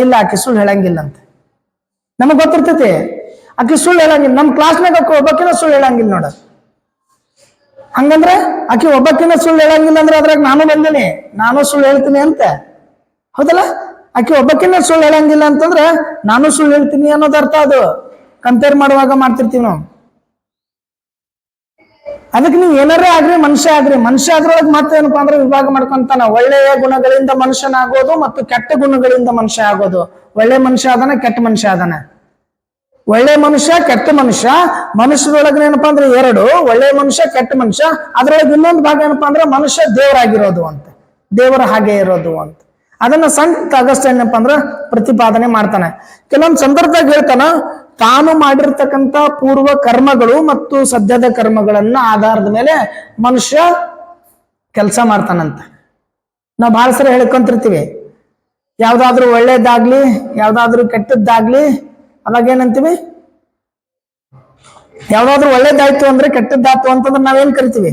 [SPEAKER 1] ಇಲ್ಲ ಆಕೆ ಸುಳ್ಳು ಹೇಳಂಗಿಲ್ಲ ಅಂತ ನಮಗ್ ಗೊತ್ತಿರ್ತೈತಿ. ಆಕೆ ಸುಳ್ಳು ಹೇಳಂಗಿಲ್ಲ. ನಮ್ ಕ್ಲಾಸ್ನಾಗ ಒಬ್ಬಕಿನ ಸುಳ್ಳು ಹೇಳಂಗಿಲ್ಲ ನೋಡ. ಹಂಗಂದ್ರೆ ಆಕೆ ಒಬ್ಬಕಿನ ಸುಳ್ಳು ಹೇಳಂಗಿಲ್ಲ ಅಂದ್ರೆ ಅದ್ರಾಗ ನಾನು ಬಂದಿನಿ, ನಾನು ಸುಳ್ಳು ಹೇಳ್ತೀನಿ ಅಂತ. ಹೌದಲ್ಲ? ಆಕೆ ಒಬ್ಬಕಿನ ಸುಳ್ಳು ಹೇಳಂಗಿಲ್ಲ ಅಂತಂದ್ರೆ ನಾನು ಸುಳ್ಳು ಹೇಳ್ತೀನಿ ಅನ್ನೋದು ಅರ್ಥ. ಅದು ಕಂಪೇರ್ ಮಾಡುವಾಗ ಮಾಡ್ತಿರ್ತೀವಿ ನಾವು. ಅದಕ್ಕೆ ನೀವು ಏನಾರೇ ಆಗ್ರಿ, ಮನುಷ್ಯ ಅದ್ರೊಳಗೆ ಮತ್ತೆ ಏನಪ್ಪಾ ಅಂದ್ರೆ ವಿಭಾಗ ಮಾಡ್ಕೊಂತಾನ. ಒಳ್ಳೆಯ ಗುಣಗಳಿಂದ ಮನುಷ್ಯನಾಗೋದು ಮತ್ತು ಕೆಟ್ಟ ಗುಣಗಳಿಂದ ಮನುಷ್ಯ ಆಗೋದು. ಒಳ್ಳೆ ಮನುಷ್ಯ ಆದಾನೆ, ಕೆಟ್ಟ ಮನುಷ್ಯ ಆದಾನೆ. ಒಳ್ಳೆ ಮನುಷ್ಯ, ಕೆಟ್ಟ ಮನುಷ್ಯ. ಮನುಷ್ಯರೊಳಗೆ ಏನಪ್ಪಾ ಅಂದ್ರೆ ಎರಡು, ಒಳ್ಳೆ ಮನುಷ್ಯ, ಕೆಟ್ಟ ಮನುಷ್ಯ. ಅದ್ರೊಳಗೆ ಇನ್ನೊಂದು ಭಾಗ ಏನಪ್ಪಾ ಅಂದ್ರೆ ಮನುಷ್ಯ ದೇವರಾಗಿರೋದು ಅಂತ, ದೇವರ ಹಾಗೆ ಇರೋದು ಅಂತ. ಅದನ್ನ ಸಂತ ಅಗಸ್ಟಿನ್ ಏನಪ್ಪಾ ಅಂದ್ರೆ ಪ್ರತಿಪಾದನೆ ಮಾಡ್ತಾನೆ. ಕೆಲವೊಂದು ಸಂದರ್ಭದಾಗ ಹೇಳ್ತಾನ, ತಾನು ಮಾಡಿರ್ತಕ್ಕಂಥ ಪೂರ್ವ ಕರ್ಮಗಳು ಮತ್ತು ಸದ್ಯದ ಕರ್ಮಗಳನ್ನ ಆಧಾರದ ಮೇಲೆ ಮನುಷ್ಯ ಕೆಲಸ ಮಾಡ್ತಾನಂತ. ನಾವು ಬಹಳ ಸರಿ ಹೇಳ್ಕೊಂತಿರ್ತೀವಿ, ಯಾವ್ದಾದ್ರು ಒಳ್ಳೇದಾಗ್ಲಿ ಯಾವ್ದಾದ್ರು ಕೆಟ್ಟದ್ದಾಗ್ಲಿ, ಅವಾಗ ಏನಂತೀವಿ, ಯಾವ್ದಾದ್ರು ಒಳ್ಳೇದಾಯ್ತು ಅಂದ್ರೆ ಕೆಟ್ಟದ್ದಾಯ್ತು ಅಂತಂದ್ರೆ ನಾವೇನ್ ಕರಿತೀವಿ?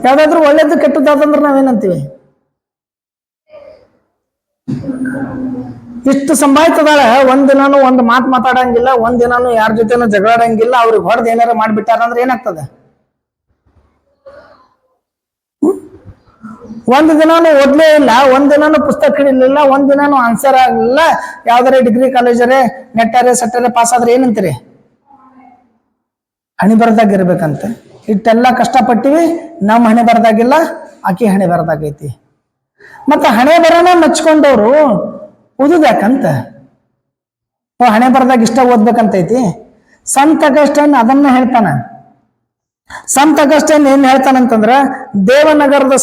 [SPEAKER 1] ಯಾವ್ದಾದ್ರು ಒಳ್ಳೇದು ಕೆಟ್ಟದ್ದಾತಂದ್ರೆ ನಾವೇನಂತೀವಿ? ಇಷ್ಟು ಸಂಭಾಯ್ತದಾಳ, ಒಂದಿನಾನು ಒಂದು ಮಾತು ಮಾತಾಡಂಗಿಲ್ಲ, ಒಂದಿನಾನು ಯಾರ ಜೊತೆನೂ ಜಗಳಾಡಂಗಿಲ್ಲ. ಅವ್ರಿಗೆ ಹೊಡೆದು ಏನಾರ ಮಾಡ್ಬಿಟ್ಟಾರ ಅಂದ್ರೆ ಏನಾಗ್ತದೆ? ಒಂದ್ ದಿನಾನು ಓದ್ಲೇ ಇಲ್ಲ, ಒಂದಿನಾನು ಪುಸ್ತಕ ಹಿಡಿಲಿಲ್ಲ, ಒಂದಿನಾನು ಆನ್ಸರ್ ಆಗ್ಲಿಲ್ಲ. ಯಾವ್ದಾರ ಡಿಗ್ರಿ ಕಾಲೇಜರೇ ನೆಟ್ಟಾರೆ ಸಟ್ಟರೆ ಪಾಸ್ ಆದ್ರೆ ಏನಂತೀರಿ? ಹಣಿ ಬರದಾಗ ಇರ್ಬೇಕಂತ. ಇಟ್ಟೆಲ್ಲ ಕಷ್ಟಪಟ್ಟಿವಿ, ನಮ್ಮ ಹಣೆ ಬರದಾಗಿಲ್ಲ, ಆಕಿ ಹಣೆ ಬರದಾಗೈತಿ. ಮತ್ತೆ ಹಣೆ ಬರನ ಮೆಚ್ಕೊಂಡವ್ರು ಓದುದ್ಯಾಕಂತ? ಹಣೆ ಬರದಾಗ ಇಷ್ಟ ಓದ್ಬೇಕಂತೈತಿ. ಸಂತ ಅಗಸ್ಟಿನ್ ಅದನ್ನ ಹೇಳ್ತಾನ. ಸಂತ ಅಗಸ್ಟಿನ್ ಏನ್ ಹೇಳ್ತಾನಂತಂದ್ರ, ದೇವನಗರದ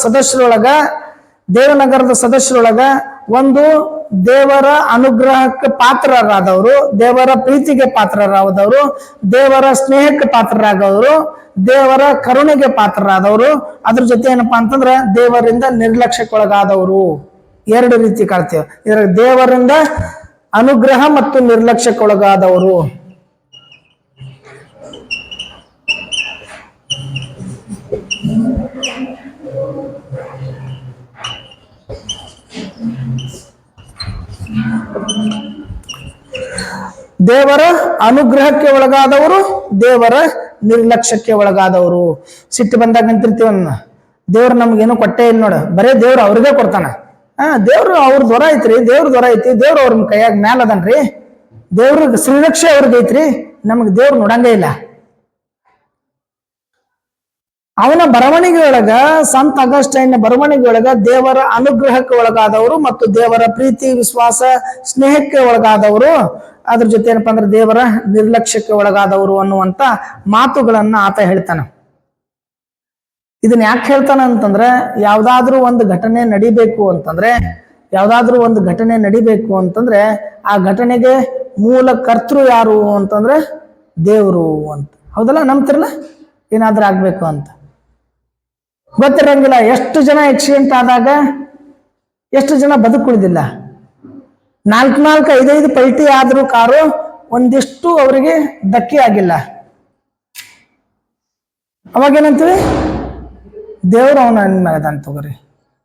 [SPEAKER 1] ಸದಸ್ಯರೊಳಗ ಒಂದು ದೇವರ ಅನುಗ್ರಹಕ್ಕೆ ಪಾತ್ರರಾದವರು, ದೇವರ ಪ್ರೀತಿಗೆ ಪಾತ್ರರಾದವರು, ದೇವರ ಸ್ನೇಹಕ್ಕೆ ಪಾತ್ರರಾದವರು, ದೇವರ ಕರುಣೆಗೆ ಪಾತ್ರರಾದವರು, ಅದ್ರ ಜೊತೆ ಏನಪ್ಪಾ ಅಂತಂದ್ರ ದೇವರಿಂದ ನಿರ್ಲಕ್ಷ್ಯಕ್ಕೊಳಗಾದವರು. ಎರಡು ರೀತಿ ಕಾಣ್ತೇವೆ ಇದ್ರ, ದೇವರಿಂದ ಅನುಗ್ರಹ ಮತ್ತು ನಿರ್ಲಕ್ಷ್ಯಕ್ಕೊಳಗಾದವರು. ದೇವರ ಅನುಗ್ರಹಕ್ಕೆ ಒಳಗಾದವರು, ದೇವರ ನಿರ್ಲಕ್ಷ್ಯಕ್ಕೆ ಒಳಗಾದವರು. ಸಿಟ್ಟು ಬಂದಾಗ ಅಂತಿರ್ತೀವ, ದೇವ್ರು ನಮ್ಗೇನು ಕೊಟ್ಟೇ ಇಲ್ಲ ನೋಡ, ಬರೇ ದೇವ್ರು ಅವ್ರಿಗೆ ಕೊಡ್ತಾನ. ದೇವ್ರು ಅವ್ರ ದೊರ ಐತ್ರಿ, ದೇವ್ರ ದೊರ ಐತಿ, ದೇವ್ರು ಅವ್ರ ಕೈಯಾಗ ಮ್ಯಾಲ ಅದನ್ರಿ, ದೇವ್ರಿಗೆ ಶ್ರೀರಕ್ಷೆ ಅವ್ರದ್ದು ಐತ್ರಿ, ನಮಗ್ ದೇವ್ರು ನೋಡಂಗೇ ಇಲ್ಲ. ಅವನ ಬರವಣಿಗೆ ಒಳಗ, ಸಂತ ಅಗಸ್ಟೈನ್ ಬರವಣಿಗೆ ಒಳಗ ದೇವರ ಅನುಗ್ರಹಕ್ಕೆ ಒಳಗಾದವರು ಮತ್ತು ದೇವರ ಪ್ರೀತಿ ವಿಶ್ವಾಸ ಸ್ನೇಹಕ್ಕೆ ಒಳಗಾದವರು, ಅದ್ರ ಜೊತೆ ಏನಪ್ಪಾ ಅಂದ್ರೆ ದೇವರ ನಿರ್ಲಕ್ಷ್ಯಕ್ಕೆ ಒಳಗಾದವರು ಅನ್ನುವಂತ ಮಾತುಗಳನ್ನ ಆತ ಹೇಳ್ತಾನ. ಇದನ್ನ ಯಾಕೆ ಹೇಳ್ತಾನ ಅಂತಂದ್ರೆ, ಯಾವ್ದಾದ್ರೂ ಒಂದು ಘಟನೆ ನಡಿಬೇಕು ಅಂತಂದ್ರೆ ಆ ಘಟನೆಗೆ ಮೂಲ ಕರ್ತೃ ಯಾರು ಅಂತಂದ್ರೆ ದೇವ್ರು ಅಂತ. ಹೌದಲ್ಲ? ನಂಬ್ತಿರಲ್ಲ? ಏನಾದ್ರೂ ಆಗ್ಬೇಕು ಅಂತ ಗೊತ್ತಿರಂಗಿಲ್ಲ. ಎಷ್ಟು ಜನ ಆಕ್ಸಿಡೆಂಟ್ ಆದಾಗ ಎಷ್ಟು ಜನ ಬದುಕುಳಿದಿಲ್ಲ. 4 5 ಪಲ್ಟಿ ಆದ್ರೂ ಕಾರು ಒಂದಿಷ್ಟು ಅವರಿಗೆ ಧಕ್ಕೆ ಆಗಿಲ್ಲ. ಅವಾಗೇನಂತೀವಿ? ದೇವ್ರು ಅವನ ಮೇಲೆದಾನ್ ತಗೋರಿ.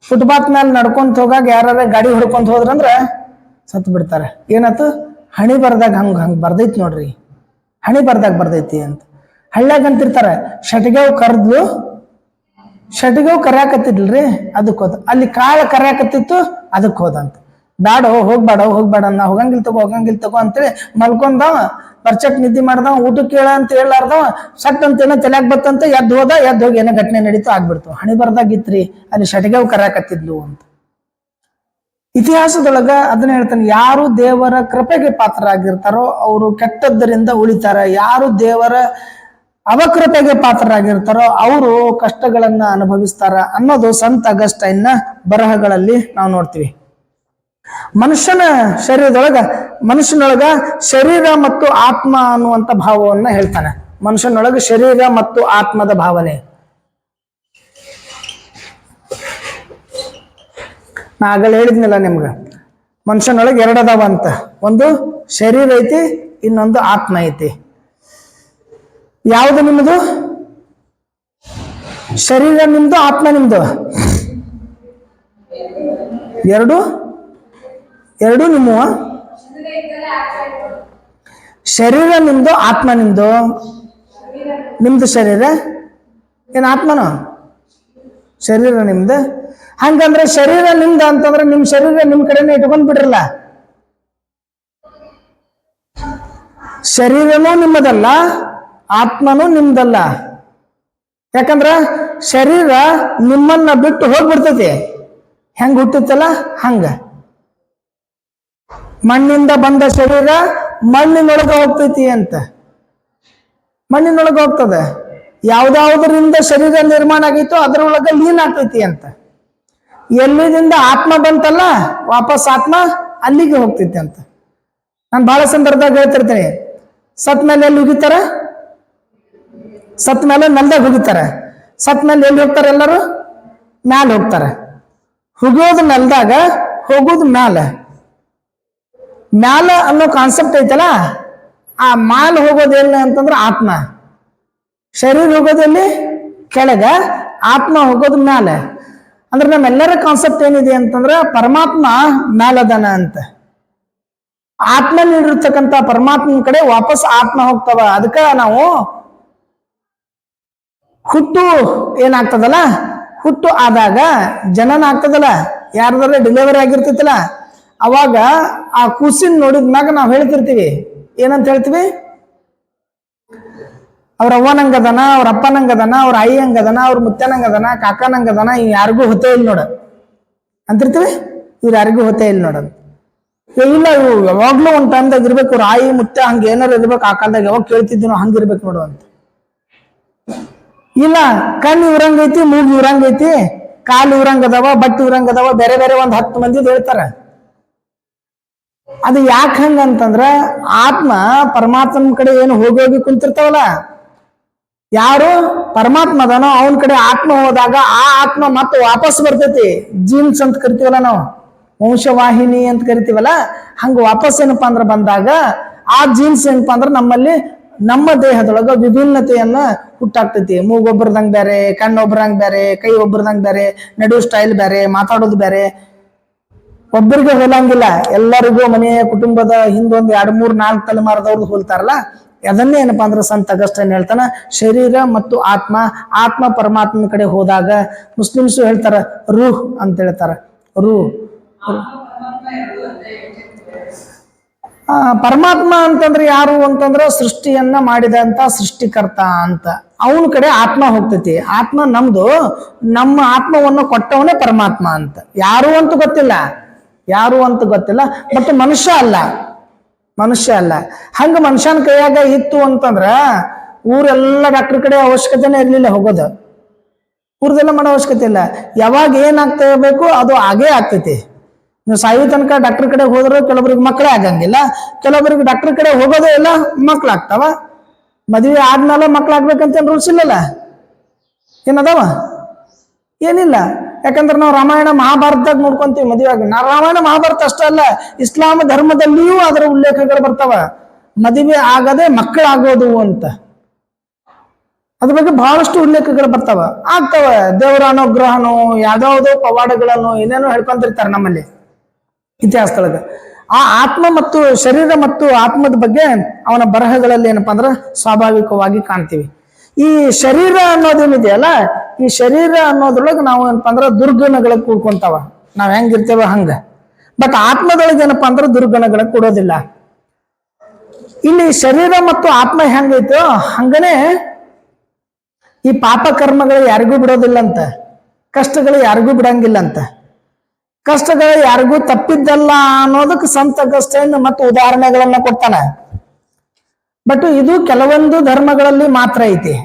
[SPEAKER 1] ಫುಟ್ಪಾತ್ ಮೇಲೆ ನಡ್ಕೊಂತ ಹೋಗಾಗ ಯಾರ ಗಾಡಿ ಹೊಡ್ಕೊಂತ ಹೋದ್ರಂದ್ರ ಸತ್ತು ಬಿಡ್ತಾರೆ. ಏನಾಯ್ತು? ಹಣಿ ಬರ್ದಾಗ ಹಂಗ ಬರ್ದೈತಿ ನೋಡ್ರಿ, ಹಣಿ ಬರ್ದಾಗ ಬರ್ದೈತಿ ಅಂತ. ಹಳ್ಳ್ಯಾಗ ಅಂತಿರ್ತಾರೆ, ಶಟಿಗೆವು ಕರ್ಯಾಕತ್ತಿದ್ಲ್ರಿ, ಅದಕ್ಕೆ ಹೋದ. ಅಲ್ಲಿ ಕಾಳು ಕರ್ಯಾಕತ್ತಿತ್ತು, ಅದಕ್ಕೆ ಹೋದಂತ. ಹೋಗ್ಬೇಡ ನಾ ಹೋಗಂಗಿಲ್ ತಗೋ ಅಂತೇಳಿ ಮಲ್ಕೊಂಡವ, ಬರ್ಚಕ್ ನಿದ್ದೆ ಮಾಡ್ದವ, ಊಟಕ್ಕೆ ಕೇಳ ಅಂತ ಹೇಳಾರ್ದವ, ಸಟ್ ಅಂತ ಏನೋ ತಲೆಯಾಗ ಬತ್ತಂತ ಎದ್ದು ಹೋಗಿ ಏನೋ ಘಟನೆ ನಡೀತು, ಆಗ್ಬಿಡ್ತು. ಹಣಿ ಬರ್ದಾಗಿತ್ರಿ, ಅಲ್ಲಿ ಶಟಿಗೆವು ಕರ್ಯಾಕತ್ತಿದ್ಲು ಅಂತ. ಇತಿಹಾಸದೊಳಗ ಅದನ್ನ ಹೇಳ್ತಾನೆ, ಯಾರು ದೇವರ ಕೃಪೆಗೆ ಪಾತ್ರರಾಗಿರ್ತಾರೋ ಅವರು ಕೆಟ್ಟದ್ದರಿಂದ ಉಳಿತಾರ, ಯಾರು ದೇವರ ಅವಕೃತೆಗೆ ಪಾತ್ರರಾಗಿರ್ತಾರೋ ಅವರು ಕಷ್ಟಗಳನ್ನ ಅನುಭವಿಸ್ತಾರ ಅನ್ನೋದು ಸಂತ ಅಗಸ್ಟೈನ್ನ ಬರಹಗಳಲ್ಲಿ ನಾವು ನೋಡ್ತೀವಿ. ಮನುಷ್ಯನೊಳಗ ಶರೀರ ಮತ್ತು ಆತ್ಮ ಅನ್ನುವಂತ ಭಾವವನ್ನ ಹೇಳ್ತಾನೆ. ಮನುಷ್ಯನೊಳಗ ಶರೀರ ಮತ್ತು ಆತ್ಮದ ಭಾವನೆ. ನಾ ಆಗಲೇ ಹೇಳಿದ್ನಿಲ್ಲ ನಿಮ್ಗ, ಮನುಷ್ಯನೊಳಗೆ ಎರಡದಾವ ಅಂತ. ಒಂದು ಶರೀರ ಐತಿ, ಇನ್ನೊಂದು ಆತ್ಮ ಐತಿ. ಯಾವುದು ನಿಮ್ಮದು? ಶರೀರ ನಿಮ್ದು, ಆತ್ಮ ನಿಮ್ದು? ಎರಡು ನಿಮ್ಮವ? ಶರೀರ ನಿಮ್ದು, ಆತ್ಮ ನಿಮ್ದು? ನಿಮ್ದು ಶರೀರ, ಏನ್ ಆತ್ಮನೋ? ಶರೀರ ನಿಮ್ದು. ಹಂಗಂದ್ರೆ ಶರೀರ ನಿಮ್ದು ಅಂತಂದ್ರೆ ನಿಮ್ ಶರೀರ ನಿಮ್ ಕಡೆನೇ ಇಟ್ಕೊಂಡ್ ಬಿಡ್ರಲ್ಲ. ಶರೀರನೂ ನಿಮ್ಮದಲ್ಲ, ಆತ್ಮನೂ ನಿಮ್ದಲ್ಲ. ಯಾಕಂದ್ರ ಶರೀರ ನಿಮ್ಮನ್ನ ಬಿಟ್ಟು ಹೋಗ್ಬಿಡ್ತೈತಿ. ಹೆಂಗ್ ಹುಟ್ಟಿತ್ತಲ್ಲ ಹಂಗ. ಮಣ್ಣಿಂದ ಬಂದ ಶರೀರ ಮಣ್ಣಿನೊಳಗ ಹೋಗ್ತೈತಿ ಅಂತ. ಮಣ್ಣಿನೊಳಗ ಹೋಗ್ತದೆ. ಯಾವ್ದಾವುದರಿಂದ ಶರೀರ ನಿರ್ಮಾಣ ಆಗೈತೋ ಅದರೊಳಗ ಲೀನ್ ಆಗ್ತೈತಿ ಅಂತ. ಎಲ್ಲಿದಿಂದ ಆತ್ಮ ಬಂತಲ್ಲ ವಾಪಸ್ ಆತ್ಮ ಅಲ್ಲಿಗೆ ಹೋಗ್ತೈತಿ ಅಂತ. ನಾನು ಬಹಳ ಸಂದರ್ಭದಾಗ ಹೇಳ್ತಿರ್ತೀನಿ, ಸತ್ ಮೇಲೆ ಎಲ್ಲಿ ಹೋಗಿತಾರ? ಸತ್ ಮೇಲೆ ನೆಲದಾಗ ಹೋಗಿತಾರೆ. ಸತ್ ಮೇಲೆ ಎಲ್ಲಿ ಹೋಗ್ತಾರೆ? ಎಲ್ಲರೂ ಮ್ಯಾಲ ಹೋಗ್ತಾರೆ. ಹೋಗೋದು ನೆಲದಾಗ, ಹೋಗೋದು ಮ್ಯಾಲ. ಮ್ಯಾಲ ಅನ್ನೋ ಕಾನ್ಸೆಪ್ಟ್ ಐತಲ್ಲ, ಆ ಮ್ಯಾಲ ಹೋಗೋದೆಲ್ಲ ಅಂತಂದ್ರೆ ಆತ್ಮ. ಶರೀರ ಹೋಗೋದಲ್ಲಿ ಕೆಳಗ, ಆತ್ಮ ಹೋಗೋದು ಮ್ಯಾಲ. ಅಂದ್ರೆ ನಮ್ಮೆಲ್ಲರ ಕಾನ್ಸೆಪ್ಟ್ ಏನಿದೆ ಅಂತಂದ್ರೆ ಪರಮಾತ್ಮ ಮ್ಯಾಲದನ ಅಂತ. ಆತ್ಮ ನೀಡಿರ್ತಕ್ಕಂಥ ಪರಮಾತ್ಮನ ಕಡೆ ವಾಪಸ್ ಆತ್ಮ ಹೋಗ್ತವ. ಅದಕ್ಕ ನಾವು ಹುಟ್ಟು ಏನಾಗ್ತದಲ್ಲ, ಹುಟ್ಟು ಆದಾಗ ಜನನ ಆಗ್ತದಲ್ಲ, ಯಾರ್ದಾರ ಡೆಲಿವರಿ ಆಗಿರ್ತೈತಲ್ಲ, ಅವಾಗ ಆ ಕೂಸಿನ ನೋಡಿದ್ಮ್ಯಾಗ ನಾವು ಹೇಳ್ತಿರ್ತೀವಿ, ಏನಂತ ಹೇಳ್ತೀವಿ? ಅವ್ರ ಅವ್ವನಂಗದನ, ಅವ್ರ ಅಪ್ಪನಂಗದನ, ಅವ್ರ ಆಯಿ ಹಂಗದನ, ಅವ್ರ ಮುತ್ತನಂಗದನ, ಕಾಕನಂಗದನ, ಇವ್ ಯಾರಿಗೂ ಹೊತ್ತೆ ಇಲ್ಲ ನೋಡ ಅಂತಿರ್ತೀವಿ. ಇವ್ರು ಯಾರಿಗೂ ಹೊತ್ತೆ ಇಲ್ಲ ನೋಡ. ಇಲ್ಲ, ಇವು ಯಾವಾಗ್ಲೂ ಒಂದ್ ಟೈಮ್ದಾಗ ಇರ್ಬೇಕು. ಅವ್ರ ಆಯಿ ಮುತ್ತ ಹಂಗ ಏನಾರು ಇರ್ಬೇಕು. ಆ ಕಾಲದಾಗ ಯಾವಾಗ ಕೇಳ್ತಿದ್ವಿ ಹಂಗಿರ್ಬೇಕು ನೋಡು ಅಂತ. ಇಲ್ಲ, ಕಣ್ಣು ಇವ್ರಂಗೈತಿ, ಮೂಗು ಇವ್ರಂಗೈತಿ, ಕಾಲು ಇವ್ರಂಗದವ, ಬಟ್ಟೆ ಇವ್ರಂಗದವ, ಬೇರೆ ಬೇರೆ ಒಂದ್ 10 ಮಂದಿ ಹೇಳ್ತಾರ. ಅದು ಯಾಕೆ ಹಂಗಂತಂದ್ರ ಆತ್ಮ ಪರಮಾತ್ಮನ ಕಡೆ ಏನು ಹೋಗಿ ಕುಂತಿರ್ತಾವಲ್ಲ, ಯಾರು ಪರಮಾತ್ಮ ಅದನೋ ಅವನ ಕಡೆ ಆತ್ಮ ಹೋದಾಗ ಆ ಆತ್ಮ ಮತ್ತೆ ವಾಪಸ್ ಬರ್ತೈತಿ. ಜೀನ್ಸ್ ಅಂತ ಕರಿತೀವಲ್ಲ ನಾವು, ವಂಶವಾಹಿನಿ ಅಂತ ಕರಿತೀವಲ್ಲ, ಹಂಗ ವಾಪಸ್ ಏನಪ್ಪಾ ಅಂದ್ರ ಬಂದಾಗ ಆ ಜೀನ್ಸ್ ಏನಪ್ಪಾ ಅಂದ್ರ ನಮ್ಮಲ್ಲಿ ನಮ್ಮ ದೇಹದೊಳಗ ವಿಭಿನ್ನತೆಯನ್ನ ಹುಟ್ಟಾಗ್ತೈತಿ. ಮೂಗೊಬ್ಬರದಂಗ್ ಬೇರೆ, ಕಣ್ಣೊಬ್ಬರಂಗ್ ಬೇರೆ, ಕೈ ಒಬ್ಬರದಂಗ್ ಬೇರೆ, ನಡುವ ಸ್ಟೈಲ್ ಬೇರೆ, ಮಾತಾಡೋದು ಬೇರೆ. ಒಬ್ಬರಿಗೆ ಹೋಲಂಗಿಲ್ಲ, ಎಲ್ಲರಿಗೂ ಮನೆಯ ಕುಟುಂಬದ ಹಿಂದೊಂದು 2, 3, 4 ತಲೆಮಾರದವ್ರದ್ದು ಹೋಲ್ತಾರಲ್ಲ. ಅದನ್ನೇ ಏನಪ್ಪಾ ಅಂದ್ರೆ ಸಂತ ಅಗಸ್ಟೈನ್ ಹೇಳ್ತಾನ, ಶರೀರ ಮತ್ತು ಆತ್ಮ, ಆತ್ಮ ಪರಮಾತ್ಮನ ಕಡೆ ಹೋದಾಗ. ಮುಸ್ಲಿಮ್ಸ್ ಹೇಳ್ತಾರ ರೂಹ್ ಅಂತ ಹೇಳ್ತಾರ. ರೂಹ್ ಪರಮಾತ್ಮ ಅಂತಂದ್ರೆ ಯಾರು ಅಂತಂದ್ರೆ ಸೃಷ್ಟಿಯನ್ನ ಮಾಡಿದಂತ ಸೃಷ್ಟಿಕರ್ತ ಅಂತ. ಅವನ ಕಡೆ ಆತ್ಮ ಹೋಗ್ತೈತಿ. ಆತ್ಮ ನಮ್ದು, ನಮ್ಮ ಆತ್ಮವನ್ನು ಕೊಟ್ಟವನೇ ಪರಮಾತ್ಮ ಅಂತ. ಯಾರು ಅಂತ ಗೊತ್ತಿಲ್ಲ. ಬಟ್ ಮನುಷ್ಯ ಅಲ್ಲ. ಹಂಗ ಮನುಷ್ಯನ ಕೈಯಾಗ ಇತ್ತು ಅಂತಂದ್ರ ಊರೆಲ್ಲ ಡಾಕ್ಟರ್ ಕಡೆ ಅವಶ್ಯಕತೆನೇ ಇರ್ಲಿಲ್ಲ ಹೋಗೋದು. ಊರ್ದೆಲ್ಲ ಮಾಡೋ ಅವಶ್ಯಕತೆ ಇಲ್ಲ. ಯಾವಾಗ ಏನಾಗ್ತಾ ಇರಬೇಕು ಅದು ಆಗೇ ಆಗ್ತೈತಿ. ನೀವು ಸಾಯೋ ತನಕ ಡಾಕ್ಟರ್ ಕಡೆ ಹೋದ್ರೆ ಕೆಲವೊಬ್ರಿಗೆ ಮಕ್ಕಳೇ ಆಗಂಗಿಲ್ಲ, ಕೆಲವೊಬ್ರಿಗೆ ಡಾಕ್ಟರ್ ಕಡೆ ಹೋಗೋದೇ ಇಲ್ಲ, ಮಕ್ಳಾಗ್ತಾವ. ಮದುವೆ ಆದ್ಮೇಲೆ ಮಕ್ಳಾಗ್ಬೇಕಂತ ರೂಲ್ಸ್ ಇಲ್ಲಲ್ಲ, ಏನದಾವ? ಏನಿಲ್ಲ. ಯಾಕಂದ್ರೆ ನಾವು ರಾಮಾಯಣ ಮಹಾಭಾರತದಾಗ ನೋಡ್ಕೊಂತೀವಿ ಮದುವೆಯಾಗ. ರಾಮಾಯಣ ಮಹಾಭಾರತ ಅಷ್ಟೇ ಅಲ್ಲ, ಇಸ್ಲಾಂ ಧರ್ಮದಲ್ಲಿಯೂ ಅದರ ಉಲ್ಲೇಖಗಳು ಬರ್ತಾವ. ಮದುವೆ ಆಗದೆ ಮಕ್ಕಳಾಗೋದು ಅಂತ, ಅದ್ರ ಬಗ್ಗೆ ಬಹಳಷ್ಟು ಉಲ್ಲೇಖಗಳು ಆಗ್ತಾವ. ದೇವರ ಅನುಗ್ರಹನೋ ಯಾವ್ದಾವುದೋ ಪವಾಡಗಳನ್ನು ಏನೇನೋ ಹೇಳ್ಕೊಂತಿರ್ತಾರೆ ನಮ್ಮಲ್ಲಿ ಇತಿಹಾಸದೊಳಗ. ಆ ಆತ್ಮ ಮತ್ತು ಶರೀರ ಮತ್ತು ಆತ್ಮದ ಬಗ್ಗೆ ಅವನ ಬರಹಗಳಲ್ಲಿ ಏನಪ್ಪಾ ಅಂದ್ರೆ ಸ್ವಾಭಾವಿಕವಾಗಿ ಕಾಣ್ತೀವಿ. ಈ ಶರೀರ ಅನ್ನೋದೇನಿದೆಯಲ್ಲ, ಈ ಶರೀರ ಅನ್ನೋದ್ರೊಳಗೆ ನಾವು ಏನಪ್ಪಾ ಅಂದ್ರೆ ದುರ್ಗುಣಗಳಿಗೆ ಕೂಡ್ಕೊಂತಾವ. ನಾವ್ ಹೆಂಗಿರ್ತೇವ ಹಂಗ. ಬಟ್ ಆತ್ಮದೊಳಗೆ ಏನಪ್ಪಾ ಅಂದ್ರೆ ದುರ್ಗುಣಗಳ ಕೂಡೋದಿಲ್ಲ. ಇಲ್ಲಿ ಶರೀರ ಮತ್ತು ಆತ್ಮ ಹೆಂಗೈತೋ ಹಂಗನೇ ಈ ಪಾಪ ಕರ್ಮಗಳು ಯಾರಿಗೂ ಬಿಡೋದಿಲ್ಲ ಅಂತ, ಕಷ್ಟಗಳು ಯಾರಿಗೂ ಬಿಡಂಗಿಲ್ಲ ಅಂತ. ಕಷ್ಟಗಳು ಯಾರಿಗೂ ತಪ್ಪಿದ್ದಲ್ಲ ಅನ್ನೋದಕ್ಕೆ ಸಂತ ಅಗಸ್ಟೈನ್ ಮತ್ತು ಉದಾಹರಣೆಗಳನ್ನ ಕೊಡ್ತಾನೆ. ಬಟ್ ಇದು ಕೆಲವೊಂದು ಧರ್ಮಗಳಲ್ಲಿ ಮಾತ್ರ ಐತಿ,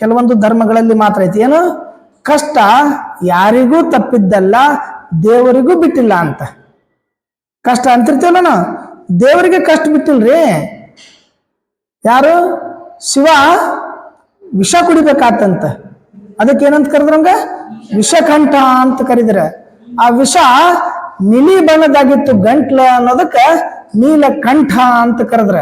[SPEAKER 1] ಕೆಲವೊಂದು ಧರ್ಮಗಳಲ್ಲಿ ಮಾತ್ರ ಐತಿ. ಏನು ಕಷ್ಟ ಯಾರಿಗೂ ತಪ್ಪಿದ್ದಲ್ಲ, ದೇವರಿಗೂ ಬಿಟ್ಟಿಲ್ಲ ಅಂತ. ಕಷ್ಟ ಅಂತಿರ್ತೀವಲ್ಲ ನಾವು, ದೇವರಿಗೆ ಕಷ್ಟ ಬಿಟ್ಟಿಲ್ರಿ. ಯಾರು ಶಿವ ವಿಷ ಕುಡಿಬೇಕಾತಂತ, ಅದಕ್ಕೆ ಏನಂತ ಕರೆದ್ರಂಗ ವಿಷಕಂಠ ಅಂತ ಕರೀದ್ರ. ಆ ವಿಷ ನೀಲಿ ಬಣ್ಣದಾಗಿತ್ತು ಗಂಟ್ಲ ಅನ್ನೋದಕ್ಕ ನೀಲಕಂಠ ಅಂತ ಕರೆದ್ರ.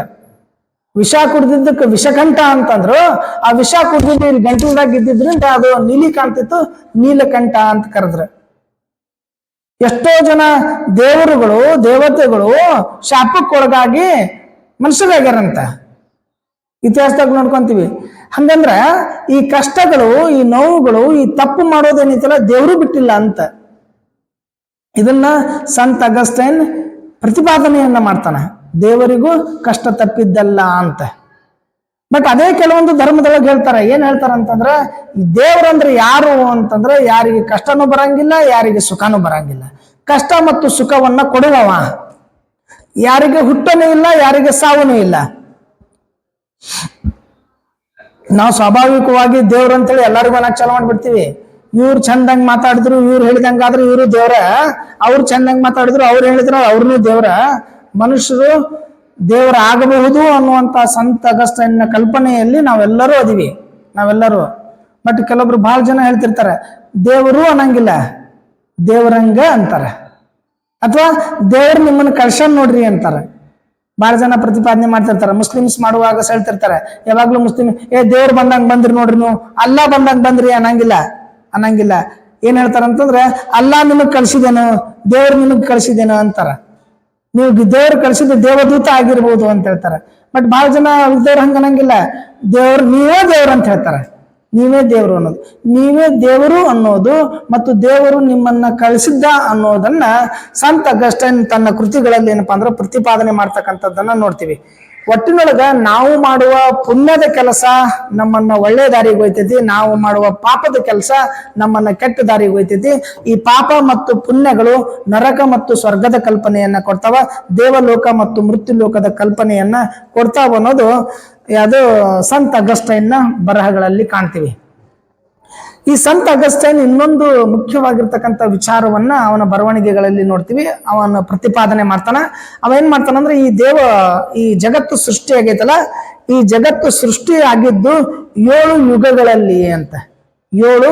[SPEAKER 1] ವಿಷ ಕುಡಿದಿದ್ದಕ್ಕೆ ವಿಷಕಂಠ ಅಂತಂದ್ರು, ಆ ವಿಷ ಕುಡಿದಿದ್ದು ಇಲ್ಲಿ ಗಂಟಲದಾಗ ಇದ್ದಿದ್ರಿಂದ ಅದು ನೀಲಿ ಕಾಣ್ತಿತ್ತು, ನೀಲಕಂಠ ಅಂತ ಕರೆದ್ರ. ಎಷ್ಟೋ ಜನ ದೇವರುಗಳು ದೇವತೆಗಳು ಶಾಪಕ್ಕೊಳಗಾಗಿ ಮನುಷ್ಯರಾಗ್ಯಾರಂತ ಇತಿಹಾಸದಾಗ ನೋಡ್ಕೊಂತೀವಿ. ಹಂಗಂದ್ರ ಈ ಕಷ್ಟಗಳು, ಈ ನೋವುಗಳು, ಈ ತಪ್ಪು ಮಾಡೋದೇನಿತ್ತಲ್ಲ ದೇವರು ಬಿಟ್ಟಿಲ್ಲ ಅಂತ. ಇದನ್ನ ಸಂತ ಅಗಸ್ಟೈನ್ ಪ್ರತಿಪಾದನೆಯನ್ನ ಮಾಡ್ತಾನೆ, ದೇವರಿಗೂ ಕಷ್ಟ ತಪ್ಪಿದ್ದಲ್ಲ ಅಂತ. ಬಟ್ ಅದೇ ಕೆಲವೊಂದು ಧರ್ಮದೊಳಗೆ ಹೇಳ್ತಾರೆ, ಏನ್ ಹೇಳ್ತಾರ ಅಂತಂದ್ರೆ, ಈ ದೇವ್ರಂದ್ರೆ ಯಾರು ಅಂತಂದ್ರೆ ಯಾರಿಗೆ ಕಷ್ಟನೂ ಬರಂಗಿಲ್ಲ, ಯಾರಿಗೆ ಸುಖನೂ ಬರಂಗಿಲ್ಲ. ಕಷ್ಟ ಮತ್ತು ಸುಖವನ್ನ ಕೊಡುವವ, ಯಾರಿಗೆ ಹುಟ್ಟನೂ ಇಲ್ಲ, ಯಾರಿಗೆ ಸಾವನೂ ಇಲ್ಲ. ನಾವು ಸ್ವಾಭಾವಿಕವಾಗಿ ದೇವ್ರ ಅಂತೇಳಿ ಎಲ್ಲರಿಗೂ ಅನ್ನಕ್ ಚಾಲು ಮಾಡ್ಬಿಡ್ತೀವಿ. ಇವ್ರು ಚಂದಂಗ್ ಮಾತಾಡಿದ್ರು, ಇವ್ರು ಹೇಳಿದಂಗಾದ್ರೆ ಇವ್ರು ದೇವ್ರ, ಅವ್ರು ಚಂದಂಗ್ ಮಾತಾಡಿದ್ರು, ಅವ್ರು ಹೇಳಿದ್ರು ಅವ್ರನ್ನೂ ದೇವ್ರ. ಮನುಷ್ಯರು ದೇವರ ಆಗಬಹುದು ಅನ್ನುವಂತ ಸಂತ ಅಗಸ್ಟೈನ್ನ ಕಲ್ಪನೆಯಲ್ಲಿ ನಾವೆಲ್ಲರೂ ಅದೀವಿ, ನಾವೆಲ್ಲರೂ. ಬಟ್ ಕೆಲವೊಬ್ರು ಬಹಳ ಜನ ಹೇಳ್ತಿರ್ತಾರೆ ದೇವರು ಅನ್ನಂಗಿಲ್ಲ, ದೇವರಂಗ ಅಂತಾರೆ, ಅಥವಾ ದೇವ್ರು ನಿಮ್ಮನ್ನ ಕಳ್ಸನ್ ನೋಡ್ರಿ ಅಂತಾರೆ. ಬಹಳ ಜನ ಪ್ರತಿಪಾದನೆ ಮಾಡ್ತಿರ್ತಾರೆ. ಮುಸ್ಲಿಮ್ಸ್ ಮಾಡುವಾಗ ಹೇಳ್ತಿರ್ತಾರೆ ಯಾವಾಗ್ಲೂ ಮುಸ್ಲಿಂ, ದೇವ್ರು ಬಂದಂಗ್ ಬಂದ್ರಿ ನೋಡ್ರಿ, ನೀವು ಅಲ್ಲಾ ಬಂದಂಗ್ ಬಂದ್ರಿ ಅನ್ನಂಗಿಲ್ಲ, ಅನ್ನಂಗಿಲ್ಲ. ಏನ್ ಹೇಳ್ತಾರಂತಂದ್ರೆ ಅಲ್ಲಾ ನಿಮಗ್ ಕಳ್ಸಿದೇನು, ದೇವ್ರು ನಿಮಗ್ ಕಳ್ಸಿದೇನು ಅಂತಾರ. ನೀವು ದೇವ್ರು ಕಳ್ಸಿದ ದೇವದೂತ ಆಗಿರ್ಬೋದು ಅಂತ ಹೇಳ್ತಾರೆ. ಬಟ್ ಬಹಳ ಜನ ದೇವ್ರ ಹಂಗ ಅನ್ನಂಗಿಲ್ಲ, ದೇವ್ರು ನೀವೇ ದೇವ್ರು ಅಂತ ಹೇಳ್ತಾರೆ. ನೀವೇ ದೇವರು ಅನ್ನೋದು, ನೀವೇ ದೇವರು ಅನ್ನೋದು ಮತ್ತು ದೇವರು ನಿಮ್ಮನ್ನ ಕಳಿಸಿದ್ದ ಅನ್ನೋದನ್ನ ಸಂತ ಅಗಸ್ಟೈನ್ ತನ್ನ ಕೃತಿಗಳಲ್ಲಿ ಏನಪ್ಪಾ ಅಂದ್ರೆ ಪ್ರತಿಪಾದನೆ ಮಾಡ್ತಕ್ಕಂಥದ್ದನ್ನ ನೋಡ್ತೀವಿ. ಒಟ್ಟಿನೊಳಗ ನಾವು ಮಾಡುವ ಪುಣ್ಯದ ಕೆಲಸ ನಮ್ಮನ್ನ ಒಳ್ಳೆ ದಾರಿಗೆ ಒಯ್ತೈತಿ, ನಾವು ಮಾಡುವ ಪಾಪದ ಕೆಲಸ ನಮ್ಮನ್ನ ಕೆಟ್ಟ ದಾರಿಗೆ ಒಯ್ತೈತಿ. ಈ ಪಾಪ ಮತ್ತು ಪುಣ್ಯಗಳು ನರಕ ಮತ್ತು ಸ್ವರ್ಗದ ಕಲ್ಪನೆಯನ್ನ ಕೊಡ್ತಾವ, ದೇವಲೋಕ ಮತ್ತು ಮೃತ್ಯು ಲೋಕದ ಕಲ್ಪನೆಯನ್ನ ಕೊಡ್ತಾವ ಅನ್ನೋದು ಅದು ಸಂತ ಅಗಸ್ಟೈನ್ನ ಬರಹಗಳಲ್ಲಿ ಕಾಣ್ತೀವಿ. ಈ ಸಂತ ಅಗಸ್ಟೈನ್ ಇನ್ನೊಂದು ಮುಖ್ಯವಾಗಿರ್ತಕ್ಕಂಥ ವಿಚಾರವನ್ನ ಅವನ ಬರವಣಿಗೆಗಳಲ್ಲಿ ನೋಡ್ತೀವಿ. ಅವನ ಪ್ರತಿಪಾದನೆ ಮಾಡ್ತಾನ. ಅವ ಏನ್ ಮಾಡ್ತಾನಂದ್ರೆ, ಈ ಜಗತ್ತು ಸೃಷ್ಟಿ ಆಗೈತಲ್ಲ, ಈ ಜಗತ್ತು ಸೃಷ್ಟಿ ಆಗಿದ್ದು 7 ಯುಗಗಳಲ್ಲಿ ಅಂತ. 7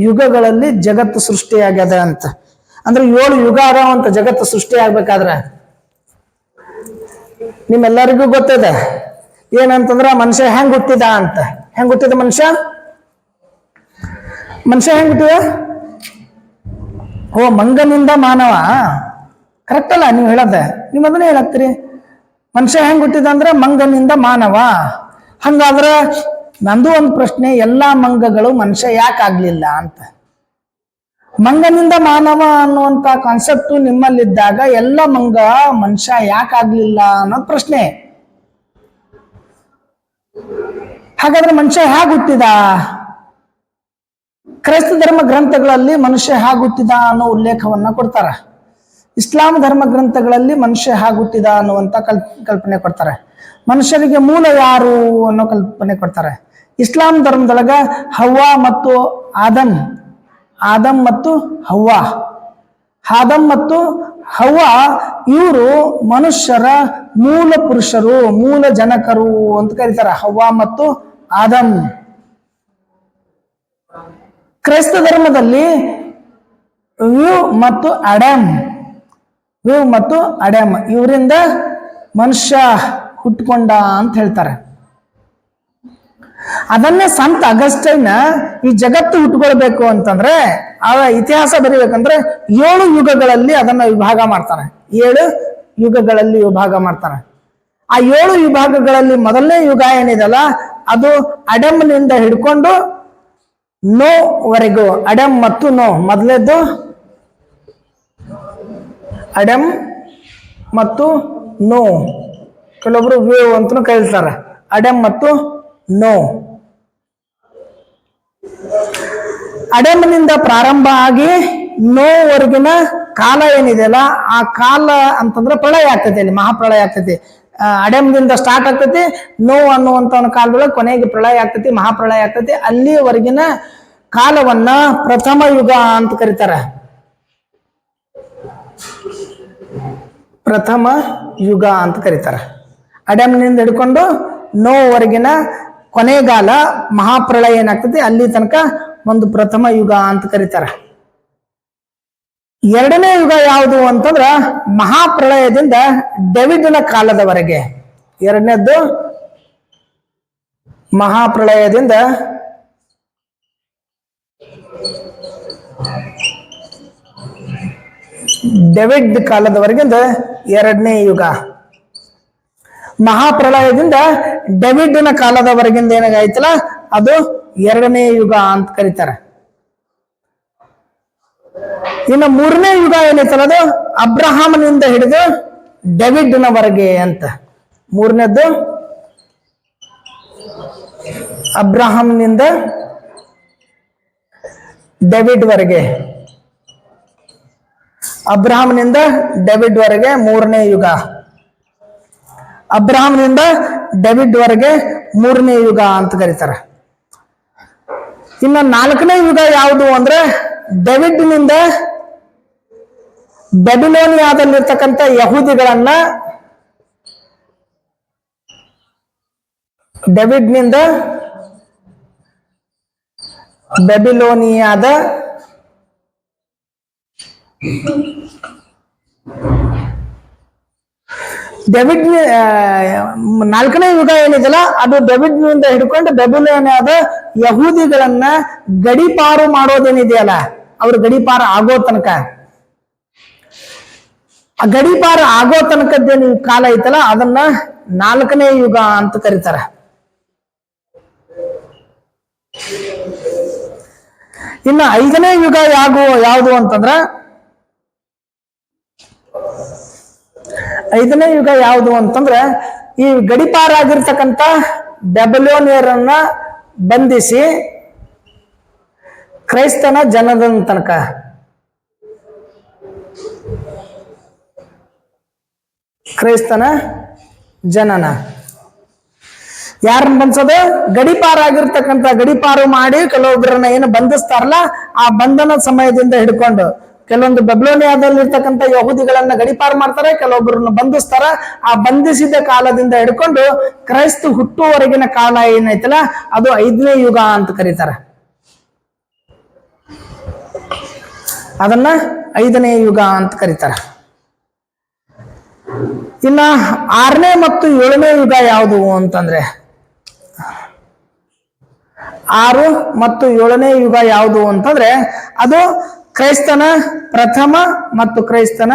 [SPEAKER 1] ಯುಗಗಳಲ್ಲಿ ಜಗತ್ತು ಸೃಷ್ಟಿ ಆಗ್ಯದ ಅಂತ. ಅಂದ್ರೆ 7 ಯುಗ ಅದಾವಂತ ಜಗತ್ತು ಸೃಷ್ಟಿ ಆಗ್ಬೇಕಾದ್ರೆ. ನಿಮ್ಮೆಲ್ಲರಿಗೂ ಗೊತ್ತಿದೆ ಏನಂತಂದ್ರ ಮನುಷ್ಯ ಹೆಂಗ್ ಹುಟ್ಟಿದ ಅಂತ. ಹೆಂಗ್ ಹುಟ್ಟಿದ ಮನುಷ್ಯ ಹೆಂಗ್ ಹುಟ್ಟಿದ? ಮಂಗನಿಂದ ಮಾನವ. ಕರೆಕ್ಟ್ ಅಲ್ಲ ನೀವು ಹೇಳದ? ನೀವು ಅದನ್ನೇ ಹೇಳತ್ತೀರಿ. ಮನುಷ್ಯ ಹೆಂಗ್ ಹುಟ್ಟಿದ ಅಂದ್ರೆ ಮಂಗನಿಂದ ಮಾನವ. ಹಂಗಾದ್ರೆ ನಂದು ಒಂದು ಪ್ರಶ್ನೆ, ಎಲ್ಲಾ ಮಂಗಗಳು ಮನುಷ್ಯ ಯಾಕೆ ಆಗ್ಲಿಲ್ಲ ಅಂತ. ಮಂಗನಿಂದ ಮಾನವ ಅನ್ನುವಂತ ಕಾನ್ಸೆಪ್ಟ್ ನಿಮ್ಮಲ್ಲಿದ್ದಾಗ ಎಲ್ಲ ಮಂಗ ಮನುಷ್ಯ ಯಾಕೆ ಆಗ್ಲಿಲ್ಲ ಅನ್ನೋದು ಪ್ರಶ್ನೆ. ಹಾಗಾದ್ರೆ ಮನುಷ್ಯ ಹೇಗೆ ಹುಟ್ಟಿದ? ಕ್ರೈಸ್ತ ಧರ್ಮ ಗ್ರಂಥಗಳಲ್ಲಿ ಮನುಷ್ಯ ಹೇಗೆ ಹುಟ್ಟಿದ ಅನ್ನೋ ಉಲ್ಲೇಖವನ್ನ ಕೊಡ್ತಾರೆ. ಇಸ್ಲಾಂ ಧರ್ಮ ಗ್ರಂಥಗಳಲ್ಲಿ ಮನುಷ್ಯ ಹೇಗೆ ಹುಟ್ಟಿದ ಅನ್ನುವಂತ ಕಲ್ಪನೆ ಕೊಡ್ತಾರೆ. ಮನುಷ್ಯನಿಗೆ ಮೂಲ ಯಾರು ಅನ್ನೋ ಕಲ್ಪನೆ ಕೊಡ್ತಾರೆ. ಇಸ್ಲಾಂ ಧರ್ಮದೊಳಗ ಹವ್ವಾ ಮತ್ತು ಆದಮ್ ಮತ್ತು ಹವ್ವಾ, ಆದಮ್ ಮತ್ತು ಹವ್ವಾ ಇವರು ಮನುಷ್ಯರ ಮೂಲ ಪುರುಷರು, ಮೂಲ ಜನಕರು ಅಂತ ಕರೀತಾರೆ. ಹವ್ವಾ ಮತ್ತು ಆದಮ್. ಕ್ರೈಸ್ತ ಧರ್ಮದಲ್ಲಿ ವ್ಯೂ ಮತ್ತು ಅಡಮ್ ಇವರಿಂದ ಮನುಷ್ಯ ಹುಟ್ಕೊಂಡ ಅಂತ ಹೇಳ್ತಾರೆ. ಅದನ್ನೇ ಸಂತ ಅಗಸ್ಟೈನ್ ಈ ಜಗತ್ತು ಹುಟ್ಕೊಳ್ಬೇಕು ಅಂತಂದ್ರೆ, ಅವ ಇತಿಹಾಸ ಬರೀಬೇಕಂದ್ರೆ 7 ಯುಗಗಳಲ್ಲಿ ಅದನ್ನ ವಿಭಾಗ ಮಾಡ್ತಾನೆ. 7 ಯುಗಗಳಲ್ಲಿ ವಿಭಾಗ ಮಾಡ್ತಾನೆ. ಆ 7 ವಿಭಾಗಗಳಲ್ಲಿ ಮೊದಲನೇ ಯುಗ ಏನಿದೆಲ್ಲ ಅದು ಅಡಮ್ನಿಂದ ಹಿಡ್ಕೊಂಡು ನೋವರೆಗೂ. ಅಡಮ್ ಮತ್ತು ನೋ ಮೊದಲೇದ್ದು ಅಡಮ್ ಮತ್ತು ನೋ, ಕೆಲವೊಬ್ರು ವ್ಯೂ ಅಂತನೂ ಕರೀತಾರೆ. ಅಡಮ್ ಮತ್ತು ನೋ. ಅಡಮ್ನಿಂದ ಪ್ರಾರಂಭ ಆಗಿ ನೋವರೆಗಿನ ಕಾಲ ಏನಿದೆಯಲ್ಲ, ಆ ಕಾಲ ಅಂತಂದ್ರೆ ಪ್ರಳಯ ಆಗ್ತೈತಿ, ಅಲ್ಲಿ ಮಹಾಪ್ರಳಯ ಆಗ್ತೈತಿ. ಅಡೆಮ್ದಿಂದ ಸ್ಟಾರ್ಟ್ ಆಗ್ತೈತಿ. ನೋವು ಅನ್ನುವಂತ ಕಾಲದೊಳಗೆ ಕೊನೆಗೆ ಪ್ರಳಯ ಆಗ್ತೈತಿ, ಮಹಾಪ್ರಳಯ ಆಗ್ತೈತಿ. ಅಲ್ಲಿವರೆಗಿನ ಕಾಲವನ್ನ ಪ್ರಥಮ ಯುಗ ಅಂತ ಕರೀತಾರೆ. ಪ್ರಥಮ ಯುಗ ಅಂತ ಕರೀತಾರೆ. ಅಡೆಮ್ನಿಂದ ಹಿಡ್ಕೊಂಡು ನೋವರೆಗಿನ ಕೊನೆಗಾಲ ಮಹಾಪ್ರಳಯ ಏನಾಗ್ತೈತಿ ಅಲ್ಲಿ ತನಕ ಒಂದು ಪ್ರಥಮ ಯುಗ ಅಂತ ಕರೀತಾರೆ. ಎರಡನೇ ಯುಗ ಯಾವುದು ಅಂತಂದ್ರ ಮಹಾಪ್ರಳಯದಿಂದ ಡೇವಿಡ್ನ ಕಾಲದವರೆಗೆ. ಎರಡನೇದ್ದು ಮಹಾಪ್ರಳಯದಿಂದ ಡೇವಿಡ್ ಕಾಲದವರೆಗಿಂದ ಎರಡನೇ ಯುಗ. ಮಹಾಪ್ರಳಯದಿಂದ ಡೇವಿಡ್ನ ಕಾಲದವರೆಗಿಂದ ಏನಾಗೈತಲ್ಲ ಅದು ಎರಡನೇ ಯುಗ ಅಂತ ಕರೀತಾರೆ. ಇನ್ನು ಮೂರನೇ ಯುಗ ಏನೈತಲ್ಲ ಅದು ಅಬ್ರಹಾಮನಿಂದ ಹಿಡಿದು ಡೇವಿಡ್ನವರೆಗೆ ಅಂತ. ಮೂರನೇದ್ದು ಅಬ್ರಹಾಂನಿಂದ ಡೇವಿಡ್ ವರೆಗೆ. ಅಬ್ರಹಾಂನಿಂದ ಡೇವಿಡ್ ವರೆಗೆ ಮೂರನೇ ಯುಗ. ಅಬ್ರಹಾಂನಿಂದ ಡೇವಿಡ್ ವರೆಗೆ ಮೂರನೇ ಯುಗ ಅಂತ ಕರೀತಾರೆ. ಇನ್ನು ನಾಲ್ಕನೇ ಯುಗ ಯಾವುದು ಅಂದ್ರೆ ಡೇವಿಡ್ನಿಂದ ಬೆಬಿಲೋನಿಯಾದಲ್ಲಿರ್ತಕ್ಕಂಥ ಯಹೂದಿಗಳನ್ನ, ಡೇವಿಡ್ನಿಂದ ಬೆಬಿಲೋನಿಯಾದ ಡೇವಿಡ್ ನಾಲ್ಕನೇ ಯುಗ ಏನಿದೆಯಲ್ಲ ಅದು ಡೇವಿಡ್ನಿಂದ ಹಿಡ್ಕೊಂಡು ಬೆಬಿಲೋನಿಯಾದ ಯಹೂದಿಗಳನ್ನ ಗಡಿಪಾರು ಮಾಡೋದೇನಿದೆಯಲ್ಲ ಅವ್ರು ಗಡಿಪಾರ ಆಗೋ ತನಕ, ಆ ಗಡಿಪಾರ ಆಗೋ ತನಕದ್ದೇನು ಕಾಲ ಐತಲ್ಲ ಅದನ್ನ ನಾಲ್ಕನೇ ಯುಗ ಅಂತ ಕರೀತಾರೆ. ಇನ್ನು ಐದನೇ ಯುಗ ಯಾವುದು ಅಂತಂದ್ರ ಐದನೇ ಯುಗ ಯಾವುದು ಅಂತಂದ್ರೆ ಈ ಗಡಿಪಾರ ಆಗಿರ್ತಕ್ಕಂಥ ಬೆಬಿಲೋನಿಯರನ್ನ ಬಂಧಿಸಿ ಕ್ರೈಸ್ತನ ಜನದ ತನಕ, ಕ್ರೈಸ್ತನ ಜನನ ಯಾರನ್ನ ಬಂಧಿಸೋದು? ಗಡಿಪಾರ ಆಗಿರ್ತಕ್ಕಂಥ, ಗಡಿಪಾರು ಮಾಡಿ ಕೆಲವೊಬ್ಬರನ್ನ ಏನು ಬಂಧಿಸ್ತಾರಲ್ಲ ಆ ಬಂಧನ ಸಮಯದಿಂದ ಹಿಡ್ಕೊಂಡು ಕೆಲವೊಂದು ಬೆಬಿಲೋನಿಯಾದಲ್ಲಿರ್ತಕ್ಕಂಥ ಯಹೂದಿಗಳನ್ನ ಗಡಿಪಾರು ಮಾಡ್ತಾರೆ, ಕೆಲವೊಬ್ಬರನ್ನ ಬಂಧಿಸ್ತಾರ. ಆ ಬಂಧಿಸಿದ ಕಾಲದಿಂದ ಹಿಡ್ಕೊಂಡು ಕ್ರೈಸ್ತ ಹುಟ್ಟುವರೆಗಿನ ಕಾಲ ಏನೈತಲ್ಲ ಅದು ಐದನೇ ಯುಗ ಅಂತ ಕರೀತಾರೆ. ಅದನ್ನ ಐದನೇ ಯುಗ ಅಂತ ಕರೀತಾರೆ. ಇನ್ನ ಆರನೇ ಮತ್ತು ಏಳನೇ ಯುಗ ಯಾವುದು ಅಂತಂದ್ರೆ, 6 ಮತ್ತು 7ನೇ ಯುಗ ಯಾವುದು ಅಂತಂದ್ರೆ ಅದು ಕ್ರೈಸ್ತನ ಪ್ರಥಮ ಮತ್ತು ಕ್ರೈಸ್ತನ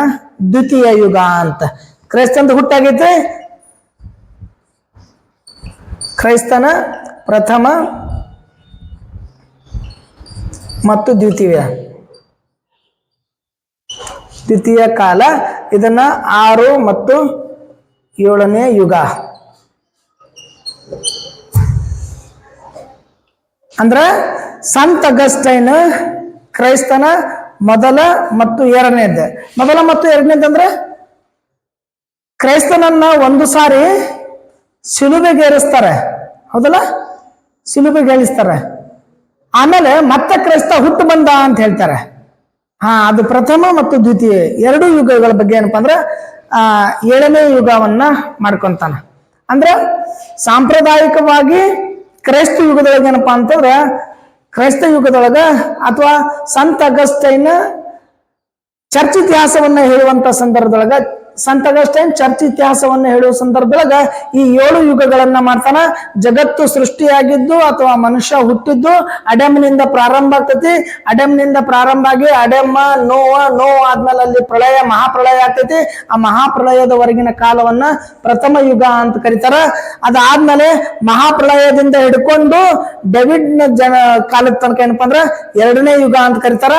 [SPEAKER 1] ದ್ವಿತೀಯ ಯುಗ ಅಂತ. ಕ್ರೈಸ್ತನ ಹುಟ್ಟಾಗೈತೆ, ಕ್ರೈಸ್ತನ ಪ್ರಥಮ ಮತ್ತು ದ್ವಿತೀಯ ಕಾಲ. ಇದನ್ನ 6 ಮತ್ತು 7ನೇ ಯುಗ ಅಂದ್ರ ಸಂತ ಅಗಸ್ಟೈನ್ ಕ್ರೈಸ್ತನ ಮೊದಲ ಮತ್ತು ಎರಡನೇದ್ದು. ಮೊದಲ ಮತ್ತು ಎರಡನೇದ್ದು ಅಂದ್ರೆ ಕ್ರೈಸ್ತನನ್ನ ಒಂದು ಸಾರಿ ಶಿಲುಬೆಗೇರಿಸ್ತಾರೆ, ಹೌದಲ್ಲ, ಶಿಲುಬೆಗೇರಿಸ್ತಾರೆ. ಆಮೇಲೆ ಮತ್ತೆ ಕ್ರೈಸ್ತ ಹುಟ್ಟು ಬಂದ ಅಂತ ಹೇಳ್ತಾರೆ. ಅದು ಪ್ರಥಮ ಮತ್ತು ದ್ವಿತೀಯ ಎರಡು ಯುಗಗಳ ಬಗ್ಗೆ ಏನಪ್ಪಾ ಅಂದ್ರೆ 7ನೇ ಯುಗವನ್ನ ಮಾಡ್ಕೊಂತಾನ. ಅಂದ್ರೆ ಸಾಂಪ್ರದಾಯಿಕವಾಗಿ ಕ್ರೈಸ್ತ ಯುಗದೊಳಗೆ ಏನಪ್ಪಾ ಅಂತಂದ್ರೆ ಕ್ರೈಸ್ತ ಯುಗದೊಳಗ ಅಥವಾ ಸಂತ ಅಗಸ್ಟೈನ್ ಚರ್ಚ್ ಇತಿಹಾಸವನ್ನ ಹೇಳುವಂತ ಸಂದರ್ಭದೊಳಗ, ಸಂತ ಅಗಸ್ಟೈನ್ ಚರ್ಚ್ ಇತಿಹಾಸವನ್ನ ಹೇಳುವ ಸಂದರ್ಭದೊಳಗ ಈ 7 ಯುಗಗಳನ್ನ ಮಾಡ್ತಾನ. ಜಗತ್ತು ಸೃಷ್ಟಿಯಾಗಿದ್ದು ಅಥವಾ ಮನುಷ್ಯ ಹುಟ್ಟಿದ್ದು ಅಡೆಮ್ನಿಂದ ಪ್ರಾರಂಭ ಆಗ್ತೈತಿ. ಅಡೆಮ್ನಿಂದ ಪ್ರಾರಂಭ ಆಗಿ ಅಡೆಮ್ಮ ನೋವು ಆದ್ಮೇಲೆ ಅಲ್ಲಿ ಪ್ರಳಯ, ಮಹಾಪ್ರಳಯ ಆಗ್ತೈತಿ. ಆ ಮಹಾಪ್ರಳಯದವರೆಗಿನ ಕಾಲವನ್ನ ಪ್ರಥಮ ಯುಗ ಅಂತ ಕರೀತಾರ. ಅದಾದ್ಮೇಲೆ ಮಹಾಪ್ರಳಯದಿಂದ ಹಿಡ್ಕೊಂಡು ಡೇವಿಡ್ನ ಕಾಲದ ತನಕ ಏನಪ್ಪಾ ಅಂದ್ರ 2ನೇ ಯುಗ ಅಂತ ಕರೀತಾರ.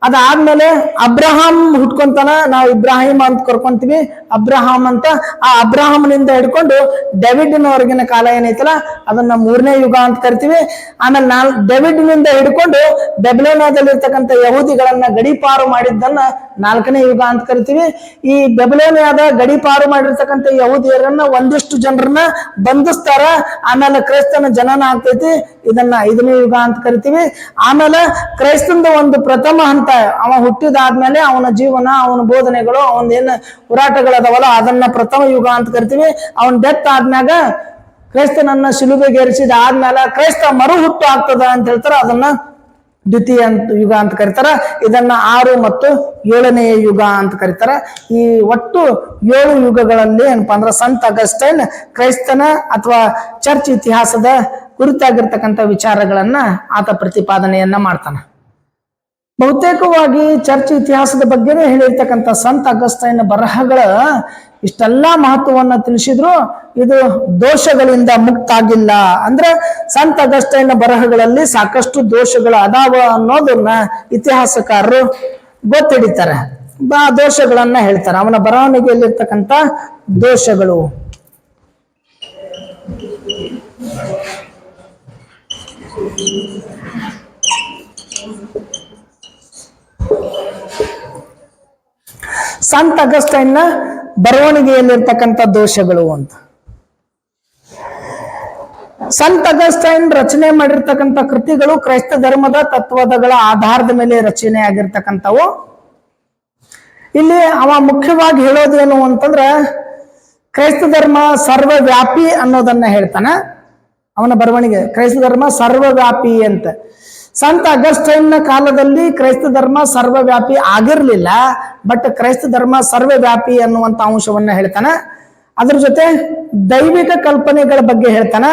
[SPEAKER 1] ಅದಾದ್ಮೇಲೆ ಅಬ್ರಹಾಂ ಹುಟ್ಕೊಂತಾನ, ನಾವು ಇಬ್ರಾಹಿಂ ಅಂತ ಕರ್ಕೊಂತೀವಿ, ಅಬ್ರಹಾಂ ಅಂತ. ಆ ಅಬ್ರಹಾಂನಿಂದ ಹಿಡ್ಕೊಂಡು ಡೇವಿಡ್ನವರೆಗಿನ ಕಾಲ ಏನೈತಲ್ಲ ಅದನ್ನ 3ನೇ ಯುಗ ಅಂತ ಕರಿತೀವಿ. ಆಮೇಲೆ ಡೇವಿಡ್ನಿಂದ ಹಿಡ್ಕೊಂಡು ಬೆಬಲೋನಿಯಾದಲ್ಲಿರ್ತಕ್ಕಂಥ ಯಹೂದಿಗಳನ್ನ ಗಡಿಪಾರು ಮಾಡಿದ್ದನ್ನ 4ನೇ ಯುಗ ಅಂತ ಕರಿತೀವಿ. ಈ ಬೆಬಲೋನಿಯಾದ ಗಡಿಪಾರು ಮಾಡಿರ್ತಕ್ಕಂಥ ಯಹೂದಿಯರನ್ನ ಒಂದಿಷ್ಟು ಜನರನ್ನ ಬಂಧಿಸ್ತಾರ. ಆಮೇಲೆ ಕ್ರೈಸ್ತನ ಜನನ ಆಗ್ತೈತಿ, ಇದನ್ನ 5ನೇ ಯುಗ ಅಂತ ಕರಿತೀವಿ. ಆಮೇಲೆ ಕ್ರೈಸ್ತಂದ ಒಂದು ಪ್ರಥಮ ಹಂತ, ಅವ ಹುಟ್ಟಿದಾದ್ಮೇಲೆ ಅವನ ಜೀವನ, ಅವನ ಬೋಧನೆಗಳು, ಅವನ ಏನ್ ಹೋರಾಟಗಳದವಲ್ಲ ಅದನ್ನ ಪ್ರಥಮ ಯುಗ ಅಂತ ಕರಿತೀವಿ. ಅವನ್ ಡೆತ್ ಆದ್ಮ್ಯಾಗ ಕ್ರೈಸ್ತನನ್ನ ಶಿಲುಬೆಗೇರಿಸಿದ ಆದ್ಮೇಲೆ ಕ್ರೈಸ್ತ ಮರು ಹುಟ್ಟು ಆಗ್ತದ ಅಂತ ಹೇಳ್ತಾರ, ಅದನ್ನ ದ್ವಿತೀಯ ಯುಗ ಅಂತ ಕರೀತಾರ. ಇದನ್ನ 6 ಮತ್ತು 7ನೇ ಯುಗ ಅಂತ ಕರೀತಾರ. ಈ ಒಟ್ಟು 7 ಯುಗಗಳಲ್ಲಿ ಏನಪ್ಪಾ ಅಂದ್ರೆ ಸಂತ ಅಗಸ್ಟೈನ್ ಕ್ರೈಸ್ತನ ಅಥವಾ ಚರ್ಚ್ ಇತಿಹಾಸದ ಕುರಿತಾಗಿರ್ತಕ್ಕಂಥ ವಿಚಾರಗಳನ್ನ ಆತ ಪ್ರತಿಪಾದನೆಯನ್ನ ಮಾಡ್ತಾನ. ಬಹುತೇಕವಾಗಿ ಚರ್ಚ್ ಇತಿಹಾಸದ ಬಗ್ಗೆನೇ ಹೇಳಿರ್ತಕ್ಕಂಥ ಸಂತ ಅಗಸ್ಟೈನ್ ಬರಹಗಳ ಇಷ್ಟೆಲ್ಲ ಮಹತ್ವವನ್ನ ತಿಳಿಸಿದ್ರು, ಇದು ದೋಷಗಳಿಂದ ಮುಕ್ತ ಆಗಿಲ್ಲ. ಅಂದ್ರೆ ಸಂತ ಅಗಸ್ಟೈನ್ ಬರಹಗಳಲ್ಲಿ ಸಾಕಷ್ಟು ದೋಷಗಳು ಅದಾವ ಅನ್ನೋದನ್ನ ಇತಿಹಾಸಕಾರರು ಗೊತ್ತಿಡಿತಾರೆ, ದೋಷಗಳನ್ನ ಹೇಳ್ತಾರೆ. ಅವನ ಬರವಣಿಗೆಯಲ್ಲಿರ್ತಕ್ಕಂಥ ದೋಷಗಳು. ಸಂತ ಅಗಸ್ಟೈನ್ನ ಬರವಣಿಗೆಯಲ್ಲಿರ್ತಕ್ಕಂಥ ದೋಷಗಳು ಅಂತ. ಸಂತ ಅಗಸ್ಟೈನ್ ರಚನೆ ಮಾಡಿರ್ತಕ್ಕಂಥ ಕೃತಿಗಳು ಕ್ರೈಸ್ತ ಧರ್ಮದ ತತ್ವಗಳ ಆಧಾರದ ಮೇಲೆ ರಚನೆ ಆಗಿರ್ತಕ್ಕಂಥವು. ಇಲ್ಲಿ ಅವ ಮುಖ್ಯವಾಗಿ ಹೇಳೋದೇನು ಅಂತಂದ್ರ ಕ್ರೈಸ್ತ ಧರ್ಮ ಸರ್ವವ್ಯಾಪಿ ಅನ್ನೋದನ್ನ ಹೇಳ್ತಾನ. ಅವನ ಬರವಣಿಗೆ ಕ್ರೈಸ್ತ ಧರ್ಮ ಸರ್ವವ್ಯಾಪಿ ಅಂತ. ಸಂತ ಅಗಸ್ಟೈನ್ನ ಕಾಲದಲ್ಲಿ ಕ್ರೈಸ್ತ ಧರ್ಮ ಸರ್ವವ್ಯಾಪಿ ಆಗಿರ್ಲಿಲ್ಲ, ಬಟ್ ಕ್ರೈಸ್ತ ಧರ್ಮ ಸರ್ವವ್ಯಾಪಿ ಅನ್ನುವಂತ ಅಂಶವನ್ನ ಹೇಳ್ತಾನ. ಅದ್ರ ಜೊತೆ ದೈವಿಕ ಕಲ್ಪನೆಗಳ ಬಗ್ಗೆ ಹೇಳ್ತಾನ,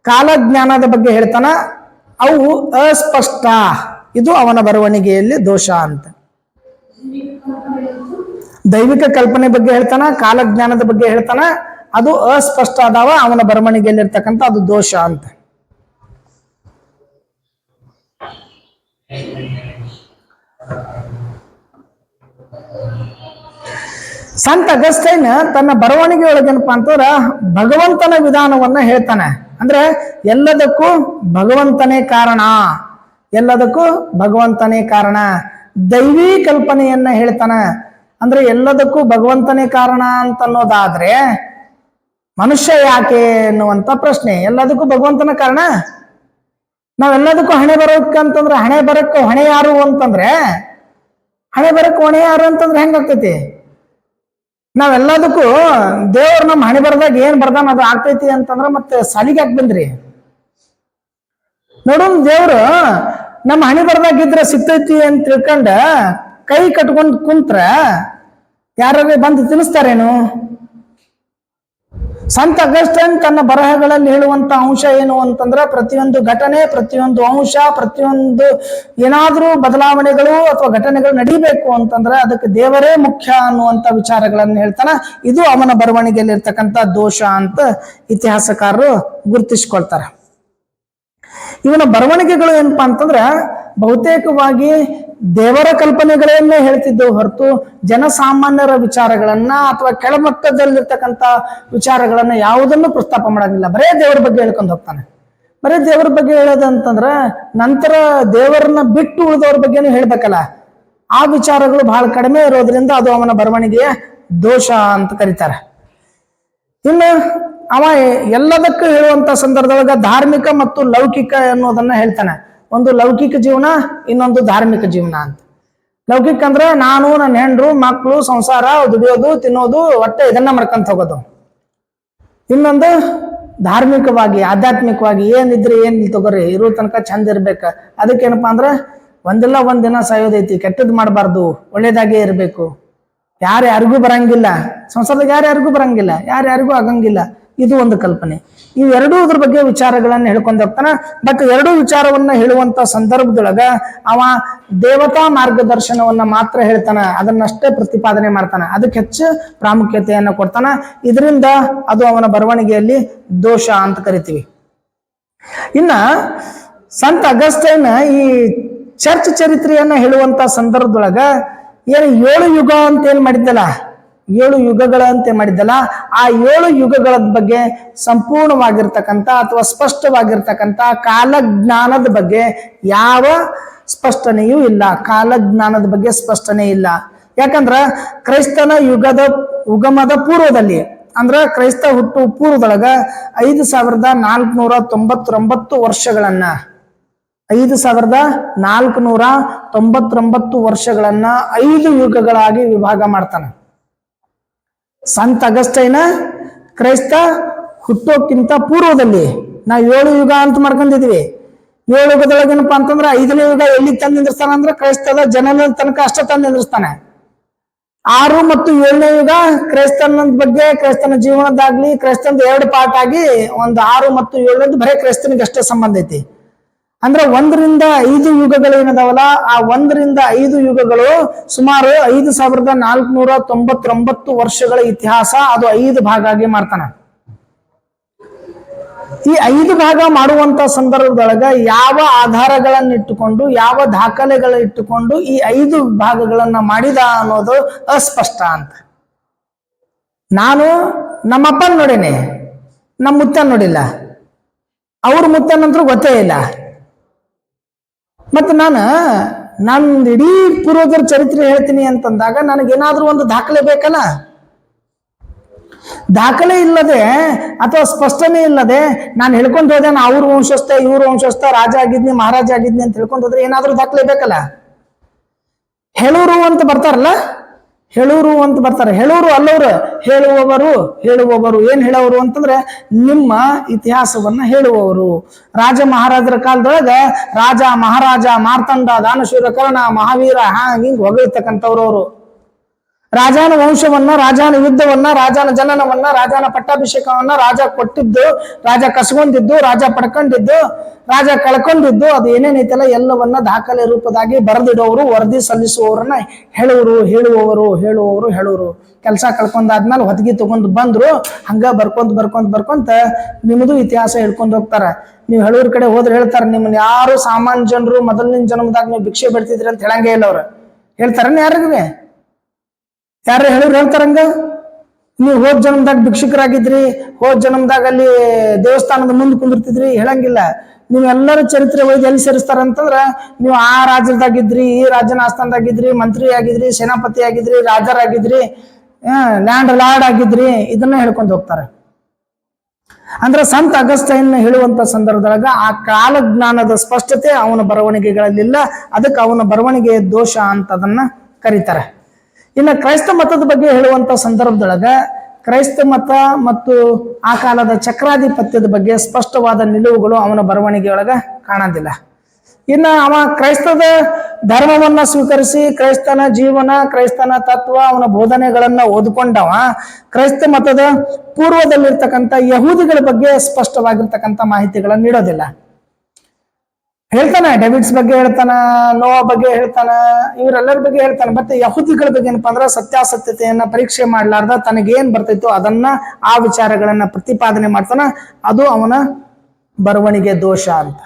[SPEAKER 1] ಕಾಲಜ್ಞಾನದ ಬಗ್ಗೆ ಹೇಳ್ತಾನ. ಅವು ಅಸ್ಪಷ್ಟ, ಇದು ಅವನ ಬರವಣಿಗೆಯಲ್ಲಿ ದೋಷ ಅಂತ. ದೈವಿಕ ಕಲ್ಪನೆ ಬಗ್ಗೆ ಹೇಳ್ತಾನ, ಕಾಲಜ್ಞಾನದ ಬಗ್ಗೆ ಹೇಳ್ತಾನ, ಅದು ಅಸ್ಪಷ್ಟ ಅದಾವ, ಅವನ ಬರವಣಿಗೆಯಲ್ಲಿರ್ತಕ್ಕಂಥ ಅದು ದೋಷ ಅಂತ. ಸಂತ ಅಗಸ್ಟೈನ್ ತನ್ನ ಬರವಣಿಗೆ ಒಳಗೇನಪ್ಪಾ ಅಂತಂದ್ರ ಭಗವಂತನ ವಿಧಾನವನ್ನ ಹೇಳ್ತಾನೆ. ಅಂದ್ರೆ ಎಲ್ಲದಕ್ಕೂ ಭಗವಂತನೇ ಕಾರಣ, ಎಲ್ಲದಕ್ಕೂ ಭಗವಂತನೇ ಕಾರಣ. ದೈವಿ ಕಲ್ಪನೆಯನ್ನ ಹೇಳ್ತಾನ. ಅಂದ್ರೆ ಎಲ್ಲದಕ್ಕೂ ಭಗವಂತನೇ ಕಾರಣ ಅಂತ ಅನ್ನೋದಾದ್ರೆ ಮನುಷ್ಯ ಯಾಕೆ ಎನ್ನುವಂತ ಪ್ರಶ್ನೆ. ಎಲ್ಲದಕ್ಕೂ ಭಗವಂತನ ಕಾರಣ. ನಾವೆಲ್ಲದಕ್ಕೂ ಹಣೆ ಬರೋಕ್ಕಂತಂದ್ರೆ ಹಣೆ ಬರಕ್ಕೆ ಹೊಣೆ ಯಾರು ಅಂತಂದ್ರೆ, ಹಣೆ ಬರಕ್ಕೆ ಹೊಣೆ ಯಾರು ಅಂತಂದ್ರೆ ಹೆಂಗಾಗ್ತೈತಿ? ನಾವೆಲ್ಲದಕ್ಕೂ ದೇವ್ರು ನಮ್ಮ ಹಣೆ ಬರದಾಗ ಏನ್ ಬರ್ದಾನ ಅದು ಆಗ್ತೈತಿ ಅಂತಂದ್ರ ಮತ್ತೆ ಸಾಲಿಗೆ ಯಾಕೆ ಬಂದ್ರಿ? ನೋಡೋಣ, ದೇವ್ರು ನಮ್ಮ ಹಣೆ ಬರದಾಗಿದ್ರೆ ಸಿಗ್ತೈತಿ ಅಂತ ತಿಳ್ಕೊಂಡ ಕೈ ಕಟ್ಕೊಂಡ್ ಕುಂತ್ರ ಯಾರು ಬಂದು ತಿಳಿಸ್ತಾರೇನು? ಸಂತ ಅಗಸ್ಟೈನ್ ತನ್ನ ಬರಹಗಳಲ್ಲಿ ಹೇಳುವಂತ ಅಂಶ ಏನು ಅಂತಂದ್ರ ಪ್ರತಿಯೊಂದು ಘಟನೆ, ಪ್ರತಿಯೊಂದು ಅಂಶ, ಪ್ರತಿಯೊಂದು ಏನಾದ್ರೂ ಬದಲಾವಣೆಗಳು ಅಥವಾ ಘಟನೆಗಳು ನಡೀಬೇಕು ಅಂತಂದ್ರೆ ಅದಕ್ಕೆ ದೇವರೇ ಮುಖ್ಯ ಅನ್ನುವಂತ ವಿಚಾರಗಳನ್ನು ಹೇಳ್ತಾನ. ಇದು ಅವನ ಬರವಣಿಗೆಯಲ್ಲಿ ಇರ್ತಕ್ಕಂಥ ದೋಷ ಅಂತ ಇತಿಹಾಸಕಾರರು ಗುರುತಿಸ್ಕೊಳ್ತಾರೆ. ಇವನ ಬರವಣಿಗೆಗಳು ಏನಪ್ಪಾ ಅಂತಂದ್ರ ಬಹುತೇಕವಾಗಿ ದೇವರ ಕಲ್ಪನೆಗಳನ್ನೇ ಹೇಳ್ತಿದ್ದವು ಹೊರತು ಜನಸಾಮಾನ್ಯರ ವಿಚಾರಗಳನ್ನ ಅಥವಾ ಕೆಳಮಟ್ಟದಲ್ಲಿರ್ತಕ್ಕಂಥ ವಿಚಾರಗಳನ್ನ ಯಾವುದನ್ನು ಪ್ರಸ್ತಾಪ ಮಾಡಂಗಿಲ್ಲ. ಬರೇ ದೇವರ ಬಗ್ಗೆ ಹೇಳ್ಕೊಂಡು ಹೋಗ್ತಾನೆ. ಬರೇ ದೇವರ ಬಗ್ಗೆ ಹೇಳೋದಂತಂದ್ರ ನಂತರ ದೇವರನ್ನ ಬಿಟ್ಟು ಉಳಿದವ್ರ ಬಗ್ಗೆನೂ ಹೇಳ್ಬೇಕಲ್ಲ. ಆ ವಿಚಾರಗಳು ಬಹಳ ಕಡಿಮೆ ಇರೋದ್ರಿಂದ ಅದು ಅವನ ಬರವಣಿಗೆಯ ದೋಷ ಅಂತ ಕರೀತಾರೆ. ಇನ್ನು ಅವ ಎಲ್ಲದಕ್ಕೂ ಹೇಳುವಂತ ಸಂದರ್ಭದೊಳಗ ಧಾರ್ಮಿಕ ಮತ್ತು ಲೌಕಿಕ ಅನ್ನೋದನ್ನ ಹೇಳ್ತಾನೆ. ಒಂದು ಲೌಕಿಕ ಜೀವನ, ಇನ್ನೊಂದು ಧಾರ್ಮಿಕ ಜೀವನ ಅಂತ. ಲೌಕಿಕ ಅಂದ್ರೆ ನಾನು, ನನ್ನ ಹೆಂಡ್ರು, ಮಕ್ಕಳು, ಸಂಸಾರ, ದುಡಿಯೋದು, ತಿನ್ನೋದು, ಒಟ್ಟೆ ಇದನ್ನ ಮಾಡ್ಕೊಂತ ಹೋಗೋದು. ಇನ್ನೊಂದು ಧಾರ್ಮಿಕವಾಗಿ, ಆಧ್ಯಾತ್ಮಿಕವಾಗಿ ಏನಿದ್ರೆ ಏನಿಲ್ಲ ತಗೋರಿ, ಇರೋ ತನಕ ಚಂದ ಇರ್ಬೇಕ. ಅದಕ್ಕೇನಪ್ಪಾ ಅಂದ್ರೆ ಒಂದಿಲ್ಲ ಒಂದ್ ದಿನ ಸಾಯೋದೈತಿ, ಕೆಟ್ಟದ್ ಮಾಡಬಾರ್ದು, ಒಳ್ಳೇದಾಗೇ ಇರ್ಬೇಕು, ಯಾರ್ಯಾರಿಗೂ ಬರಂಗಿಲ್ಲ, ಸಂಸಾರದಾಗ ಯಾರ್ಯಾರಿಗೂ ಬರಂಗಿಲ್ಲ, ಯಾರ್ಯಾರಿಗೂ ಆಗಂಗಿಲ್ಲ. ಇದು ಒಂದು ಕಲ್ಪನೆ. ಇವೆರಡೂ ಇದ್ರ ಬಗ್ಗೆ ವಿಚಾರಗಳನ್ನ ಹೇಳ್ಕೊಂಡು ಹೋಗ್ತಾನ. ಬಟ್ ಎರಡೂ ವಿಚಾರವನ್ನ ಹೇಳುವಂತ ಸಂದರ್ಭದೊಳಗ ಅವ ದೇವತಾ ಮಾರ್ಗದರ್ಶನವನ್ನ ಮಾತ್ರ ಹೇಳ್ತಾನ, ಅದನ್ನಷ್ಟೇ ಪ್ರತಿಪಾದನೆ ಮಾಡ್ತಾನ, ಅದಕ್ಕೆ ಹೆಚ್ಚು ಪ್ರಾಮುಖ್ಯತೆಯನ್ನ ಕೊಡ್ತಾನ. ಇದರಿಂದ ಅದು ಅವನ ಬರವಣಿಗೆಯಲ್ಲಿ ದೋಷ ಅಂತ ಕರಿತೀವಿ. ಇನ್ನ ಸಂತ ಅಗಸ್ಟೈನ್ ಈ ಚರ್ಚ್ ಚರಿತ್ರೆಯನ್ನ ಹೇಳುವಂತ ಸಂದರ್ಭದೊಳಗ ಏನು 7 ಯುಗ ಅಂತ ಏನ್ ಮಾಡಿದ್ದಲ್ಲ, 7 ಯುಗಗಳ ಅಂತ ಮಾಡಿದ್ದಲ್ಲ, ಆ 7 ಯುಗಗಳ ಬಗ್ಗೆ ಸಂಪೂರ್ಣವಾಗಿರ್ತಕ್ಕಂಥ ಅಥವಾ ಸ್ಪಷ್ಟವಾಗಿರ್ತಕ್ಕಂಥ ಕಾಲಜ್ಞಾನದ ಬಗ್ಗೆ ಯಾವ ಸ್ಪಷ್ಟನೆಯೂ ಇಲ್ಲ. ಕಾಲಜ್ಞಾನದ ಬಗ್ಗೆ ಸ್ಪಷ್ಟನೆ ಇಲ್ಲ. ಯಾಕಂದ್ರ ಕ್ರೈಸ್ತನ ಉಗಮದ ಪೂರ್ವದಲ್ಲಿ, ಅಂದ್ರ ಕ್ರೈಸ್ತ ಹುಟ್ಟು ಪೂರ್ವದೊಳಗ 5499 ವರ್ಷಗಳನ್ನ 5499 ವರ್ಷಗಳನ್ನ 5 ಯುಗಗಳಾಗಿ ವಿಭಾಗ ಮಾಡ್ತಾನೆ. ಸಂತ ಅಗಸ್ಟೈನ ಕ್ರೈಸ್ತ ಹುಟ್ಟೋಕ್ಕಿಂತ ಪೂರ್ವದಲ್ಲಿ ನಾವು 7 ಯುಗ ಅಂತ ಮಾಡ್ಕೊಂಡಿದ್ವಿ. 7 ಯುಗದೊಳಗೇನಪ್ಪಾ ಅಂತಂದ್ರೆ 5ನೇ ಯುಗ ಎಲ್ಲಿ ತಂದು ನಿಂದಿರ್ತಾನ ಅಂದ್ರೆ ಕ್ರೈಸ್ತದ ಜನನ ತನಕ ಅಷ್ಟ ತಂದು ನಿಂದಿರ್ತಾನೆ. 6 ಮತ್ತು 7ನೇ ಯುಗ ಕ್ರೈಸ್ತನ ಬಗ್ಗೆ, ಕ್ರೈಸ್ತನ ಜೀವನದಾಗ್ಲಿ ಕ್ರೈಸ್ತನ 2 ಪಾರ್ಟ್ ಆಗಿ ಒಂದು 6 ಮತ್ತು 7 ಬರೇ ಕ್ರೈಸ್ತನಿಗೆ ಅಷ್ಟೇ ಸಂಬಂಧ ಐತಿ. ಅಂದ್ರೆ 1 ರಿಂದ 5 ಯುಗಗಳು ಏನದಾವಲ್ಲ, ಆ 1 ರಿಂದ 5 ಯುಗಗಳು ಸುಮಾರು 5499 ವರ್ಷಗಳ ಇತಿಹಾಸ. ಅದು 5 ಭಾಗ ಆಗಿ ಮಾಡ್ತಾನ. ಈ 5 ಭಾಗ ಮಾಡುವಂತ ಸಂದರ್ಭದೊಳಗ ಯಾವ ಆಧಾರಗಳನ್ನು ಇಟ್ಟುಕೊಂಡು, ಯಾವ ದಾಖಲೆಗಳ ಇಟ್ಟುಕೊಂಡು ಈ 5 ಭಾಗಗಳನ್ನ ಮಾಡಿದ ಅನ್ನೋದು ಅಸ್ಪಷ್ಟ ಅಂತ. ನಾನು ನಮ್ಮಪ್ಪನ ನೋಡೇನೆ, ನಮ್ಮ ಮುತ್ತನ್ ನೋಡಿಲ್ಲ, ಅವ್ರ ಮುತ್ತನ್ ಅಂತೂ ಗೊತ್ತೇ ಇಲ್ಲ. ಮತ್ತೆ ನಾನು ಇಡೀ ಪೂರ್ವಜರ ಚರಿತ್ರೆ ಹೇಳ್ತೀನಿ ಅಂತಂದಾಗ ನನಗೇನಾದ್ರೂ ಒಂದು ದಾಖಲೆ ಬೇಕಲ್ಲ. ದಾಖಲೆ ಇಲ್ಲದೆ ಅಥವಾ ಸ್ಪಷ್ಟನೆ ಇಲ್ಲದೆ ನಾನು ಹೇಳ್ಕೊಂಡು ಹೋದೆ, ನಾ ಅವ್ರ ವಂಶಸ್ಥ, ಇವ್ರ ವಂಶಸ್ಥ, ರಾಜ ಆಗಿದ್ನಿ, ಮಹಾರಾಜ ಆಗಿದ್ನಿ ಅಂತ ಹೇಳ್ಕೊಂಡು ಹೋದ್ರೆ ಏನಾದ್ರೂ ದಾಖಲೆ ಬೇಕಲ್ಲ. ಹೇಳೂರು ಅಂತ ಬರ್ತಾರಲ್ಲ, ಹೇಳೂರು ಅಂತ ಬರ್ತಾರೆ. ಹೇಳೂರು ಅಲ್ಲವರು, ಹೇಳುವವರು ಏನ್ ಹೇಳೋರು ಅಂತಂದ್ರೆ ನಿಮ್ಮ ಇತಿಹಾಸವನ್ನ ಹೇಳುವವರು. ರಾಜ ಮಹಾರಾಜರ ಕಾಲದೊಳಗ ರಾಜ, ಮಹಾರಾಜ, ಮಾರ್ತಂಡ, ದಾನಶೂರ, ಕರ್ಣ, ಮಹಾವೀರ ಹಿಂಗ್ ಹೊಗಳಿರ್ತಕ್ಕಂಥವ್ರು ಅವರು. ರಾಜನ ವಂಶವನ್ನ, ರಾಜನ ಯುದ್ಧವನ್ನ, ರಾಜನ ಜನನವನ್ನ, ರಾಜನ ಪಟ್ಟಾಭಿಷೇಕವನ್ನ, ರಾಜ ಕೊಟ್ಟಿದ್ದು, ರಾಜ ಕಸ್ಕೊಂಡಿದ್ದು, ರಾಜ ಪಡ್ಕೊಂಡಿದ್ದು, ರಾಜ ಕಳ್ಕೊಂಡಿದ್ದು, ಅದು ಏನೇನೈತಲ್ಲ ಎಲ್ಲವನ್ನ ದಾಖಲೆ ರೂಪದಾಗಿ ಬರೆದಿಡೋರು, ವರದಿ ಸಲ್ಲಿಸುವವರನ್ನ ಹೇಳುವವರು. ಕೆಲಸ ಕಳ್ಕೊಂಡಾದ್ಮೇಲೆ ಹೊತ್ತಿಗೆ ತಗೊಂಡು ಬಂದ್ರು, ಹಂಗ ಬರ್ಕೊಂತ ನಿಮ್ಮದು ಇತಿಹಾಸ ಹೇಳ್ಕೊಂಡು ಹೋಗ್ತಾರ. ನೀವು ಹೇಳೋರ್ ಕಡೆ ಹೋದ್ರೆ ಹೇಳ್ತಾರ, ನಿಮ್ಮನ್ನ ಯಾರು ಸಾಮಾನ್ಯ ಜನರು ಮೊದಲಿನ ಜನ್ಮದಾಗ ನೀವು ಭಿಕ್ಷೆ ಬಿಡ್ತಿದ್ರಿ ಅಂತ ಹೇಳಂಗೇ ಇಲ್ಲ ಅವ್ರು. ಹೇಳ್ತಾರನ್ನ ಯಾರಿಗೂ? ಯಾರು ಹೇಳೋರು ಹೇಳ್ತಾರಂಗ? ನೀವು ಹೋದ್ ಜನ್ಮದಾಗ ಭಿಕ್ಷುಕರಾಗಿದ್ರಿ, ಹೋದ್ ಜನ್ಮದಾಗ ಅಲ್ಲಿ ದೇವಸ್ಥಾನದ ಮುಂದೆ ಕುಂದಿರ್ತಿದ್ರಿ, ಹೇಳಂಗಿಲ್ಲ. ನೀವು ಎಲ್ಲರೂ ಚರಿತ್ರೆ ಒಯ್ದು ಎಲ್ಲಿ ಸೇರಿಸ್ತಾರ ಅಂತಂದ್ರ, ನೀವು ಆ ರಾಜ್ಯದಾಗಿದ್ರಿ, ಈ ರಾಜ್ಯನ ಆಸ್ಥಾನದಾಗಿದ್ರಿ, ಮಂತ್ರಿ ಆಗಿದ್ರಿ, ಸೇನಾಪತಿ ಆಗಿದ್ರಿ, ರಾಜರಾಗಿದ್ರಿ, ಲ್ಯಾಂಡ್ ಲಾರ್ಡ್ ಆಗಿದ್ರಿ, ಇದನ್ನ ಹೇಳ್ಕೊಂಡು ಹೋಗ್ತಾರೆ. ಅಂದ್ರೆ ಸಂತ ಅಗಸ್ಟೈನ್ ಹೇಳುವಂತ ಸಂದರ್ಭದೊಳಗ ಆ ಕಾಲಜ್ಞಾನದ ಸ್ಪಷ್ಟತೆ ಅವನ ಬರವಣಿಗೆಗಳಲ್ಲಿಲ್ಲ. ಅದಕ್ಕೆ ಅವನ ಬರವಣಿಗೆ ದೋಷ ಅಂತ ಅದನ್ನ ಕರೀತಾರೆ. ಇನ್ನು ಕ್ರೈಸ್ತ ಮತದ ಬಗ್ಗೆ ಹೇಳುವಂತ ಸಂದರ್ಭದೊಳಗ ಕ್ರೈಸ್ತ ಮತ ಮತ್ತು ಆ ಕಾಲದ ಚಕ್ರಾಧಿಪತ್ಯದ ಬಗ್ಗೆ ಸ್ಪಷ್ಟವಾದ ನಿಲುವುಗಳು ಅವನ ಬರವಣಿಗೆಯೊಳಗ ಕಾಣೋದಿಲ್ಲ. ಇನ್ನು ಅವ ಕ್ರೈಸ್ತದ ಧರ್ಮವನ್ನ ಸ್ವೀಕರಿಸಿ ಕ್ರೈಸ್ತನ ಜೀವನ, ಕ್ರೈಸ್ತನ ತತ್ವ, ಅವನ ಬೋಧನೆಗಳನ್ನ ಓದ್ಕೊಂಡವ ಕ್ರೈಸ್ತ ಮತದ ಪೂರ್ವದಲ್ಲಿರ್ತಕ್ಕಂಥ ಯಹೂದಿಗಳ ಬಗ್ಗೆ ಸ್ಪಷ್ಟವಾಗಿರ್ತಕ್ಕಂಥ ಮಾಹಿತಿಗಳನ್ನು ನೀಡೋದಿಲ್ಲ. ಹೇಳ್ತಾನೆ, ಡೇವಿಡ್ಸ್ ಬಗ್ಗೆ ಹೇಳ್ತಾನ, ನೋವಾ ಬಗ್ಗೆ ಹೇಳ್ತಾನ, ಇವರೆಲ್ಲರ ಬಗ್ಗೆ ಹೇಳ್ತಾನೆ. ಮತ್ತೆ ಯಹೂದಿಗಳ ಬಗ್ಗೆ ಏನಪ್ಪಾ ಅಂದ್ರೆ ಸತ್ಯಾಸತ್ಯತೆಯನ್ನ ಪರೀಕ್ಷೆ ಮಾಡ್ಲಾರ್ದ ತನಗೇನ್ ಬರ್ತೈತೋ ಅದನ್ನ, ಆ ವಿಚಾರಗಳನ್ನ ಪ್ರತಿಪಾದನೆ ಮಾಡ್ತಾನ. ಅದು ಅವನ ಬರವಣಿಗೆ ದೋಷ ಅಂತ.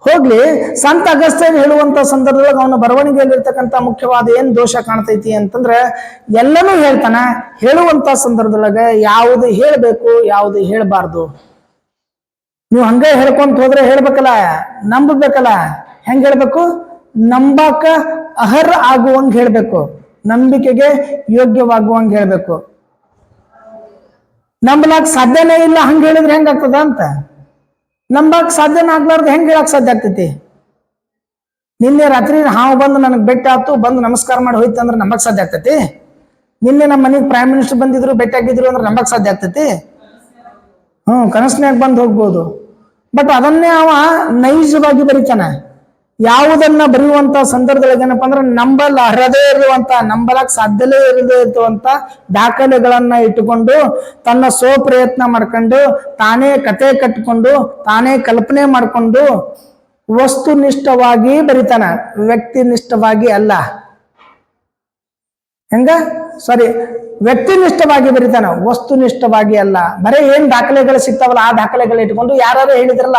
[SPEAKER 1] ಹೋಗ್ಲಿ, ಸಂತ ಅಗಸ್ಟೈನ್ ಹೇಳುವಂತ ಸಂದರ್ಭದೊಳಗೆ ಅವನ ಬರವಣಿಗೆಯಲ್ಲಿರ್ತಕ್ಕಂಥ ಮುಖ್ಯವಾದ ಏನ್ ದೋಷ ಕಾಣ್ತೈತಿ ಅಂತಂದ್ರೆ, ಎಲ್ಲನೂ ಹೇಳ್ತಾನ. ಹೇಳುವಂತ ಸಂದರ್ಭದೊಳಗೆ ಯಾವುದು ಹೇಳ್ಬೇಕು, ಯಾವುದು ಹೇಳ್ಬಾರ್ದು, ನೀವು ಹಂಗ ಹೇಳ್ಕೊಂತ ಹೋದ್ರೆ ಹೇಳ್ಬೇಕಲ್ಲ, ನಂಬಬೇಕಲ್ಲ. ಹೆಂಗ್ ಹೇಳ್ಬೇಕು? ನಂಬಾಕ ಅರ್ಹ ಆಗುವಂಗ ಹೇಳ್ಬೇಕು, ನಂಬಿಕೆಗೆ ಯೋಗ್ಯವಾಗುವಂಗ ಹೇಳ್ಬೇಕು. ನಂಬಲಾಕ್ ಸಾಧ್ಯನೇ ಇಲ್ಲ ಹಂಗ ಹೇಳಿದ್ರೆ ಹೆಂಗಾಗ್ತದ ಅಂತ. ನಂಬಾಕ್ ಸಾಧ್ಯನ ಆಗ್ಲಾರ್ದು ಹೆಂಗ್ ಹೇಳಕ್ ಸಾಧ್ಯ ಆಗ್ತೈತಿ? ನಿನ್ನೆ ರಾತ್ರಿ ಹಾವು ಬಂದು ನನಗೆ ಭೇಟಿ ಆಯ್ತು, ಬಂದು ನಮಸ್ಕಾರ ಮಾಡಿ ಹೋಯ್ತು ಅಂದ್ರೆ ನಂಬಕ್ ಸಾಧ್ಯ ಆಗ್ತೈತಿ? ನಿನ್ನೆ ನಮ್ಮ ಮನೆಗೆ ಪ್ರೈಮ್ ಮಿನಿಸ್ಟರ್ ಬಂದಿದ್ರು, ಭೇಟಿ ಆಗಿದ್ರು ಅಂದ್ರೆ ನಂಬಕ್ ಸಾಧ್ಯ ಆಗ್ತೈತಿ? ಕನಸ್ನ್ಯಾಗ ಬಂದು ಹೋಗ್ಬೋದು. ಬಟ್ ಅದನ್ನೇ ಅವ ನೈಜವಾಗಿ ಬರೀತಾನ. ಯಾವುದನ್ನ ಬರೆಯುವಂತ ಸಂದರ್ಭದೊಳಗೆ ಏನಪ್ಪಾ ಅಂದ್ರೆ ನಂಬಲಾರದೇ ಇರುವಂತ, ನಂಬಲಕ್ ಸಾಧ್ಯವೇ ಇರದೇ ಇರುವಂತ ದಾಖಲೆಗಳನ್ನ ಇಟ್ಟುಕೊಂಡು ತನ್ನ ಪ್ರಯತ್ನ ಮಾಡ್ಕೊಂಡು ತಾನೇ ಕತೆ ಕಟ್ಕೊಂಡು ತಾನೇ ಕಲ್ಪನೆ ಮಾಡ್ಕೊಂಡು ವಸ್ತುನಿಷ್ಠವಾಗಿ ಬರಿತಾನ, ವ್ಯಕ್ತಿನಿಷ್ಠವಾಗಿ ಅಲ್ಲ. ಹೆಂಗ ಸಾರಿ ವ್ಯಕ್ತಿನಿಷ್ಠವಾಗಿ ಬರೀತಾನ, ವಸ್ತುನಿಷ್ಠವಾಗಿ ಅಲ್ಲ. ಬರೀ ಏನ್ ದಾಖಲೆಗಳು ಸಿಗ್ತಾವಲ್ಲ ಆ ದಾಖಲೆಗಳು ಇಟ್ಕೊಂಡು ಯಾರು ಹೇಳಿದ್ರಲ್ಲ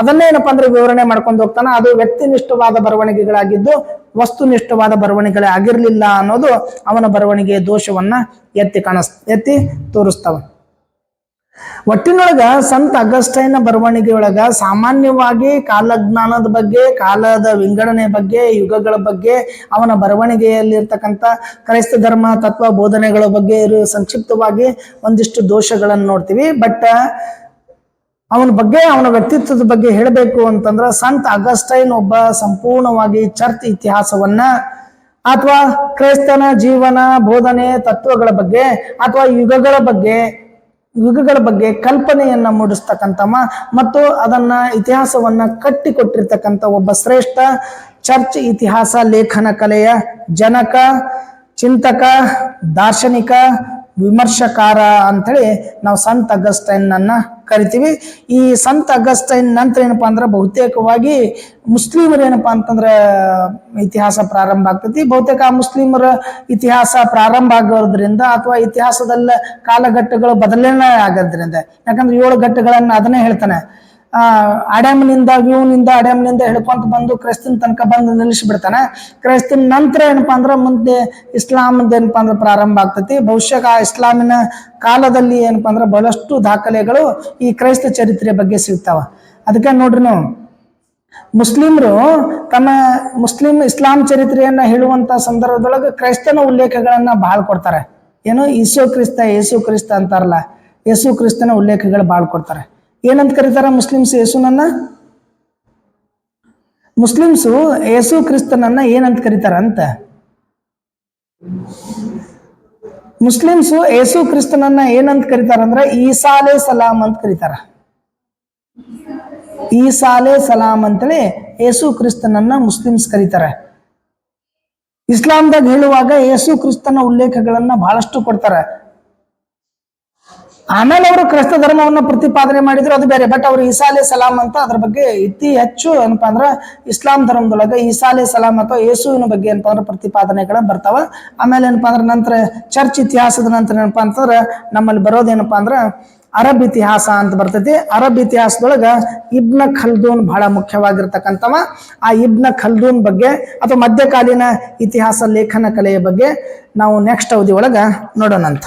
[SPEAKER 1] ಅದನ್ನೇ ಏನಪ್ಪಾ ಅಂದ್ರೆ ವಿವರಣೆ ಮಾಡ್ಕೊಂಡು ಹೋಗ್ತಾನ. ಅದು ವ್ಯಕ್ತಿನಿಷ್ಠವಾದ ಬರವಣಿಗೆಗಳಾಗಿದ್ದು ವಸ್ತುನಿಷ್ಠವಾದ ಬರವಣಿಗೆ ಆಗಿರ್ಲಿಲ್ಲ ಅನ್ನೋದು ಅವನ ಬರವಣಿಗೆಯ ದೋಷವನ್ನ ಎತ್ತಿ ತೋರಿಸ್ತಾವ. ಒಟ್ಟಿನೊಳಗ ಸಂತ ಅಗಸ್ಟೈನ ಬರವಣಿಗೆಯೊಳಗ ಸಾಮಾನ್ಯವಾಗಿ ಕಾಲಜ್ಞಾನದ ಬಗ್ಗೆ, ಕಾಲದ ವಿಂಗಡಣೆ ಬಗ್ಗೆ, ಯುಗಗಳ ಬಗ್ಗೆ, ಅವನ ಬರವಣಿಗೆಯಲ್ಲಿರ್ತಕ್ಕಂಥ ಕ್ರೈಸ್ತ ಧರ್ಮ ತತ್ವ ಬೋಧನೆಗಳ ಬಗ್ಗೆ ಸಂಕ್ಷಿಪ್ತವಾಗಿ ಒಂದಿಷ್ಟು ದೋಷಗಳನ್ನು ನೋಡ್ತೀವಿ. ಬಟ್ ಅವನ ಬಗ್ಗೆ, ಅವನ ವ್ಯಕ್ತಿತ್ವದ ಬಗ್ಗೆ ಹೇಳಬೇಕು ಅಂತಂದ್ರ ಸಂತ ಅಗಸ್ಟೈನ್ ಒಬ್ಬ ಸಂಪೂರ್ಣವಾಗಿ ಚರ್ಚ್ ಇತಿಹಾಸವನ್ನ ಅಥವಾ ಕ್ರೈಸ್ತನ ಜೀವನ ಬೋಧನೆ ತತ್ವಗಳ ಬಗ್ಗೆ ಅಥವಾ ಯುಗಗಳ ಬಗ್ಗೆ ಕಲ್ಪನೆಯನ್ನ ಮೂಡಿಸ್ತಕ್ಕಂಥವ ಮತ್ತು ಅದನ್ನ ಇತಿಹಾಸವನ್ನ ಕಟ್ಟಿಕೊಟ್ಟಿರ್ತಕ್ಕಂಥ ಒಬ್ಬ ಶ್ರೇಷ್ಠ ಚರ್ಚ್ ಇತಿಹಾಸ ಲೇಖನ ಕಲೆಯ ಜನಕ, ಚಿಂತಕ, ದಾರ್ಶನಿಕ, ವಿಮರ್ಶಕಾರ ಅಂತೇಳಿ ನಾವು ಸಂತ ಅಗಸ್ಟೈನ್ ಅನ್ನ ಕರಿತೀವಿ. ಈ ಸಂತ ಅಗಸ್ಟೈನ್ ನಂತರ ಏನಪ್ಪಾ ಅಂದ್ರೆ ಬಹುತೇಕವಾಗಿ ಮುಸ್ಲಿಮರು ಏನಪ್ಪಾ ಅಂತಂದ್ರೆ ಇತಿಹಾಸ ಪ್ರಾರಂಭ ಆಗ್ತೈತಿ. ಬಹುತೇಕ ಆ ಮುಸ್ಲಿಮರ ಇತಿಹಾಸ ಪ್ರಾರಂಭ ಆಗೋದ್ರಿಂದ ಅಥವಾ ಇತಿಹಾಸದಲ್ಲ ಕಾಲಘಟ್ಟಗಳು ಬದಲಾವಣೆ ಆಗೋದ್ರಿಂದ, ಯಾಕಂದ್ರೆ 7 ಘಟ್ಟಗಳನ್ನ ಅದನ್ನೇ ಹೇಳ್ತಾನೆ. ಅಡ್ಯಾಮ್ನಿಂದ ಹೇಳ್ಕೊಂತ ಬಂದು ಕ್ರೈಸ್ತನ ತನಕ ಬಂದು ನಿಲ್ಲಿಸ್ಬಿಡ್ತಾನೆ. ಕ್ರೈಸ್ತನ ನಂತರ ಏನಪ್ಪಾ ಅಂದ್ರೆ ಮುಂದೆ ಇಸ್ಲಾಮದ ಏನಪ್ಪಾ ಅಂದ್ರೆ ಪ್ರಾರಂಭ ಆಗ್ತೈತಿ. ಬಹುಶಃ ಆ ಇಸ್ಲಾಮಿನ ಕಾಲದಲ್ಲಿ ಏನಪ್ಪಾ ಅಂದ್ರೆ ಬಹಳಷ್ಟು ದಾಖಲೆಗಳು ಈ ಕ್ರೈಸ್ತ ಚರಿತ್ರೆಯ ಬಗ್ಗೆ ಸಿಗ್ತಾವ. ಅದಕ್ಕೆ ನೋಡ್ರಿ ನಾವು ಮುಸ್ಲಿಮರು ಇಸ್ಲಾಂ ಚರಿತ್ರೆಯನ್ನ ಹೇಳುವಂತ ಸಂದರ್ಭದೊಳಗೆ ಕ್ರೈಸ್ತನ ಉಲ್ಲೇಖಗಳನ್ನ ಬಹಳ ಕೊಡ್ತಾರೆ. ಏನು ಯೇಸು ಕ್ರಿಸ್ತ ಅಂತಾರಲ್ಲ, ಯೇಸು ಕ್ರಿಸ್ತನ ಉಲ್ಲೇಖಗಳು ಬಹಳ ಕೊಡ್ತಾರೆ. ಏನಂತ ಕರೀತಾರ ಮುಸ್ಲಿಮ್ಸ್ ಯೇಸುನನ್ನ? ಮುಸ್ಲಿಮ್ಸು ಯೇಸು ಕ್ರಿಸ್ತನನ್ನ ಏನಂತ ಕರೀತಾರ ಅಂತ? ಮುಸ್ಲಿಮ್ಸು ಯೇಸು ಕ್ರಿಸ್ತನನ್ನ ಏನಂತ ಕರೀತಾರ ಅಂದ್ರೆ ಈಸಾ ಅಲೇ ಸಲಾಂ ಅಂತ ಕರೀತಾರ. ಈಸಾ ಅಲೇ ಸಲಾಂ ಅಂತೇಳಿ ಯೇಸು ಕ್ರಿಸ್ತನನ್ನ ಮುಸ್ಲಿಮ್ಸ್ ಕರೀತಾರೆ. ಇಸ್ಲಾಂದಾಗ ಹೇಳುವಾಗ ಯೇಸು ಕ್ರಿಸ್ತನ ಉಲ್ಲೇಖಗಳನ್ನ ಬಹಳಷ್ಟು ಕೊಡ್ತಾರೆ. ಆಮೇಲೆ ಅವರು ಕ್ರೈಸ್ತ ಧರ್ಮವನ್ನ ಪ್ರತಿಪಾದನೆ ಮಾಡಿದ್ರು, ಅದು ಬೇರೆ. ಬಟ್ ಅವರು ಈಸಾ ಅಲೇ ಸಲಾಂ ಅಂತ ಅದ್ರ ಬಗ್ಗೆ ಇತಿ ಹೆಚ್ಚು ಏನಪ್ಪಾ ಅಂದ್ರ ಇಸ್ಲಾಂ ಧರ್ಮದೊಳಗೆ ಈಸಾ ಅಲೇ ಸಲಾಂ ಅಥವಾ ಯೇಸುವಿನ ಬಗ್ಗೆ ಏನಪ್ಪಾ ಅಂದ್ರೆ ಪ್ರತಿಪಾದನೆಗಳ ಬರ್ತಾವ. ಆಮೇಲೆ ಏನಪ್ಪಾ ಅಂದ್ರೆ ನಂತರ ಚರ್ಚ್ ಇತಿಹಾಸದ ನಂತರ ಏನಪ್ಪಾ ಅಂತಂದ್ರೆ ನಮ್ಮಲ್ಲಿ ಬರೋದೇನಪ್ಪಾ ಅಂದ್ರ ಅರಬ್ ಇತಿಹಾಸ ಅಂತ ಬರ್ತೈತಿ. ಅರಬ್ ಇತಿಹಾಸದೊಳಗ ಇಬ್ನ ಖಲ್ದೂನ್ ಬಹಳ ಮುಖ್ಯವಾಗಿರ್ತಕ್ಕಂಥವ. ಆ ಇಬ್ನ ಖಲ್ದೂನ್ ಬಗ್ಗೆ ಅಥವಾ ಮಧ್ಯಕಾಲೀನ ಇತಿಹಾಸ ಲೇಖನ ಕಲೆಯ ಬಗ್ಗೆ ನಾವು ನೆಕ್ಸ್ಟ್ ಅವಧಿ ಒಳಗ ನೋಡೋಣಂತ.